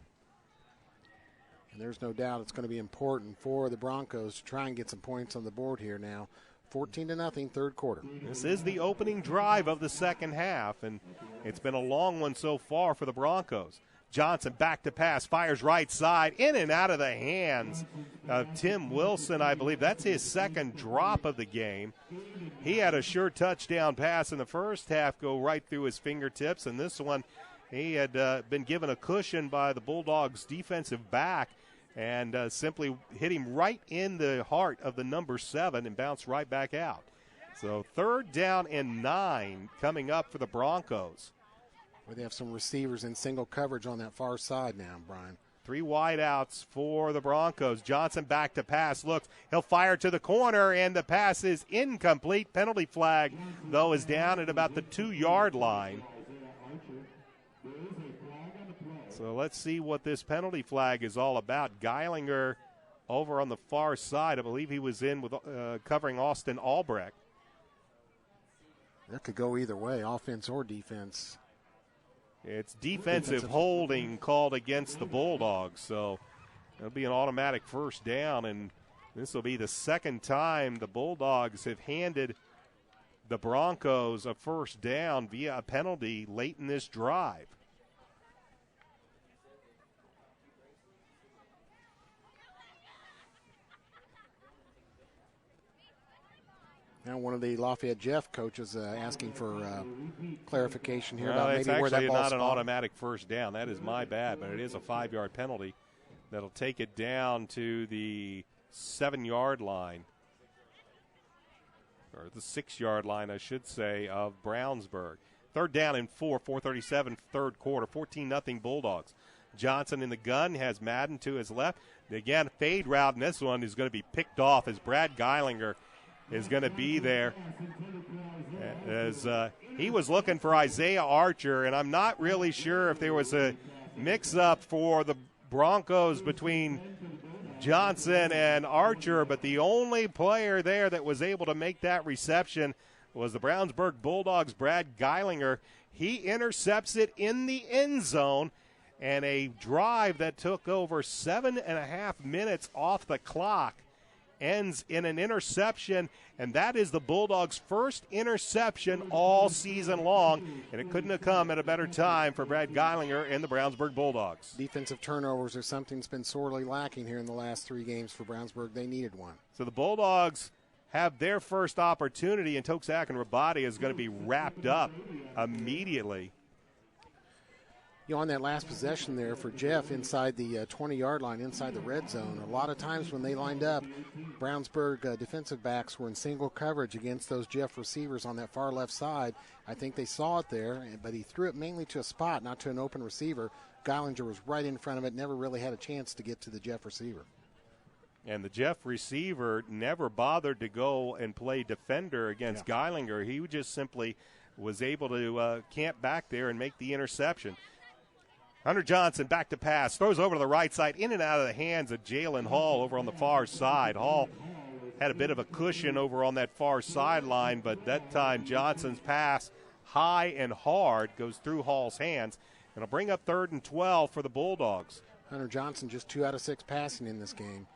And there's no doubt it's going to be important for the Broncos to try and get some points on the board here now. 14-0, third quarter. This is the opening drive of the second half, and it's been a long one so far for the Broncos. Johnson back to pass, fires right side, in and out of the hands of Tim Wilson, I believe. That's his second drop of the game. He had a sure touchdown pass in the first half go right through his fingertips, and this one he had been given a cushion by the Bulldogs' defensive back, and simply hit him right in the heart of the number 7 and bounced right back out. So 3rd down and 9 coming up for the Broncos. Well, they have some receivers in single coverage on that far side now, Brian. 3 wideouts for the Broncos. Johnson back to pass. Looks, he'll fire to the corner, and the pass is incomplete. Penalty flag, though, is down at about the 2-yard line. So let's see what this penalty flag is all about. Geilinger over on the far side. I believe he was in with covering Austin Albrecht. That could go either way, offense or defense. It's defensive holding called against the Bulldogs, so it'll be an automatic first down, and this will be the second time the Bulldogs have handed the Broncos a first down via a penalty late in this drive. Now one of the Lafayette Jeff coaches asking for clarification here well, about maybe where that ball's It's actually not an falling. automatic first down. That is my bad, but it is a 5-yard penalty that'll take it down to the 7-yard line, or the 6-yard line, I should say, of Brownsburg. 3rd down and 4, 4:37 third quarter, 14-0 Bulldogs. Johnson in the gun, has Madden to his left. Again, fade route, and this one is going to be picked off as Brad Geilinger is going to be there, as he was looking for Isaiah Archer, and I'm not really sure if there was a mix-up for the Broncos between Johnson and Archer, but the only player there that was able to make that reception was the Brownsburg Bulldogs' Brad Geilinger. He intercepts it in the end zone, and a drive that took over 7.5 minutes off the clock ends in an interception, and that is the Bulldogs' first interception all season long, and it couldn't have come at a better time for Brad Geilinger and the Brownsburg Bulldogs. Defensive turnovers are something that's been sorely lacking here in the last 3 games for Brownsburg. They needed one. So the Bulldogs have their first opportunity, and Toksak and Rabati is going to be wrapped up immediately. You know, on that last possession there for Jeff inside the 20-yard line, inside the red zone, a lot of times when they lined up, Brownsburg defensive backs were in single coverage against those Jeff receivers on that far left side. I think they saw it there, but he threw it mainly to a spot, not to an open receiver. Geilinger was right in front of it, never really had a chance to get to the Jeff receiver. And the Jeff receiver never bothered to go and play defender against Geilinger. He just simply was able to camp back there and make the interception. Hunter Johnson back to pass, throws over to the right side, in and out of the hands of Jalen Hall over on the far side. Hall had a bit of a cushion over on that far sideline, but that time Johnson's pass, high and hard, goes through Hall's hands. And it'll bring up 3rd and 12 for the Bulldogs. Hunter Johnson just 2 out of 6 passing in this game.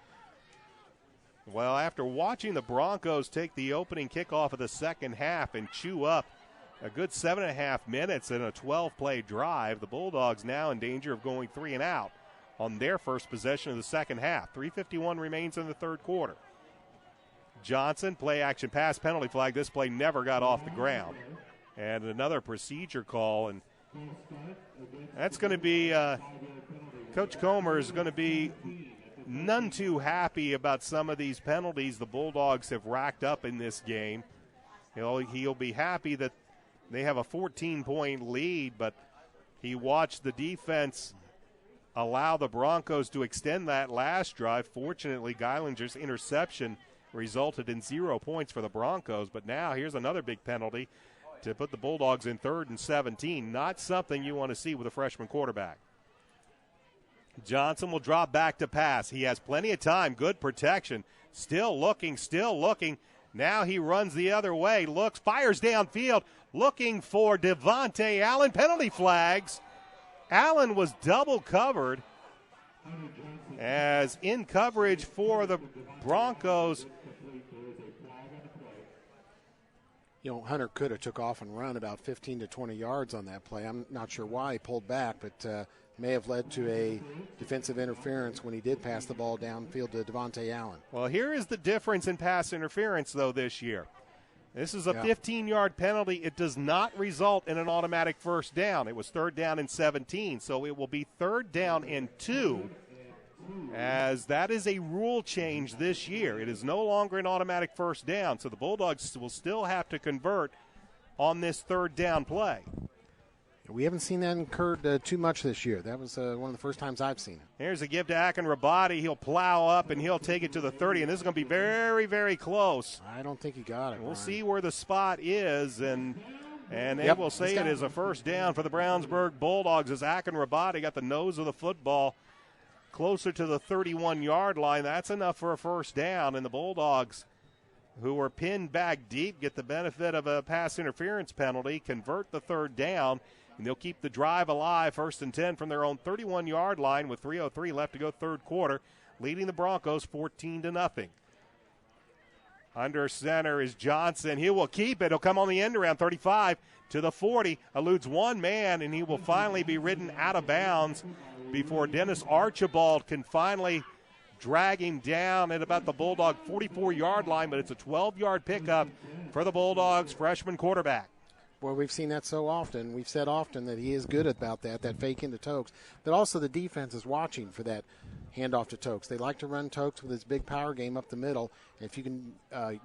Well, after watching the Broncos take the opening kickoff of the second half and chew up a good 7.5 minutes in a 12-play drive, the Bulldogs now in danger of going 3 and out on their first possession of the second half. 3:51 remains in the third quarter. Johnson, play action pass, penalty flag. This play never got off the ground. And another procedure call, and that's going to be Coach Comer is going to be none too happy about some of these penalties the Bulldogs have racked up in this game. He'll be happy that they have a 14-point lead, but he watched the defense allow the Broncos to extend that last drive. Fortunately, Geilinger's interception resulted in 0 points for the Broncos, but now here's another big penalty to put the Bulldogs in 3rd and 17. Not something you want to see with a freshman quarterback. Johnson will drop back to pass. He has plenty of time, good protection. Still looking. Now he runs the other way, looks, fires downfield, looking for Devontae Allen. Penalty flags. Allen was double covered. As in coverage for the Broncos. You know, Hunter could have took off and run about 15 to 20 yards on that play. I'm not sure why he pulled back, but may have led to a defensive interference when he did pass the ball downfield to Devontae Allen. Well, here is the difference in pass interference, though, this year. This is a 15-yard penalty. It does not result in an automatic first down. It was 3rd down and 17, so it will be 3rd down and 2, as that is a rule change this year. It is no longer an automatic first down, so the Bulldogs will still have to convert on this 3rd down play. We haven't seen that occurred too much this year. That was one of the first times I've seen it. Here's a give to Akinrabadi. He'll plow up, and he'll take it to the 30, and this is going to be very, very close. I don't think he got it. We'll see where the spot is, and they will say it is a first down for the Brownsburg Bulldogs as Akinrabadi got the nose of the football closer to the 31-yard line. That's enough for a first down, and the Bulldogs, who were pinned back deep, get the benefit of a pass interference penalty, convert the 3rd down, and they'll keep the drive alive, 1st and 10 from their own 31-yard line with 3:03 left to go 3rd quarter, leading the Broncos 14-0. Under center is Johnson. He will keep it. He'll come on the end around 35 to the 40, eludes one man, and he will finally be ridden out of bounds before Dennis Archibald can finally drag him down at about the Bulldog 44-yard line, but it's a 12-yard pickup for the Bulldogs freshman quarterback. Boy, we've seen that so often. We've said often that he is good about that fake into Tokes. But also the defense is watching for that handoff to Tokes. They like to run Tokes with his big power game up the middle. And if you can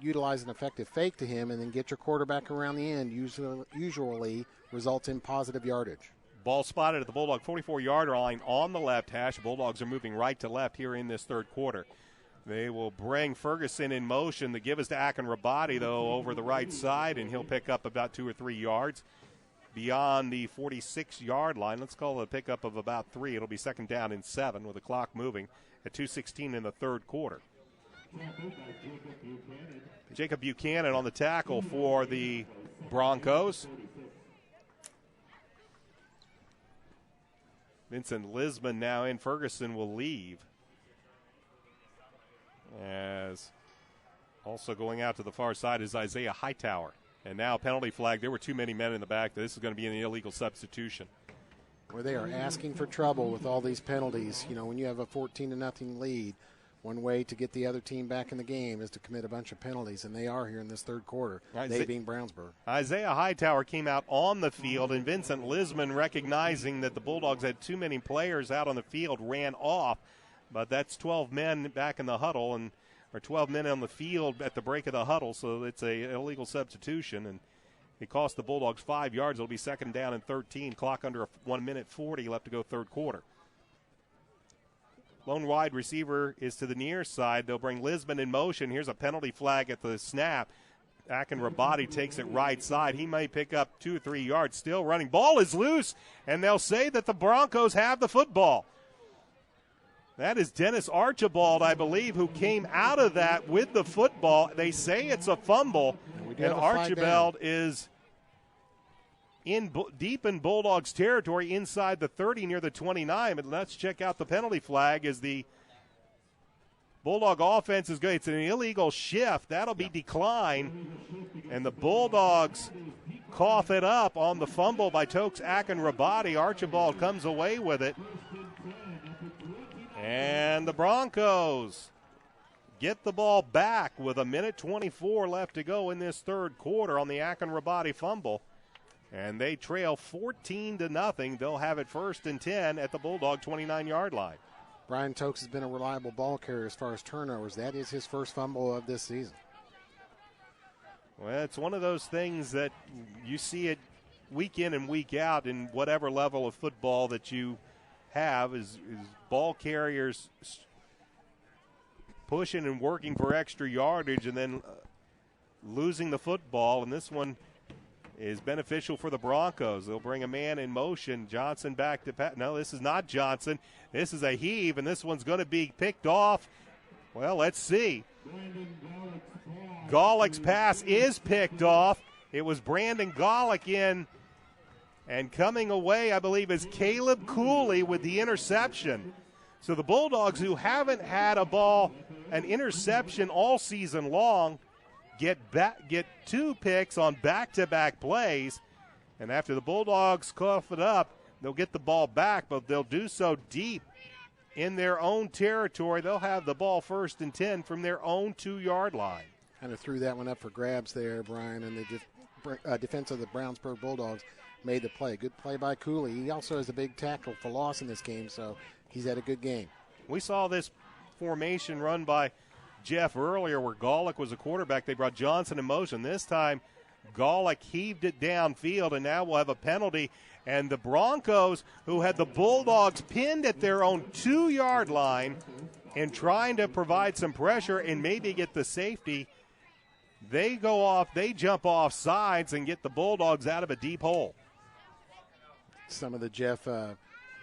utilize an effective fake to him and then get your quarterback around the end, usually results in positive yardage. Ball spotted at the Bulldog 44-yard line on the left hash. Bulldogs are moving right to left here in this 3rd quarter. They will bring Ferguson in motion. The give is to Akinrabadi, though, over the right side, and he'll pick up about 2 or 3 yards beyond the 46-yard line. Let's call it a pickup of about 3. It'll be 2nd down and 7 with the clock moving at 2:16 in the 3rd quarter. Jacob Buchanan on the tackle for the Broncos. Vincent Lisman now in. Ferguson will leave. As also going out to the far side is Isaiah Hightower. And now penalty flag. There were too many men in the back. This is going to be an illegal substitution. Where they are asking for trouble with all these penalties. You know, when you have a 14-0 lead, one way to get the other team back in the game is to commit a bunch of penalties, and they are here in this 3rd quarter, they being Brownsburg. Isaiah Hightower came out on the field, and Vincent Lisman, recognizing that the Bulldogs had too many players out on the field, ran off. But that's 12 men back in the huddle, or 12 men on the field at the break of the huddle, so it's an illegal substitution, and it cost the Bulldogs 5 yards. It'll be 2nd down and 13, clock under 1 minute 40 left to go 3rd quarter. Lone wide receiver is to the near side. They'll bring Lisman in motion. Here's a penalty flag at the snap. Akinrabadi takes it right side. He may pick up 2 or 3 yards, still running. Ball is loose, and they'll say that the Broncos have the football. That is Dennis Archibald, I believe, who came out of that with the football. They say it's a fumble, and Archibald is deep in Bulldogs territory inside the 30 near the 29. But let's check out the penalty flag as the Bulldog offense is good. It's an illegal shift. That'll be declined, and the Bulldogs cough it up on the fumble by Tokes Akinrabadi. Archibald comes away with it. And the Broncos get the ball back with 1:24 left to go in this 3rd quarter on the Akinrabadi fumble. And they trail 14-0. They'll have it 1st and 10 at the Bulldog 29-yard line. Brian Tokes has been a reliable ball carrier as far as turnovers. That is his first fumble of this season. Well, it's one of those things that you see it week in and week out in whatever level of football that you have is ball carriers pushing and working for extra yardage and then losing the football. And this one is beneficial for the Broncos. They'll bring a man in motion. Johnson back to pat. No, this is not Johnson. This is a heave, and this one's going to be picked off. Well, let's see. Golick's pass is picked off. It was Brandon Golick in. And coming away, I believe, is Caleb Cooley with the interception. So the Bulldogs, who haven't had an interception all season long, get 2 picks on back-to-back plays. And after the Bulldogs cough it up, they'll get the ball back, but they'll do so deep in their own territory. They'll have the ball 1st and 10 from their own 2-yard line. Kind of threw that one up for grabs there, Brian, and the defense of the Brownsburg Bulldogs made the play. Good play by Cooley. He also has a big tackle for loss in this game, so he's had a good game. We saw this formation run by Jeff earlier where Golick was a quarterback. They brought Johnson in motion. This time, Golick heaved it downfield, and now we'll have a penalty. And the Broncos, who had the Bulldogs pinned at their own 2-yard line and trying to provide some pressure and maybe get the safety, they jump off sides and get the Bulldogs out of a deep hole. Some of the Jeff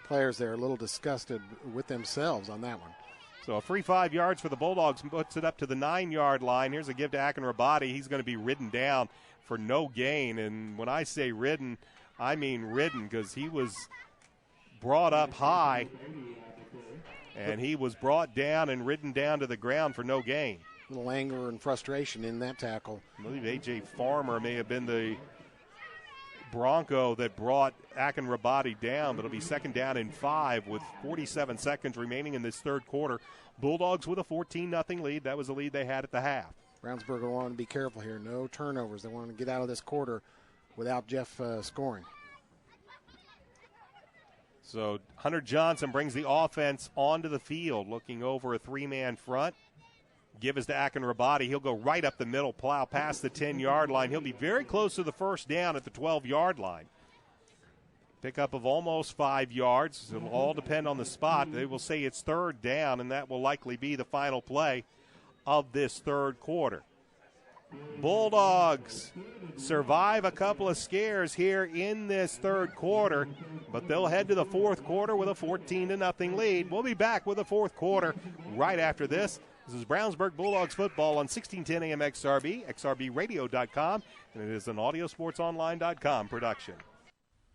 players there are a little disgusted with themselves on that one. So a free 5 yards for the Bulldogs puts it up to the 9-yard line. Here's a give to Akinrabadi. He's going to be ridden down for no gain. And when I say ridden, I mean ridden, because he was brought up high, and he was brought down and ridden down to the ground for no gain. A little anger and frustration in that tackle. I believe A.J. Farmer may have been the Bronco that brought Akinrabadi down, but it'll be 2nd down and 5 with 47 seconds remaining in this 3rd quarter. Bulldogs with a 14-0 lead. That was the lead they had at the half. Brownsburg will want to be careful here. No turnovers. They want to get out of this quarter without Jeff scoring. So Hunter Johnson brings the offense onto the field, looking over a 3-man front. Give is to Akinrabadi. He'll go right up the middle, plow past the 10-yard line. He'll be very close to the 1st down at the 12-yard line. Pickup of almost 5 yards. It'll all depend on the spot. They will say it's 3rd down, and that will likely be the final play of this 3rd quarter. Bulldogs survive a couple of scares here in this 3rd quarter, but they'll head to the 4th quarter with a 14-0 lead. We'll be back with the 4th quarter right after this. This is Brownsburg Bulldogs football on 1610 AM XRB, xrbradio.com, and it is an audiosportsonline.com production.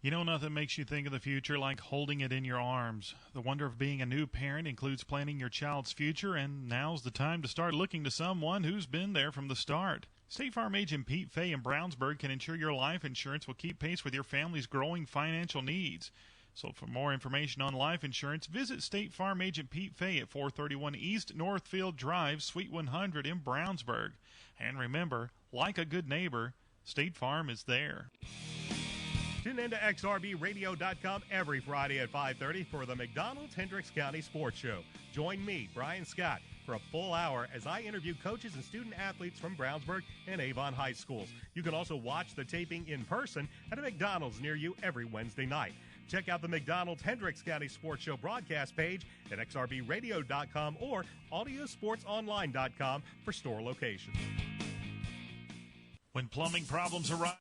You know, nothing makes you think of the future like holding it in your arms. The wonder of being a new parent includes planning your child's future, and now's the time to start looking to someone who's been there from the start. State Farm agent Pete Fay in Brownsburg can ensure your life insurance will keep pace with your family's growing financial needs. So for more information on life insurance, visit State Farm agent Pete Fay at 431 East Northfield Drive, Suite 100 in Brownsburg. And remember, like a good neighbor, State Farm is there. Tune in to xrbradio.com every Friday at 5:30 for the McDonald's Hendricks County Sports Show. Join me, Brian Scott, for a full hour as I interview coaches and student athletes from Brownsburg and Avon High Schools. You can also watch the taping in person at a McDonald's near you every Wednesday night. Check out the McDonald's Hendricks County Sports Show broadcast page at xrbradio.com or audiosportsonline.com for store locations. When plumbing problems arise.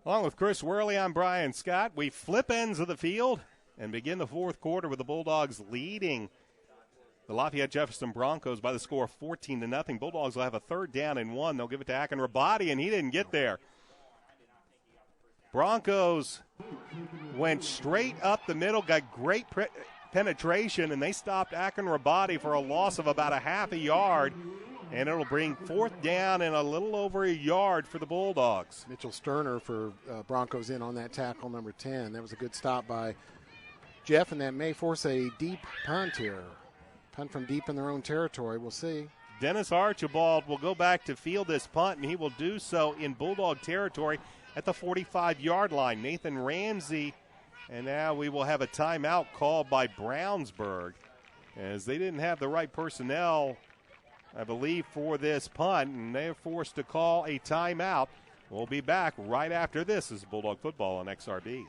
Along with Chris Worley, I'm Brian Scott. We flip ends of the field and begin the 4th quarter with the Bulldogs leading the Lafayette Jefferson Broncos by the score of 14-0. Bulldogs will have a 3rd down and 1. They'll give it to Akinrabadi, and he didn't get there. Broncos went straight up the middle, got great penetration, and they stopped Akinrabadi for a loss of about a half a yard. And it'll bring 4th down and a little over a yard for the Bulldogs. Mitchell Sterner for Broncos in on that tackle, number 10. That was a good stop by Jeff, and that may force a deep punt here. Punt from deep in their own territory. We'll see. Dennis Archibald will go back to field this punt, and he will do so in Bulldog territory at the 45-yard line. Nathan Ramsey, and now we will have a timeout called by Brownsburg, as they didn't have the right personnel, I believe, for this punt, and they're forced to call a timeout. We'll be back right after this. This is Bulldog football on XRB.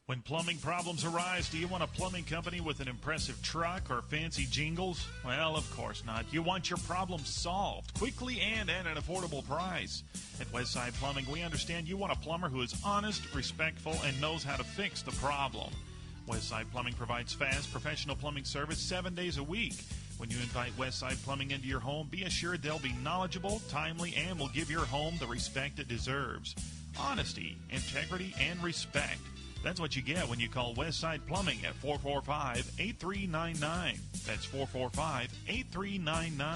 When plumbing problems arise, do you want a plumbing company with an impressive truck or fancy jingles? Well, of course not. You want your problem solved quickly and at an affordable price. At Westside Plumbing, we understand you want a plumber who is honest, respectful, and knows how to fix the problem. Westside Plumbing provides fast, professional plumbing service 7 days a week. When you invite Westside Plumbing into your home, be assured they'll be knowledgeable, timely, and will give your home the respect it deserves. Honesty, integrity, and respect. That's what you get when you call Westside Plumbing at 445-8399. That's 445-8399.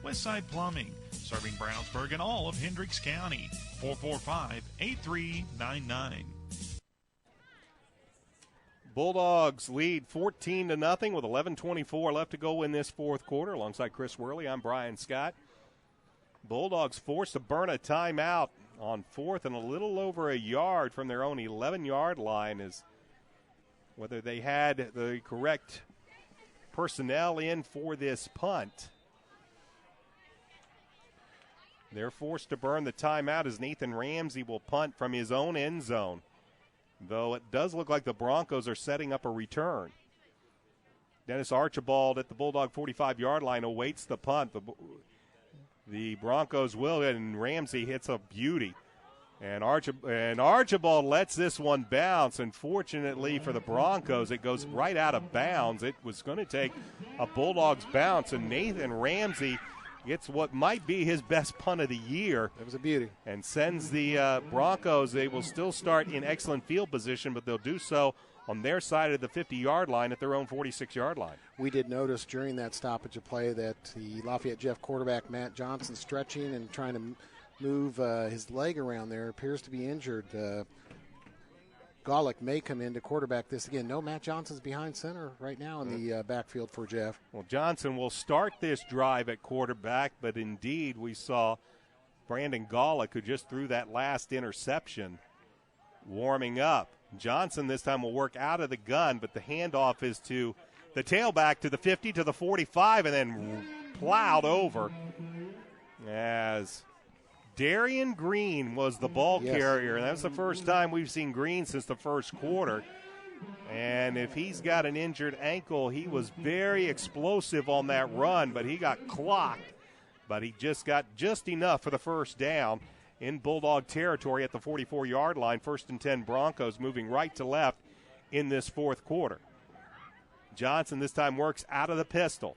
Westside Plumbing, serving Brownsburg and all of Hendricks County. 445-8399. Bulldogs lead 14-0 with 11:24 left to go in this fourth quarter. Alongside Chris Worley, I'm Brian Scott. Bulldogs forced to burn a timeout on fourth and a little over a yard from their own 11-yard line, as whether they had the correct personnel in for this punt. They're forced to burn the timeout as Nathan Ramsey will punt from his own end zone, though it does look like the Broncos are setting up a return. Dennis Archibald at the Bulldog 45-yard line awaits the punt. The Broncos will, and Ramsey hits a beauty. And Archibald lets this one bounce. Unfortunately for the Broncos, it goes right out of bounds. It was going to take a Bulldogs bounce, and Nathan Ramsey gets what might be his best punt of the year. It was a beauty. And sends the Broncos. They will still start in excellent field position, but they'll do so on their side of the 50-yard line at their own 46-yard line. We did notice during that stoppage of play that the Lafayette Jeff quarterback, Matt Johnson, stretching and trying to move his leg around there, appears to be injured. Golick may come in to quarterback this again. No, Matt Johnson's behind center right now in the backfield for Jeff. Well, Johnson will start this drive at quarterback, but indeed we saw Brandon Golick, who just threw that last interception, warming up. Johnson this time will work out of the gun, but the handoff is to the tailback to the 50, to the 45, and then plowed over as Darian Green was the ball carrier. And that's the first time we've seen Green since the first quarter. And if he's got an injured ankle, he was very explosive on that run, but he got clocked. But he just got just enough for the first down in Bulldog territory at the 44-yard line. 1st and 10 Broncos, moving right to left in this fourth quarter. Johnson this time works out of the pistol.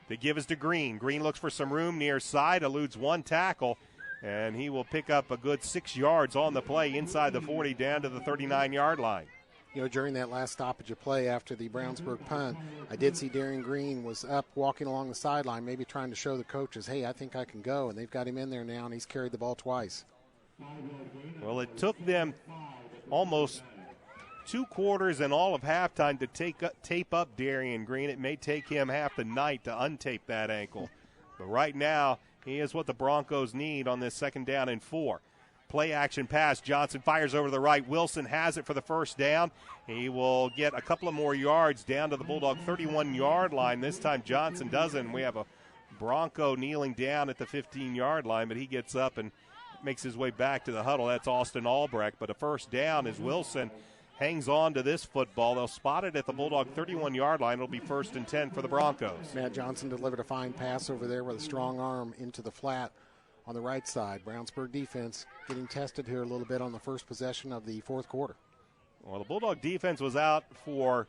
The give is to Green. Green looks for some room near side, eludes one tackle, and he will pick up a good 6 yards on the play inside the 40 down to the 39-yard line. You know, during that last stoppage of play after the Brownsburg punt, I did see Darian Green was up walking along the sideline, maybe trying to show the coaches, hey, I think I can go. And they've got him in there now, and he's carried the ball twice. Well, it took them almost 2 quarters and all of halftime to tape up Darian Green. It may take him half the night to untape that ankle. But right now, he is what the Broncos need on this 2nd down and 4. Play action pass. Johnson fires over to the right. Wilson has it for the first down. He will get a couple of more yards down to the Bulldog 31-yard line. This time Johnson doesn't. We have a Bronco kneeling down at the 15-yard line, but he gets up and makes his way back to the huddle. That's Austin Albrecht. But a first down as Wilson hangs on to this football. They'll spot it at the Bulldog 31-yard line. It'll be 1st and 10 for the Broncos. Matt Johnson delivered a fine pass over there with a strong arm into the flat on the right side. Brownsburg defense getting tested here a little bit on the first possession of the fourth quarter. Well, the Bulldog defense was out for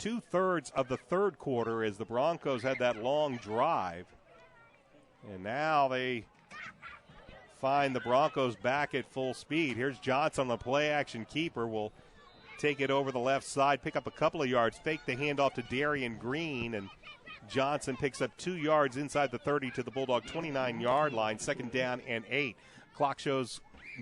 2/3 of the third quarter as the Broncos had that long drive. And now they find the Broncos back at full speed. Here's Johnson, the play-action keeper, will take it over the left side, pick up a couple of yards, fake the handoff to Darian Green, and Johnson picks up 2 yards inside the 30 to the Bulldog 29-yard line. 2nd down and 8. Clock shows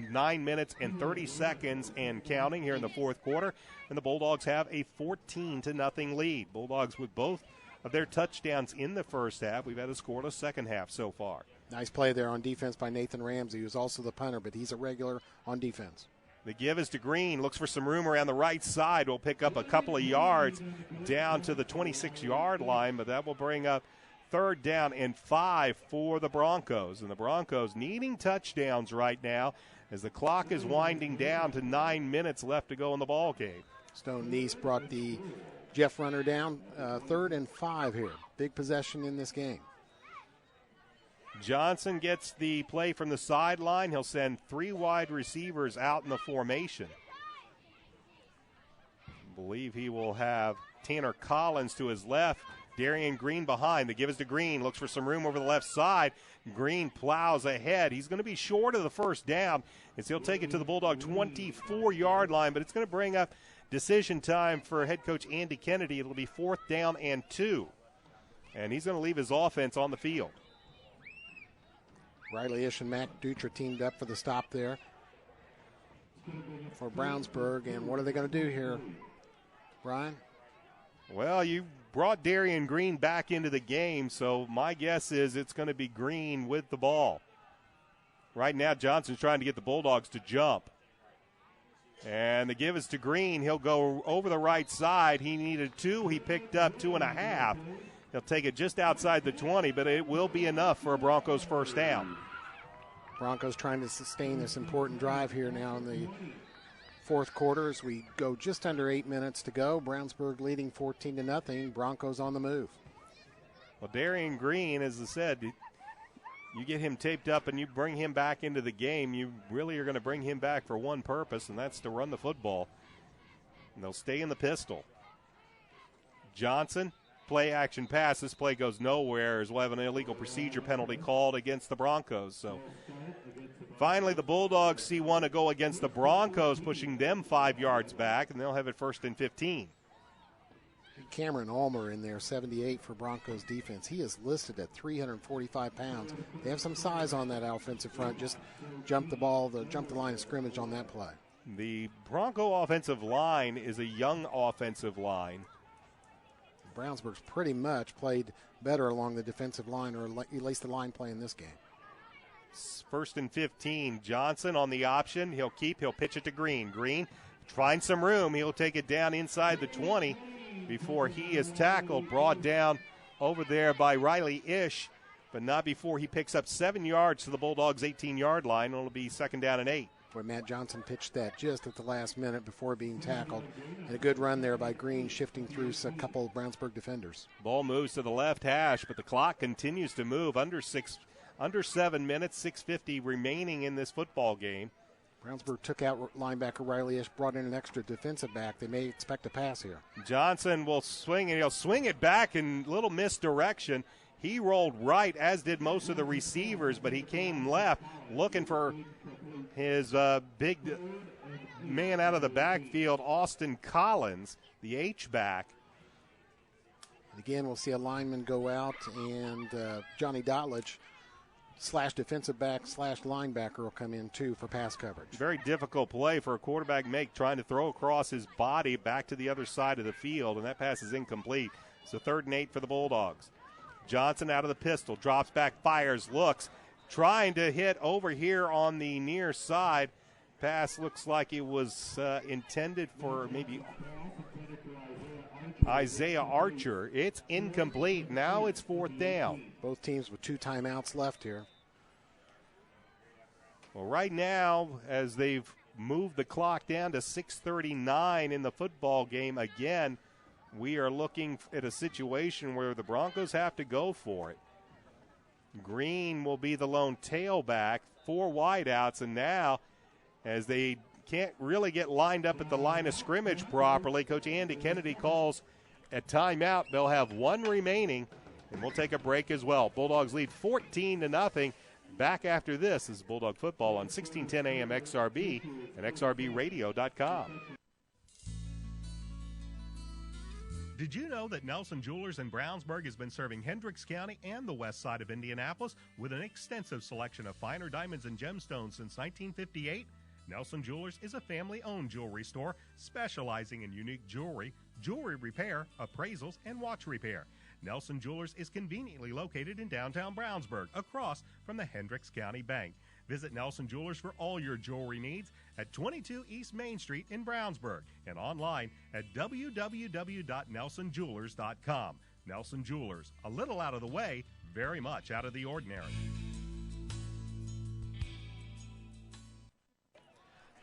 9 minutes and 30 seconds and counting here in the fourth quarter, and the Bulldogs have a 14-0 lead. Bulldogs with both of their touchdowns in the first half. We've had a scoreless second half so far. Nice play there on defense by Nathan Ramsey, who's also the punter, but he's a regular on defense. The give is to Green. Looks for some room around the right side. Will pick up a couple of yards down to the 26-yard line, but that will bring up 3rd down and 5 for the Broncos. And the Broncos needing touchdowns right now as the clock is winding down to 9 minutes left to go in the ball game. Stone Neese brought the Jeff runner down. 3rd and 5 here. Big possession in this game. Johnson gets the play from the sideline. He'll send 3 wide receivers out in the formation. I believe he will have Tanner Collins to his left, Darian Green behind. The give is to Green. Looks for some room over the left side. Green plows ahead. He's going to be short of the first down as he'll take it to the Bulldog 24-yard line, but it's going to bring up decision time for head coach Andy Kennedy. It'll be 4th down and 2. And he's going to leave his offense on the field. Riley Ish and Matt Dutra teamed up for the stop there for Brownsburg. And what are they going to do here, Brian? Well, you brought Darian Green back into the game, so my guess is it's going to be Green with the ball. Right now, Johnson's trying to get the Bulldogs to jump. And the give is to Green. He'll go over the right side. He needed 2. He picked up 2.5. He'll take it just outside the 20, but it will be enough for a Broncos first down. Broncos trying to sustain this important drive here now in the fourth quarter as we go just under 8 minutes to go. Brownsburg leading 14-0. Broncos on the move. Well, Darian Green, as I said, you get him taped up and you bring him back into the game, you really are going to bring him back for one purpose, and that's to run the football. And they'll stay in the pistol. Johnson, play action pass. This play goes nowhere as we'll have an illegal procedure penalty called against the Broncos. So finally the Bulldogs see one to go against the Broncos, pushing them 5 yards back, and they'll have it 1st and 15. Cameron Ulmer in there, 78 for Broncos defense. He is listed at 345 pounds. They have some size on that offensive front. Just jump the line of scrimmage on that play. The Bronco offensive line is a young offensive line. Brownsburg's pretty much played better along the defensive line, or at least the line play in this game. 1st and 15. Johnson on the option. He'll pitch it to Green. Green finds some room. He'll take it down inside the 20 before he is tackled, brought down over there by Riley Ish, but not before he picks up 7 yards to the Bulldogs' 18-yard line. It'll be 2nd down and 8. Where Matt Johnson pitched that just at the last minute before being tackled. And a good run there by Green, shifting through a couple of Brownsburg defenders. Ball moves to the left hash, but the clock continues to move. Under 7 minutes, 6:50 remaining in this football game. Brownsburg took out linebacker Riley Ish, brought in an extra defensive back. They may expect a pass here. Johnson will swing, and he'll swing it back in little misdirection. He rolled right, as did most of the receivers, but he came left looking for his big man out of the backfield, Austin Collins, the H-back. And again, we'll see a lineman go out, and Johnny Dotledge / defensive back / linebacker will come in too for pass coverage. Very difficult play for a quarterback make, trying to throw across his body back to the other side of the field, and that pass is incomplete. So 3rd and 8 for the Bulldogs. Johnson out of the pistol, drops back, fires, looks, trying to hit over here on the near side. Pass looks like it was intended for maybe Isaiah Archer. It's incomplete. Now it's 4th down. Both teams with 2 timeouts left here. Well, right now, as they've moved the clock down to 6:39 in the football game, again, we are looking at a situation where the Broncos have to go for it. Green will be the lone tailback, 4 wideouts, and now, as they can't really get lined up at the line of scrimmage properly, Coach Andy Kennedy calls a timeout. They'll have 1 remaining, and we'll take a break as well. Bulldogs lead 14-0. Back after this is Bulldog football on 1610 AM XRB and XRBradio.com. Did you know that Nelson Jewelers in Brownsburg has been serving Hendricks County and the west side of Indianapolis with an extensive selection of finer diamonds and gemstones since 1958? Nelson Jewelers is a family-owned jewelry store specializing in unique jewelry, jewelry repair, appraisals, and watch repair. Nelson Jewelers is conveniently located in downtown Brownsburg, across from the Hendricks County Bank. Visit Nelson Jewelers for all your jewelry needs at 22 East Main Street in Brownsburg and online at www.nelsonjewelers.com. Nelson Jewelers, a little out of the way, very much out of the ordinary.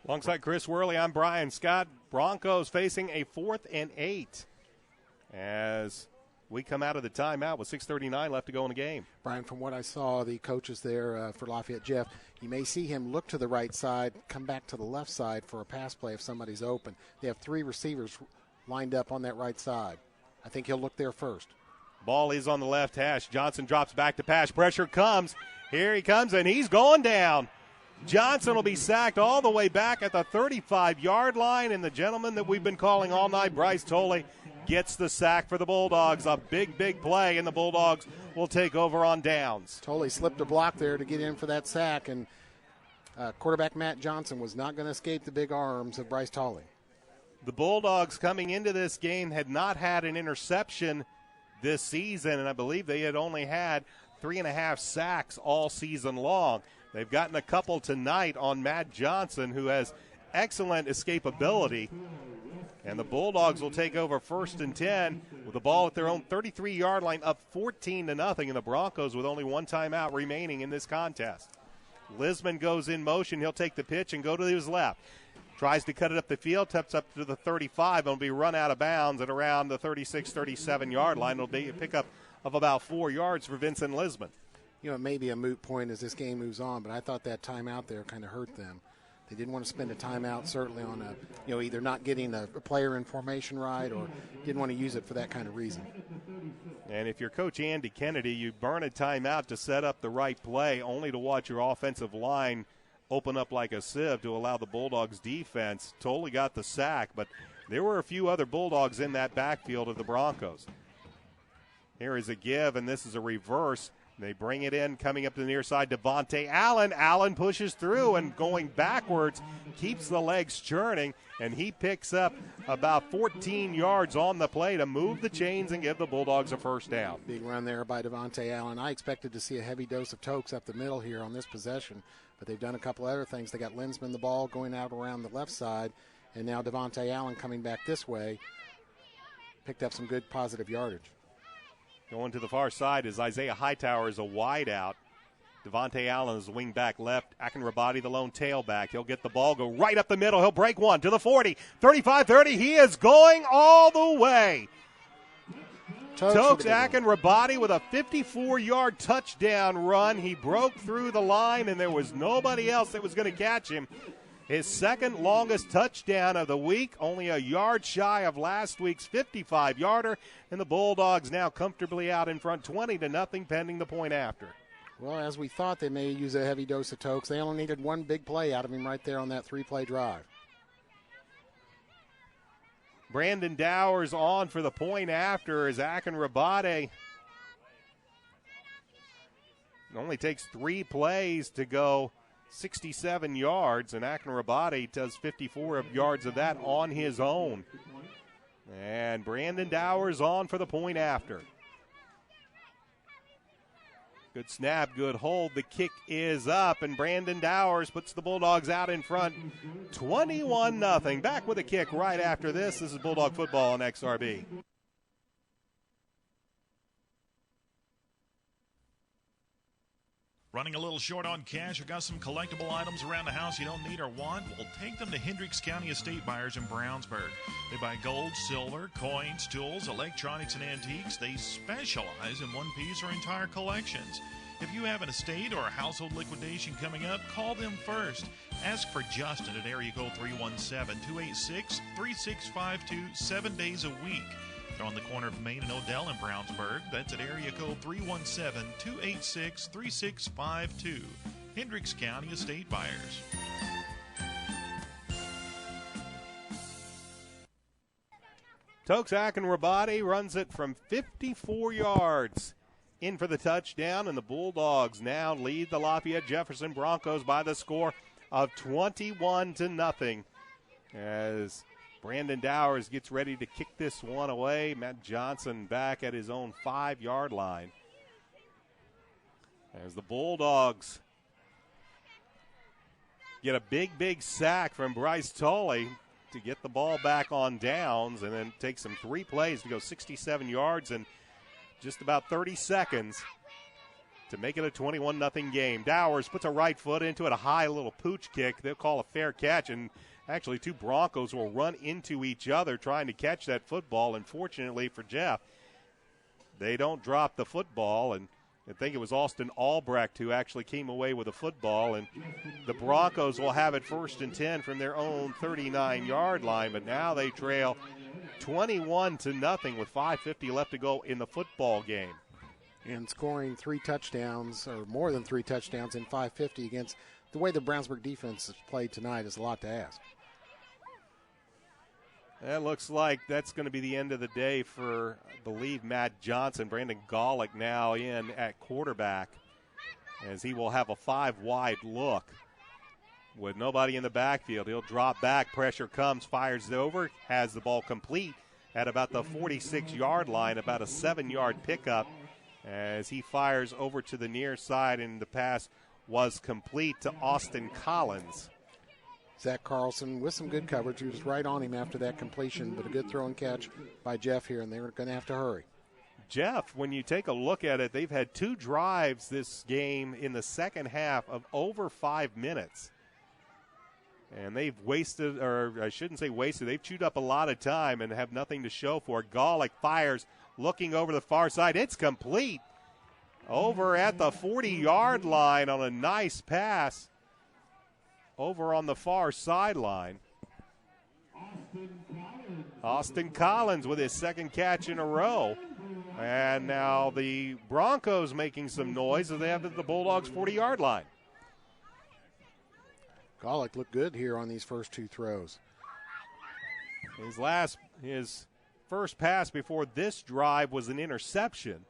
Alongside Chris Worley, I'm Brian Scott. Broncos facing a 4th and 8 as we come out of the timeout with 6:39 left to go in the game. Brian, from what I saw, the coaches there for Lafayette Jeff, you may see him look to the right side, come back to the left side for a pass play if somebody's open. They have 3 receivers lined up on that right side. I think he'll look there first. Ball is on the left hash. Johnson drops back to pass. Pressure comes. Here he comes, and he's going down. Johnson will be sacked all the way back at the 35-yard line, and the gentleman that we've been calling all night, Bryce Tolley, gets the sack for the Bulldogs. A big, big play, and the Bulldogs will take over on downs. Tolley slipped a block there to get in for that sack, and quarterback Matt Johnson was not going to escape the big arms of Bryce Tolley. The Bulldogs coming into this game had not had an interception this season, and I believe they had only had 3.5 sacks all season long. They've gotten a couple tonight on Matt Johnson, who has excellent escapability. And the Bulldogs will take over 1st and 10 with the ball at their own 33-yard line, up 14-0, and the Broncos with only one timeout remaining in this contest. Lisman goes in motion. He'll take the pitch and go to his left. Tries to cut it up the field, taps up to the 35, and will be run out of bounds at around the 36, 37-yard line. It'll be a pickup of about 4 yards for Vincent Lisman. You know, it may be a moot point as this game moves on, but I thought that timeout there kind of hurt them. They didn't want to spend a timeout, certainly on either not getting a player in formation right or didn't want to use it for that kind of reason. And if you're Coach Andy Kennedy, you burn a timeout to set up the right play, only to watch your offensive line open up like a sieve to allow the Bulldogs defense. Totally got the sack, but there were a few other Bulldogs in that backfield of the Broncos. Here is a give, and this is a reverse. They bring it in, coming up to the near side, Devontae Allen. Allen pushes through and going backwards, keeps the legs churning, and he picks up about 14 yards on the play to move the chains and give the Bulldogs a first down. Big run there by Devontae Allen. I expected to see a heavy dose of Tokes up the middle here on this possession, but they've done a couple other things. They got Linsman the ball going out around the left side, and now Devontae Allen coming back this way. Picked up some good positive yardage. Going to the far side is Isaiah Hightower is a wide out. Devontae Allen is wing back left. Akinrabadi, the lone tailback. He'll get the ball, go right up the middle. He'll break one to the 40, 35, 30. He is going all the way. Tokes Akinrabadi with a 54-yard touchdown run. He broke through the line, and there was nobody else that was going to catch him. His second longest touchdown of the week, only a yard shy of last week's 55-yarder, and the Bulldogs now comfortably out in front 20-0 pending the point after. Well, as we thought, they may use a heavy dose of Tokes. They only needed one big play out of him right there on that 3-play drive. Brandon Dowers on for the point after as Akinrabadi only takes 3 plays to go 67 yards, and Akinrabadi does 54 yards of that on his own. And Brandon Dowers on for the point after. Good snap, good hold. The kick is up, and Brandon Dowers puts the Bulldogs out in front 21-0. Back with a kick right after this. This is Bulldog football on XRB. Running a little short on cash, we've got some collectible items around the house you don't need or want. We'll take them to Hendricks County Estate Buyers in Brownsburg. They buy gold, silver, coins, tools, electronics, and antiques. They specialize in one-piece or entire collections. If you have an estate or a household liquidation coming up, call them first. Ask for Justin at area code 317-286-3652, 7 days a week. They're on the corner of Main and Odell in Brownsburg. That's at area code 317-286-3652. Hendricks County Estate Buyers. Tokes Akinrabadi runs it from 54 yards in for the touchdown, and the Bulldogs now lead the Lafayette Jefferson Broncos by the score of 21-0 as Brandon Dowers gets ready to kick this one away. Matt Johnson back at his own 5-yard line. As the Bulldogs get a big, big sack from Bryce Tolley to get the ball back on downs, and then takes him 3 plays to go 67 yards in just about 30 seconds to make it a 21-0 game. Dowers puts a right foot into it, a high little pooch kick. They'll call a fair catch, and actually 2 Broncos will run into each other trying to catch that football. Unfortunately for Jeff, they don't drop the football, and I think it was Austin Albrecht who actually came away with the football, and the Broncos will have it 1st and 10 from their own 39-yard line, but now they trail 21-0 with 5:50 left to go in the football game. And scoring 3 touchdowns, or more than 3 touchdowns in 5:50 against the way the Brownsburg defense has played tonight is a lot to ask. That looks like that's going to be the end of the day for, I believe, Matt Johnson. Brandon Golick now in at quarterback, as he will have a 5-wide look. With nobody in the backfield, he'll drop back. Pressure comes, fires it over, has the ball complete at about the 46-yard line, about a 7-yard pickup as he fires over to the near side, and the pass was complete to Austin Collins. Zach Carlson with some good coverage. He was right on him after that completion, but a good throw and catch by Jeff here, and they were going to have to hurry. Jeff, when you take a look at it, they've had 2 drives this game in the second half of over 5 minutes. And they've wasted, or I shouldn't say wasted, they've chewed up a lot of time and have nothing to show for it. Golick fires, looking over the far side. It's complete. Over at the 40-yard line on a nice pass. Over on the far sideline. Austin Collins with his second catch in a row. And now the Broncos making some noise as they have the Bulldogs' 40-yard line. Golick looked good here on these first 2 throws. His first pass before this drive was an interception.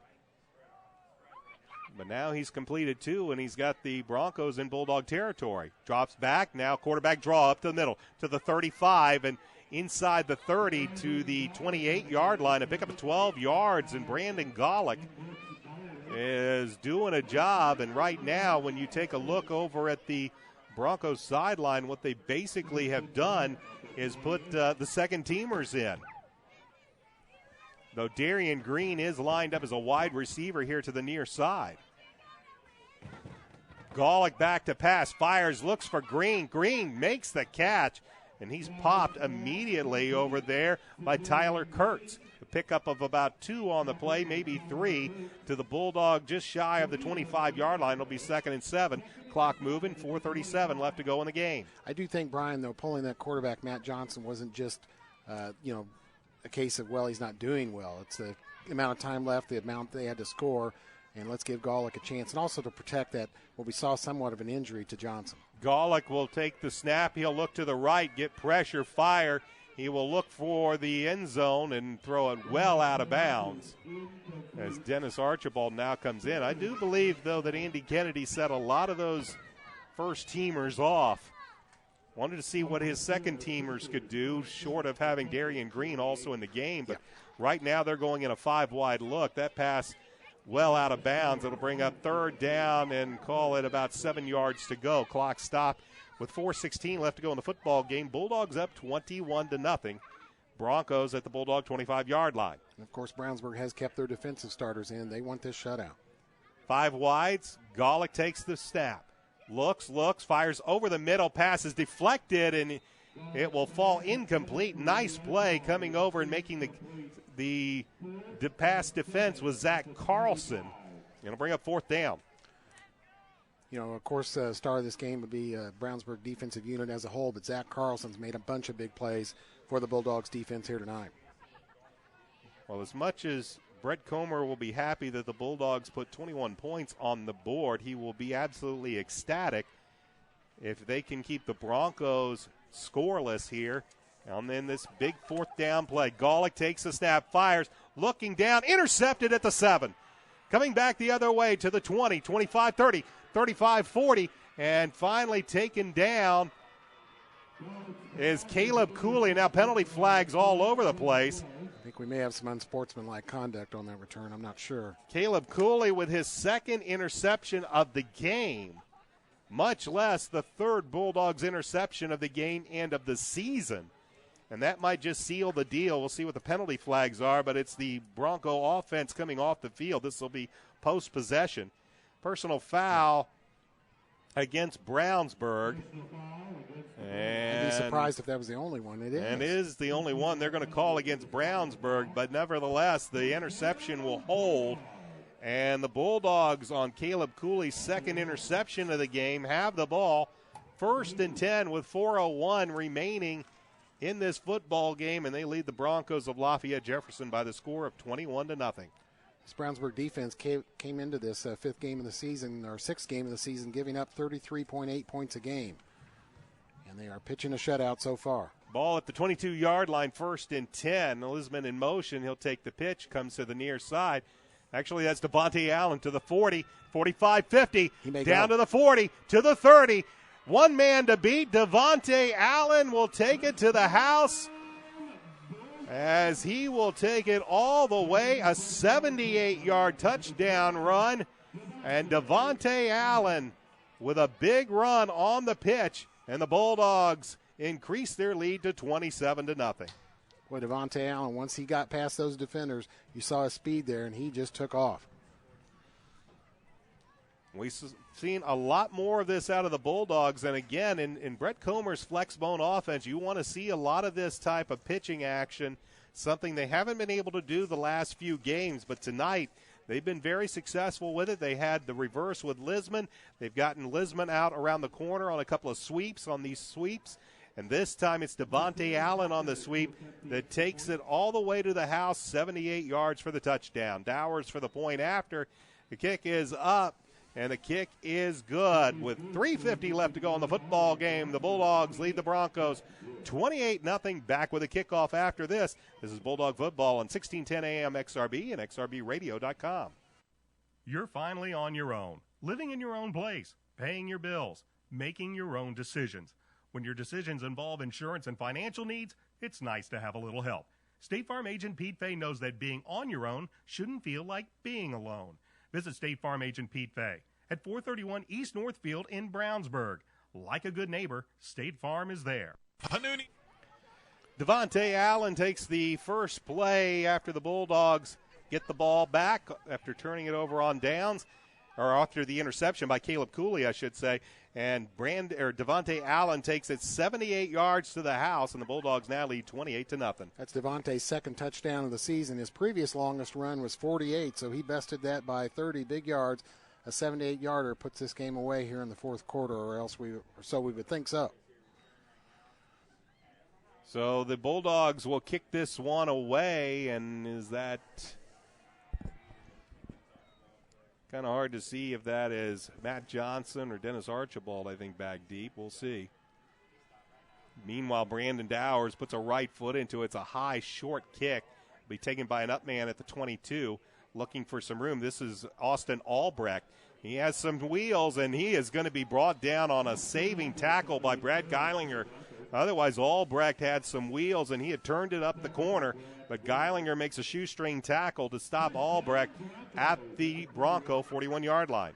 But now he's completed 2, and he's got the Broncos in Bulldog territory. Drops back, now quarterback draw up to the middle, to the 35, and inside the 30 to the 28-yard line. A pick up of 12 yards, and Brandon Golick is doing a job. And right now, when you take a look over at the Broncos sideline, what they basically have done is put the second-teamers in. Though Darian Green is lined up as a wide receiver here to the near side. Golick back to pass, fires, looks for Green. Green makes the catch, and he's popped immediately over there by Tyler Kurtz. A pickup of about 2 on the play, maybe 3 to the Bulldog just shy of the 25-yard line. It'll be 2nd and 7. Clock moving, 4:37 left to go in the game. I do think, Brian, though, pulling that quarterback, Matt Johnson, wasn't just, a case of, well, he's not doing well. It's the amount of time left, the amount they had to score, and let's give Golick a chance. And also to protect that, what we saw somewhat of an injury to Johnson. Golick will take the snap. He'll look to the right, get pressure, fire. He will look for the end zone and throw it well out of bounds as Dennis Archibald now comes in. I do believe, though, that Andy Kennedy set a lot of those first-teamers off. Wanted to see what his second-teamers could do, short of having Darian Green also in the game. But right now they're going in a 5-wide look. That pass well out of bounds. It'll bring up 3rd down and call it about 7 yards to go. Clock stopped with 4:16 left to go in the football game. Bulldogs up 21-0. Broncos at the Bulldog 25-yard line. And, of course, Brownsburg has kept their defensive starters in. They want this shutout. 5 wides. Golick takes the snap. Looks, fires over the middle. Pass is deflected, and it will fall incomplete. Nice play coming over and making the pass defense was Zach Carlson. It'll bring up 4th down. Of course, the star of this game would be Brownsburg defensive unit as a whole, but Zach Carlson's made a bunch of big plays for the Bulldogs defense here tonight. Well, as much as Brett Comer will be happy that the Bulldogs put 21 points on the board, he will be absolutely ecstatic if they can keep the Broncos scoreless here. And then this big 4th down play. Golick takes the snap, fires, looking down, intercepted at the 7. Coming back the other way to the 20, 25, 30, 35, 40, and finally taken down is Caleb Cooley. Now penalty flags all over the place. I think we may have some unsportsmanlike conduct on that return. I'm not sure. Caleb Cooley with his 2nd interception of the game, much less the 3rd Bulldogs interception of the game and of the season. And that might just seal the deal. We'll see what the penalty flags are, but it's the Bronco offense coming off the field. This will be post-possession. Personal foul against Brownsburg. I'd be surprised if that was the only one. It is. And it is the only one they're going to call against Brownsburg, but nevertheless, the interception will hold. And the Bulldogs, on Caleb Cooley's 2nd interception of the game, have the ball. 1st and 10 with 4:01 remaining in this football game, and they lead the Broncos of Lafayette Jefferson by the score of 21-0. This Brownsburg defense came into this fifth game of the season, or sixth game of the season, giving up 33.8 points a game. And they are pitching a shutout so far. Ball at the 22-yard line, 1st and 10. Lisman in motion. He'll take the pitch, comes to the near side. Actually, that's Devontae Allen to the 40, 45, 50, down to the 40, to the 30. One man to beat. Devontae Allen will take it to the house as he will take it all the way, a 78-yard touchdown run. And Devontae Allen with a big run on the pitch, and the Bulldogs increase their lead to 27-0. Boy, Devontae Allen, once he got past those defenders, you saw his speed there, and he just took off. We've seen a lot more of this out of the Bulldogs. And, again, in Brett Comer's flexbone offense, you want to see a lot of this type of pitching action, something they haven't been able to do the last few games. But tonight, they've been very successful with it. They had the reverse with Lisman. They've gotten Lisman out around the corner on a couple of sweeps on these sweeps. And this time it's Devontae Allen on the sweep that takes it all the way to the house, 78 yards for the touchdown. Dowers for the point after. The kick is up, and the kick is good. With 3:50 left to go in the football game, the Bulldogs lead the Broncos 28-0. Back with a kickoff after this. This is Bulldog Football on 1610 AM XRB and XRBRadio.com. You're finally on your own, living in your own place, paying your bills, making your own decisions. When your decisions involve insurance and financial needs, it's nice to have a little help. State Farm agent Pete Fay knows that being on your own shouldn't feel like being alone. Visit State Farm agent Pete Fay at 431 East Northfield in Brownsburg. Like a good neighbor, State Farm is there. Hanuni. Devontae Allen takes the first play after the Bulldogs get the ball back after turning it over on downs, or after the interception by Caleb Cooley, I should say. And Devontae Allen takes it 78 yards to the house, and the Bulldogs now lead 28-0. That's Devontae's second touchdown of the season. His previous longest run was 48, so he bested that by 30 big yards. A 78-yarder puts this game away here in the fourth quarter, or so we would think so. So the Bulldogs will kick this one away, and is that kind of hard to see if that is Matt Johnson or Dennis Archibald, I think, back deep. We'll see. Meanwhile, Brandon Dowers puts a right foot into it. It's a high, short kick. Be taken by an up man at the 22, looking for some room. This is Austin Albrecht. He has some wheels, and he is going to be brought down on a saving tackle by Brad Geilinger. Otherwise, Albrecht had some wheels, and he had turned it up the corner. But Geilinger makes a shoestring tackle to stop Albrecht at the Bronco 41-yard line.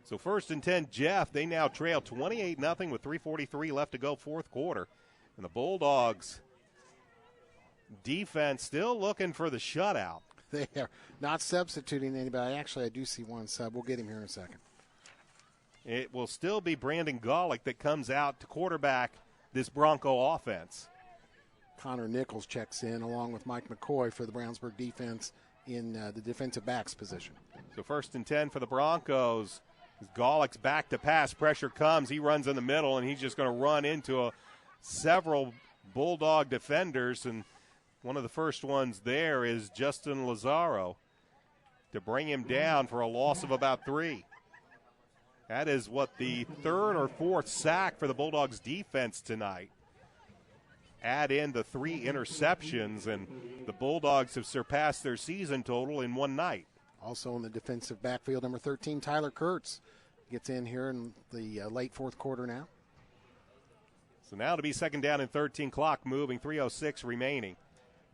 So 1st and 10, Jeff. They now trail 28-0 with 3:43 left to go, fourth quarter. And the Bulldogs defense still looking for the shutout. They are not substituting anybody. Actually, I do see one sub. We'll get him here in a second. It will still be Brandon Golick that comes out to quarterback this Bronco offense. Connor Nichols checks in along with Mike McCoy for the Brownsburg defense in the defensive backs position. So 1st and 10 for the Broncos. Golick's back to pass. Pressure comes. He runs in the middle, and he's just going to run into several Bulldog defenders. And one of the first ones there is Justin Lazaro to bring him down for a loss of about 3. That is what the 3rd or 4th sack for the Bulldogs defense tonight. Add in the 3 interceptions, and the Bulldogs have surpassed their season total in one night. Also in the defensive backfield, number 13, Tyler Kurtz gets in here in the late fourth quarter now. So now to be 2nd down and 13, clock moving, 3:06 remaining.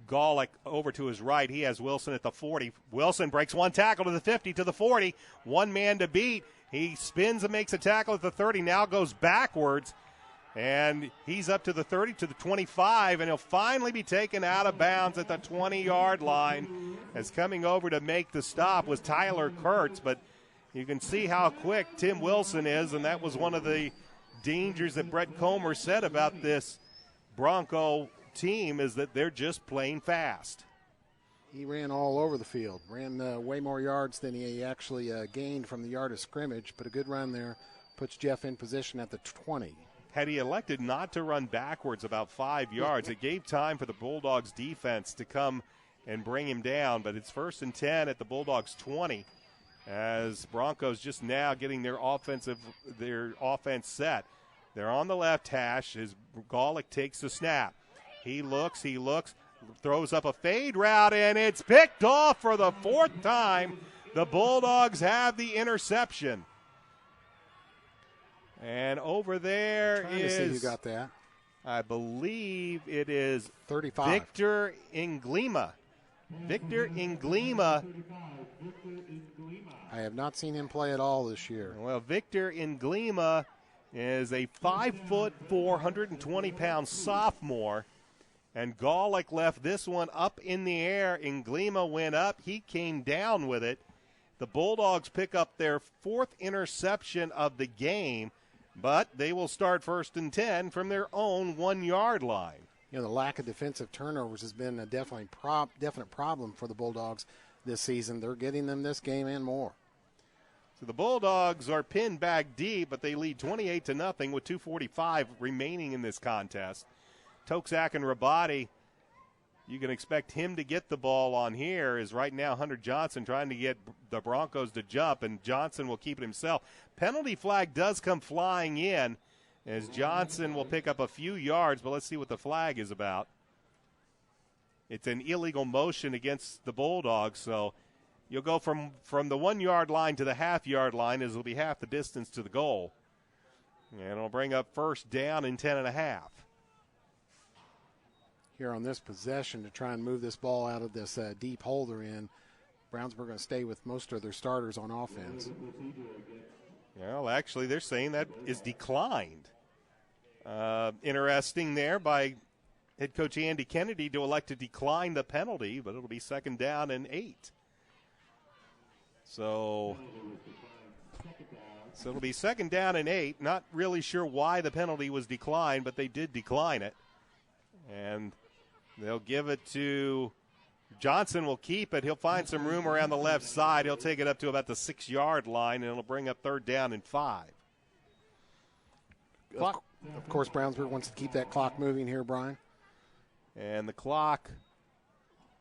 Golick over to his right. He has Wilson at the 40. Wilson breaks one tackle to the 50, to the 40. One man to beat. He spins and makes a tackle at the 30, now goes backwards. And he's up to the 30, to the 25, and he'll finally be taken out of bounds at the 20-yard line. As coming over to make the stop was Tyler Kurtz, but you can see how quick Tim Wilson is, and that was one of the dangers that Brett Comer said about this Bronco team, is that they're just playing fast. He ran all over the field, ran way more yards than he actually gained from the yard of scrimmage, but a good run there puts Jeff in position at the 20. Had he elected not to run backwards about 5 yards, it gave time for the Bulldogs defense to come and bring him down. But it's 1st and 10 at the Bulldogs 20 as Broncos just now getting their offense set. They're on the left hash as Golick takes the snap. He looks, throws up a fade route, and it's picked off for the 4th time. The Bulldogs have the interception. And over there trying is, to see who got that. I believe it is 35. Victor Inglima. Victor Inglima. I have not seen him play at all this year. Well, Victor Inglima is a 5'4", 120-pound sophomore. And Golick left this one up in the air. Inglima went up. He came down with it. The Bulldogs pick up their 4th interception of the game, but they will start 1st and 10 from their own 1-yard line. You know, the lack of defensive turnovers has been a definite problem for the Bulldogs this season. They're getting them this game and more. So the Bulldogs are pinned back deep, but they lead 28-0 with 2:45 remaining in this contest. Toksak and Rabati, you can expect him to get the ball on here, is right now Hunter Johnson trying to get the Broncos to jump, and Johnson will keep it himself. Penalty flag does come flying in as Johnson will pick up a few yards, but let's see what the flag is about. It's an illegal motion against the Bulldogs, so you'll go from the 1-yard line to the half-yard line, as it'll be half the distance to the goal. And it'll bring up 1st down and 10.5. Here on this possession to try and move this ball out of this deep hole they're in. Brownsburg going to stay with most of their starters on offense. Well, actually, they're saying that is declined. Interesting there by head coach Andy Kennedy to elect to decline the penalty, but it'll be 2nd down and 8. So it'll be 2nd down and 8. Not really sure why the penalty was declined, but they did decline it. And they'll give it to Johnson. Will keep it. He'll find some room around the left side. He'll take it up to about the 6-yard line, and it'll bring up 3rd down and 5. Of course, Brownsburg wants to keep that clock moving here, Brian. And the clock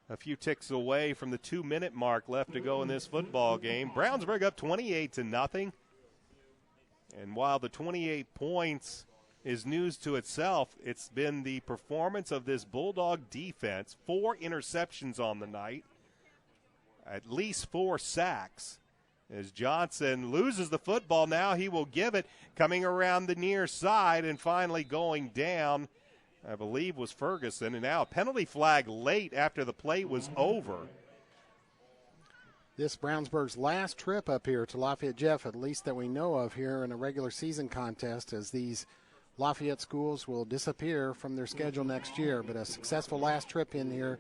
a few ticks away from the 2-minute mark left to go in this football game. Brownsburg up 28-0. And while the 28 points is news to itself, it's been the performance of this Bulldog defense. 4 interceptions on the night, at least 4 sacks. As Johnson loses the football, now he will give it, coming around the near side and finally going down, I believe was Ferguson. And now a penalty flag late after the play was over. This Brownsburg's last trip up here to Lafayette Jeff, at least that we know of here in a regular season contest, as these Lafayette schools will disappear from their schedule next year. But a successful last trip in here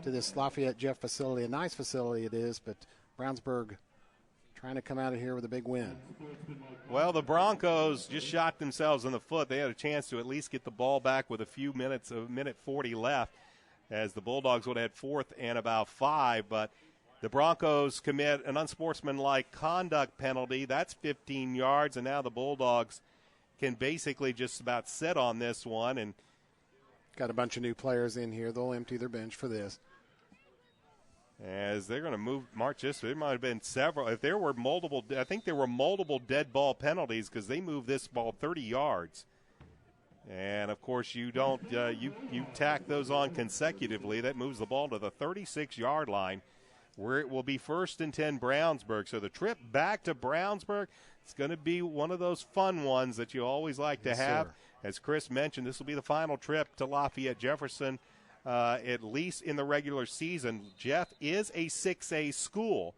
to this Lafayette Jeff facility. A nice facility it is, but Brownsburg trying to come out of here with a big win. Well, the Broncos just shot themselves in the foot. They had a chance to at least get the ball back with a few minutes, a minute 40 left, as the Bulldogs would have had 4th and about 5. But the Broncos commit an unsportsmanlike conduct penalty. That's 15 yards, and now the Bulldogs can basically just about sit on this one. And got a bunch of new players in here. They'll empty their bench for this. As they're going to march this, there might have been several. If there were multiple, I think there were multiple dead ball penalties because they moved this ball 30 yards. And, of course, you don't you tack those on consecutively. That moves the ball to the 36-yard line, where it will be 1st and 10 Brownsburg. So the trip back to Brownsburg, it's going to be one of those fun ones that you always like to have. Sir. As Chris mentioned, this will be the final trip to Lafayette Jefferson, at least in the regular season. Jeff is a 6A school,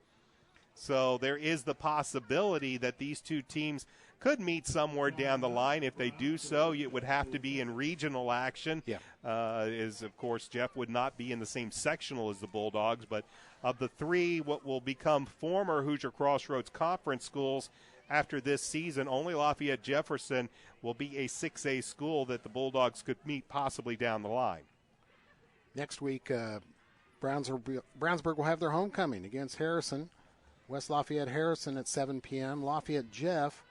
so there is the possibility that these two teams could meet somewhere down the line. If they do so, it would have to be in regional action. Yeah. Of course, Jeff would not be in the same sectional as the Bulldogs, but of the 3, what will become former Hoosier Crossroads Conference schools after this season, only Lafayette Jefferson will be a 6A school that the Bulldogs could meet possibly down the line. Next week, Brownsburg will have their homecoming against Harrison. West Lafayette Harrison at 7 p.m. Lafayette Jeff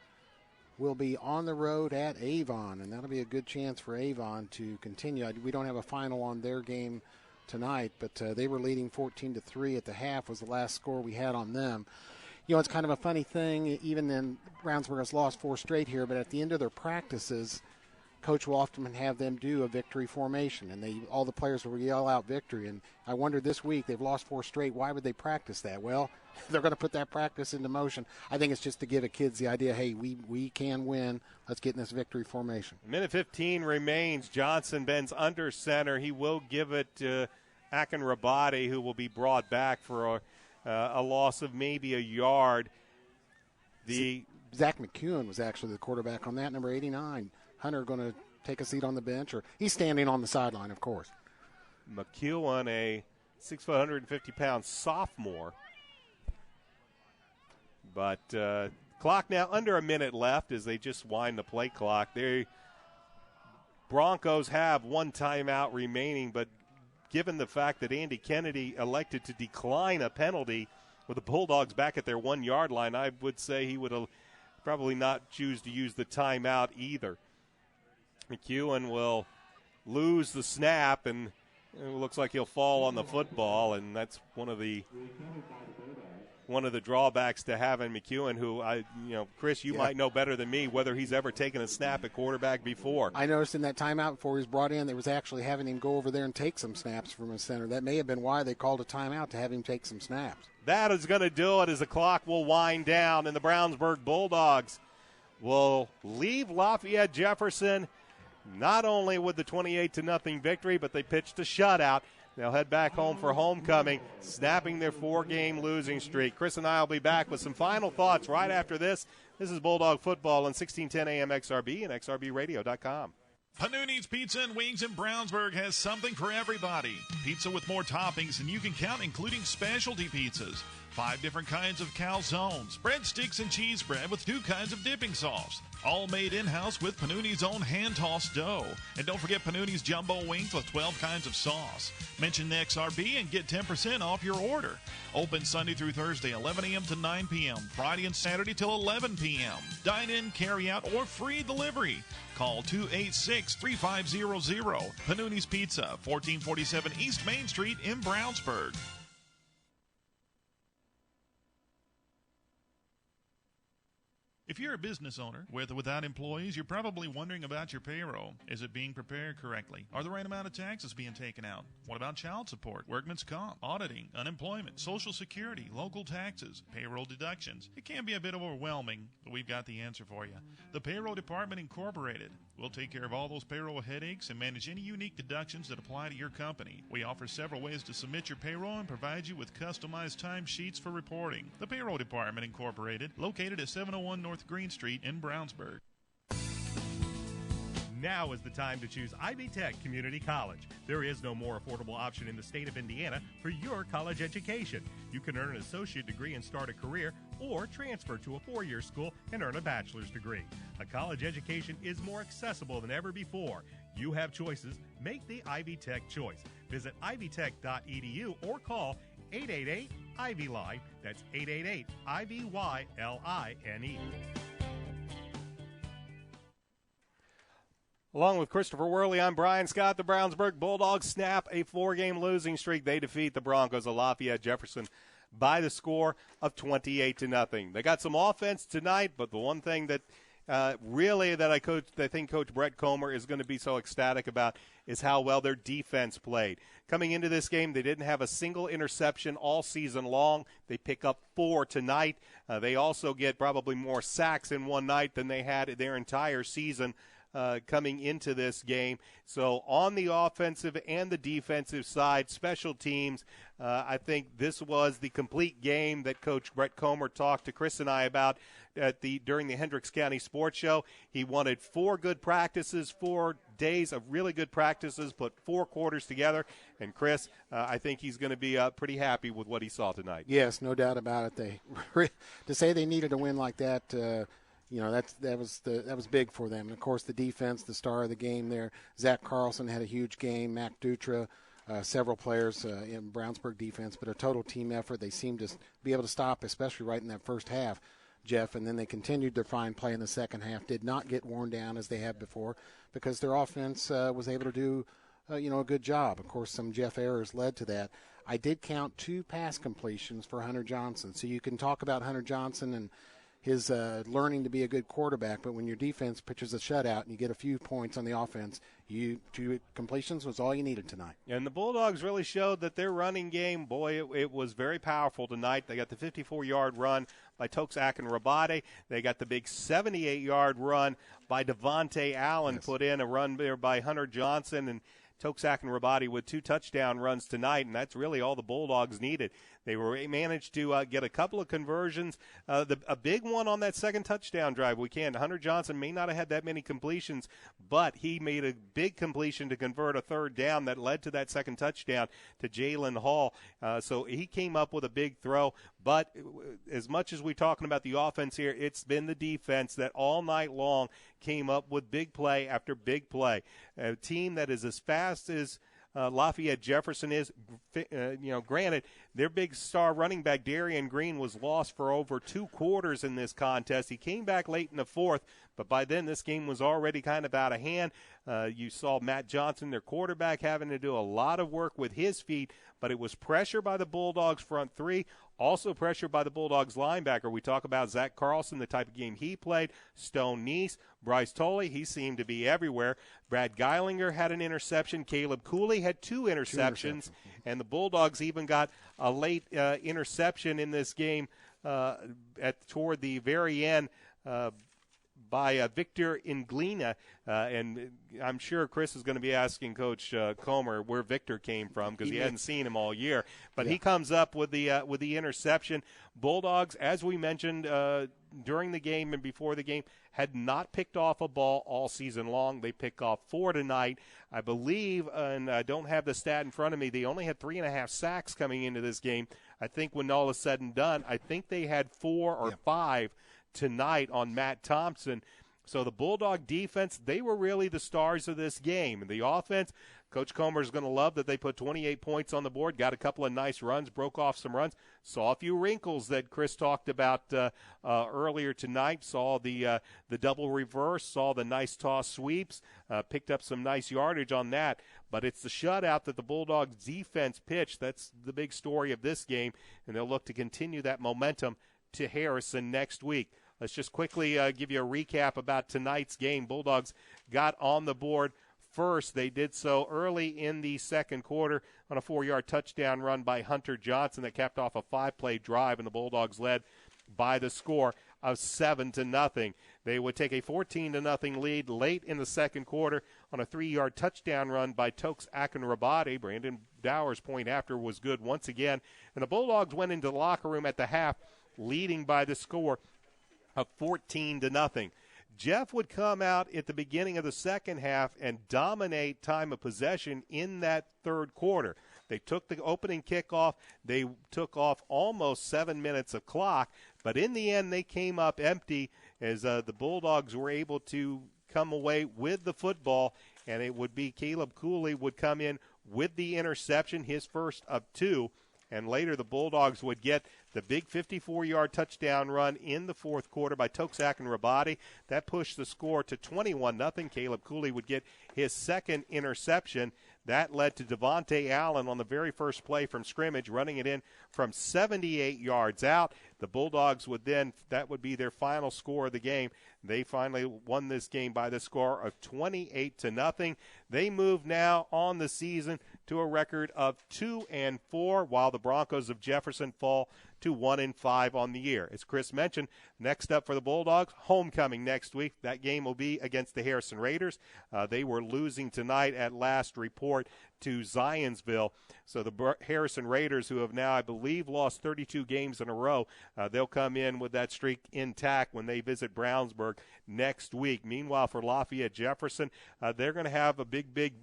will be on the road at Avon, and that'll be a good chance for Avon to continue. We don't have a final on their game tonight, but they were leading 14-3 at the half was the last score we had on them. You know, it's kind of a funny thing, even then Brownsburg has lost 4 straight here, but at the end of their practices, Coach will often have them do a victory formation, and all the players will yell out victory. And I wonder this week, they've lost 4 straight, why would they practice that? Well, they're going to put that practice into motion. I think it's just to give the kids the idea, hey, we can win. Let's get in this victory formation. Minute 15 remains. Johnson bends under center. He will give it to Akin Rabadi, who will be brought back for a loss of maybe a yard. Zach McEwen was actually the quarterback on that, number 89. Hunter going to take a seat on the bench, or he's standing on the sideline, of course. McEwen, a 6', 150-pound sophomore. But clock now under a minute left as they just wind the play clock. The Broncos have 1 timeout remaining, but given the fact that Andy Kennedy elected to decline a penalty with the Bulldogs back at their 1-yard line, I would say he would have probably not choose to use the timeout either. McEwen will lose the snap, and it looks like he'll fall on the football, and that's one of the drawbacks to having McEwen, who Chris, you might know better than me whether he's ever taken a snap at quarterback before. I noticed in that timeout before he was brought in, they was actually having him go over there and take some snaps from his center. That may have been why they called a timeout, to have him take some snaps. That is going to do it as the clock will wind down, and the Brownsburg Bulldogs will leave Lafayette Jefferson not only with the 28-0 victory, but they pitched a shutout. They'll head back home for homecoming, snapping their 4-game losing streak. Chris and I will be back with some final thoughts right after this. This is Bulldog Football on 1610 AM XRB and XRBradio.com. Panuni's Pizza and Wings in Brownsburg has something for everybody. Pizza with more toppings than you can count, including specialty pizzas. 5 different kinds of calzones, breadsticks and cheese bread with 2 kinds of dipping sauce. All made in-house with Panuni's own hand-tossed dough. And don't forget Panuni's jumbo wings with 12 kinds of sauce. Mention the XRB and get 10% off your order. Open Sunday through Thursday, 11 a.m. to 9 p.m. Friday and Saturday till 11 p.m. Dine in, carry out, or free delivery. Call 286-3500. Panuni's Pizza, 1447 East Main Street in Brownsburg. If you're a business owner, with or without employees, you're probably wondering about your payroll. Is it being prepared correctly? Are the right amount of taxes being taken out? What about child support, workman's comp, auditing, unemployment, Social Security, local taxes, payroll deductions? It can be a bit overwhelming, but we've got the answer for you. The Payroll Department Incorporated. We'll take care of all those payroll headaches and manage any unique deductions that apply to your company. We offer several ways to submit your payroll and provide you with customized timesheets for reporting. The Payroll Department Incorporated, located at 701 North Green Street in Brownsburg. Now is the time to choose Ivy Tech Community College. There is no more affordable option in the state of Indiana for your college education. You can earn an associate degree and start a career, or transfer to a 4-year school and earn a bachelor's degree. A college education is more accessible than ever before. You have choices. Make the Ivy Tech choice. Visit ivytech.edu or call 888-IVY-LINE. That's 888-IVY-LINE. Along with Christopher Worley, I'm Brian Scott. The Brownsburg Bulldogs snap a 4-game losing streak. They defeat the Broncos of Lafayette Jefferson by the score of 28-0. They got some offense tonight, but the one thing that I think Coach Brett Comer is going to be so ecstatic about is how well their defense played. Coming into this game, they didn't have a single interception all season long. They pick up 4 tonight. They also get probably more sacks in one night than they had their entire season coming into this game. So on the offensive and the defensive side, special teams, I think this was the complete game that Coach Brett Comer talked to Chris and I about during the Hendricks County Sports Show. He wanted 4 good practices, 4 days of really good practices, put 4 quarters together. And Chris, I think he's going to be pretty happy with what he saw tonight. Yes, no doubt about it. To say they needed a win like that, that was big for them. And of course, the defense, the star of the game there. Zach Carlson had a huge game. Mac Dutra, several players in Brownsburg defense, but a total team effort. They seemed to be able to stop, especially right in that first half, Jeff, and then they continued their fine play in the second half. Did not get worn down as they had before because their offense was able to do a good job. Of course, some Jeff errors led to that. I did count 2 pass completions for Hunter Johnson. So you can talk about Hunter Johnson and his learning to be a good quarterback, but when your defense pitches a shutout and you get a few points on the offense, 2 completions was all you needed tonight. And the Bulldogs really showed that their running game, boy, it was very powerful tonight. They got the 54-yard run by Toxakin Rabate. They got the big 78-yard run by Devontae Allen, put in a run there by Hunter Johnson, and Toxakin Rabate with 2 touchdown runs tonight, and that's really all the Bulldogs needed. They managed to get a couple of conversions. A big one on that second touchdown drive. Hunter Johnson may not have had that many completions, but he made a big completion to convert a third down that led to that second touchdown to Jalen Hall. So he came up with a big throw. But as much as we're talking about the offense here, it's been the defense that all night long came up with big play after big play. A team that is as fast as Lafayette Jefferson is, granted, their big star running back, Darian Green, was lost for over 2 quarters in this contest. He came back late in the fourth, but by then this game was already kind of out of hand. You saw Matt Johnson, their quarterback, having to do a lot of work with his feet, but it was pressure by the Bulldogs front 3, also pressure by the Bulldogs linebacker. We talk about Zach Carlson, the type of game he played, Stone Neese, Bryce Tolley, he seemed to be everywhere. Brad Geilinger had an interception. Caleb Cooley had 2 interceptions. And the Bulldogs even got a late interception in this game toward the very end by Victor Inglina. And I'm sure Chris is going to be asking Coach Comer where Victor came from because he hadn't seen him all year. But he comes up with the interception. Bulldogs, as we mentioned during the game and before the game, had not picked off a ball all season long. They picked off 4 tonight. I believe, and I don't have the stat in front of me, they only had 3.5 sacks coming into this game. I think when all is said and done, I think they had 4 or 5 tonight on Matt Thompson. So the Bulldog defense, they were really the stars of this game. And the offense, Coach Comer is going to love that they put 28 points on the board, got a couple of nice runs, broke off some runs, saw a few wrinkles that Chris talked about earlier tonight, saw the double reverse, saw the nice toss sweeps, picked up some nice yardage on that. But it's the shutout that the Bulldogs defense pitched. That's the big story of this game, and they'll look to continue that momentum to Harrison next week. Let's just quickly give you a recap about tonight's game. Bulldogs got on the board first. They did so early in the second quarter on a 4-yard touchdown run by Hunter Johnson that capped off a 5-play drive, and the Bulldogs led by the score of 7-0. They would take a 14-0 lead late in the second quarter on a 3-yard touchdown run by Toxakin Rabate. Brandon Dower's point after was good once again, and the Bulldogs went into the locker room at the half leading by the score of 14-0. Jeff would come out at the beginning of the second half and dominate time of possession in that third quarter. They took the opening kickoff. They took off almost 7 minutes of clock, but in the end they came up empty as the Bulldogs were able to come away with the football, and it would be Caleb Cooley would come in with the interception, his first of 2, and later the Bulldogs would get the big 54-yard touchdown run in the fourth quarter by Toxakin Rabate. That pushed the score to 21-0. Caleb Cooley would get his second interception. That led to Devontae Allen on the very first play from scrimmage, running it in from 78 yards out. The Bulldogs would then, that would be their final score of the game. They finally won this game by the score of 28-0. They move now on the season to a record of 2-4, while the Broncos of Jefferson fall to 1-5 on the year. As Chris mentioned, next up for the Bulldogs, homecoming next week. That game will be against the Harrison Raiders. They were losing tonight at last report to Zionsville. So the Harrison Raiders, who have now, I believe, lost 32 games in a row, they'll come in with that streak intact when they visit Brownsburg next week. Meanwhile, for Lafayette Jefferson, they're going to have a big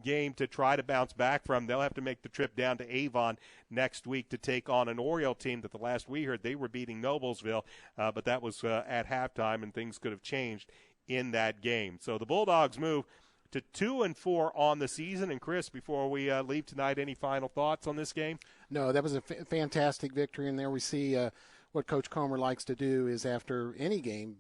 game to try to bounce back from. They'll have to make the trip down to Avon next week to take on an Oriole team that the last we heard they were beating Noblesville, but that was at halftime, and things could have changed in that game. So the Bulldogs move to 2-4 on the season. And Chris, before we leave tonight, any final thoughts on this game? No, that was a fantastic victory, and there we see what Coach Comer likes to do is after any game,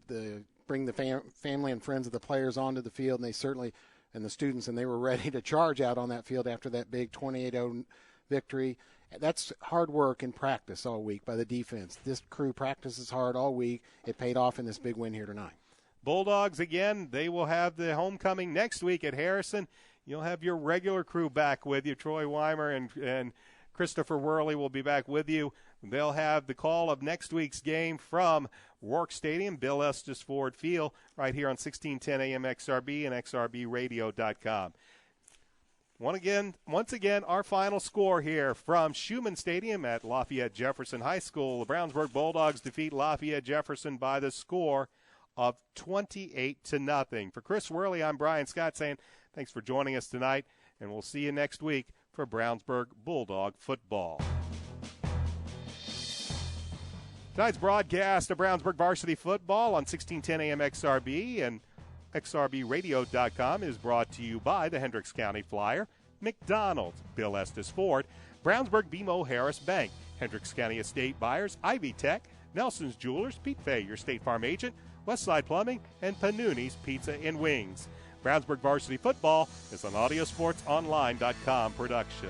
bring the family and friends of the players onto the field, and they certainly and the students, and they were ready to charge out on that field after that big 28-0 victory. That's hard work in practice all week by the defense. This crew practices hard all week. It paid off in this big win here tonight. Bulldogs, again, they will have the homecoming next week at Harrison. You'll have your regular crew back with you. Troy Weimer and Christopher Worley will be back with you. They'll have the call of next week's game from Rourke Stadium, Bill Estes Ford Field, right here on 1610 AM XRB and XRBradio.com. Once again, our final score here from Schumann Stadium at Lafayette Jefferson High School. The Brownsburg Bulldogs defeat Lafayette Jefferson by the score of 28-0. For Chris Worley, I'm Brian Scott saying thanks for joining us tonight, and we'll see you next week for Brownsburg Bulldog football. Tonight's broadcast of Brownsburg varsity football on 1610 AM XRB and XRBradio.com is brought to you by the Hendricks County Flyer, McDonald's, Bill Estes Ford, Brownsburg BMO Harris Bank, Hendricks County Estate Buyers, Ivy Tech, Nelson's Jewelers, Pete Fay, your State Farm agent, Westside Plumbing, and Panuni's Pizza and Wings. Brownsburg varsity football is an AudioSportsOnline.com production.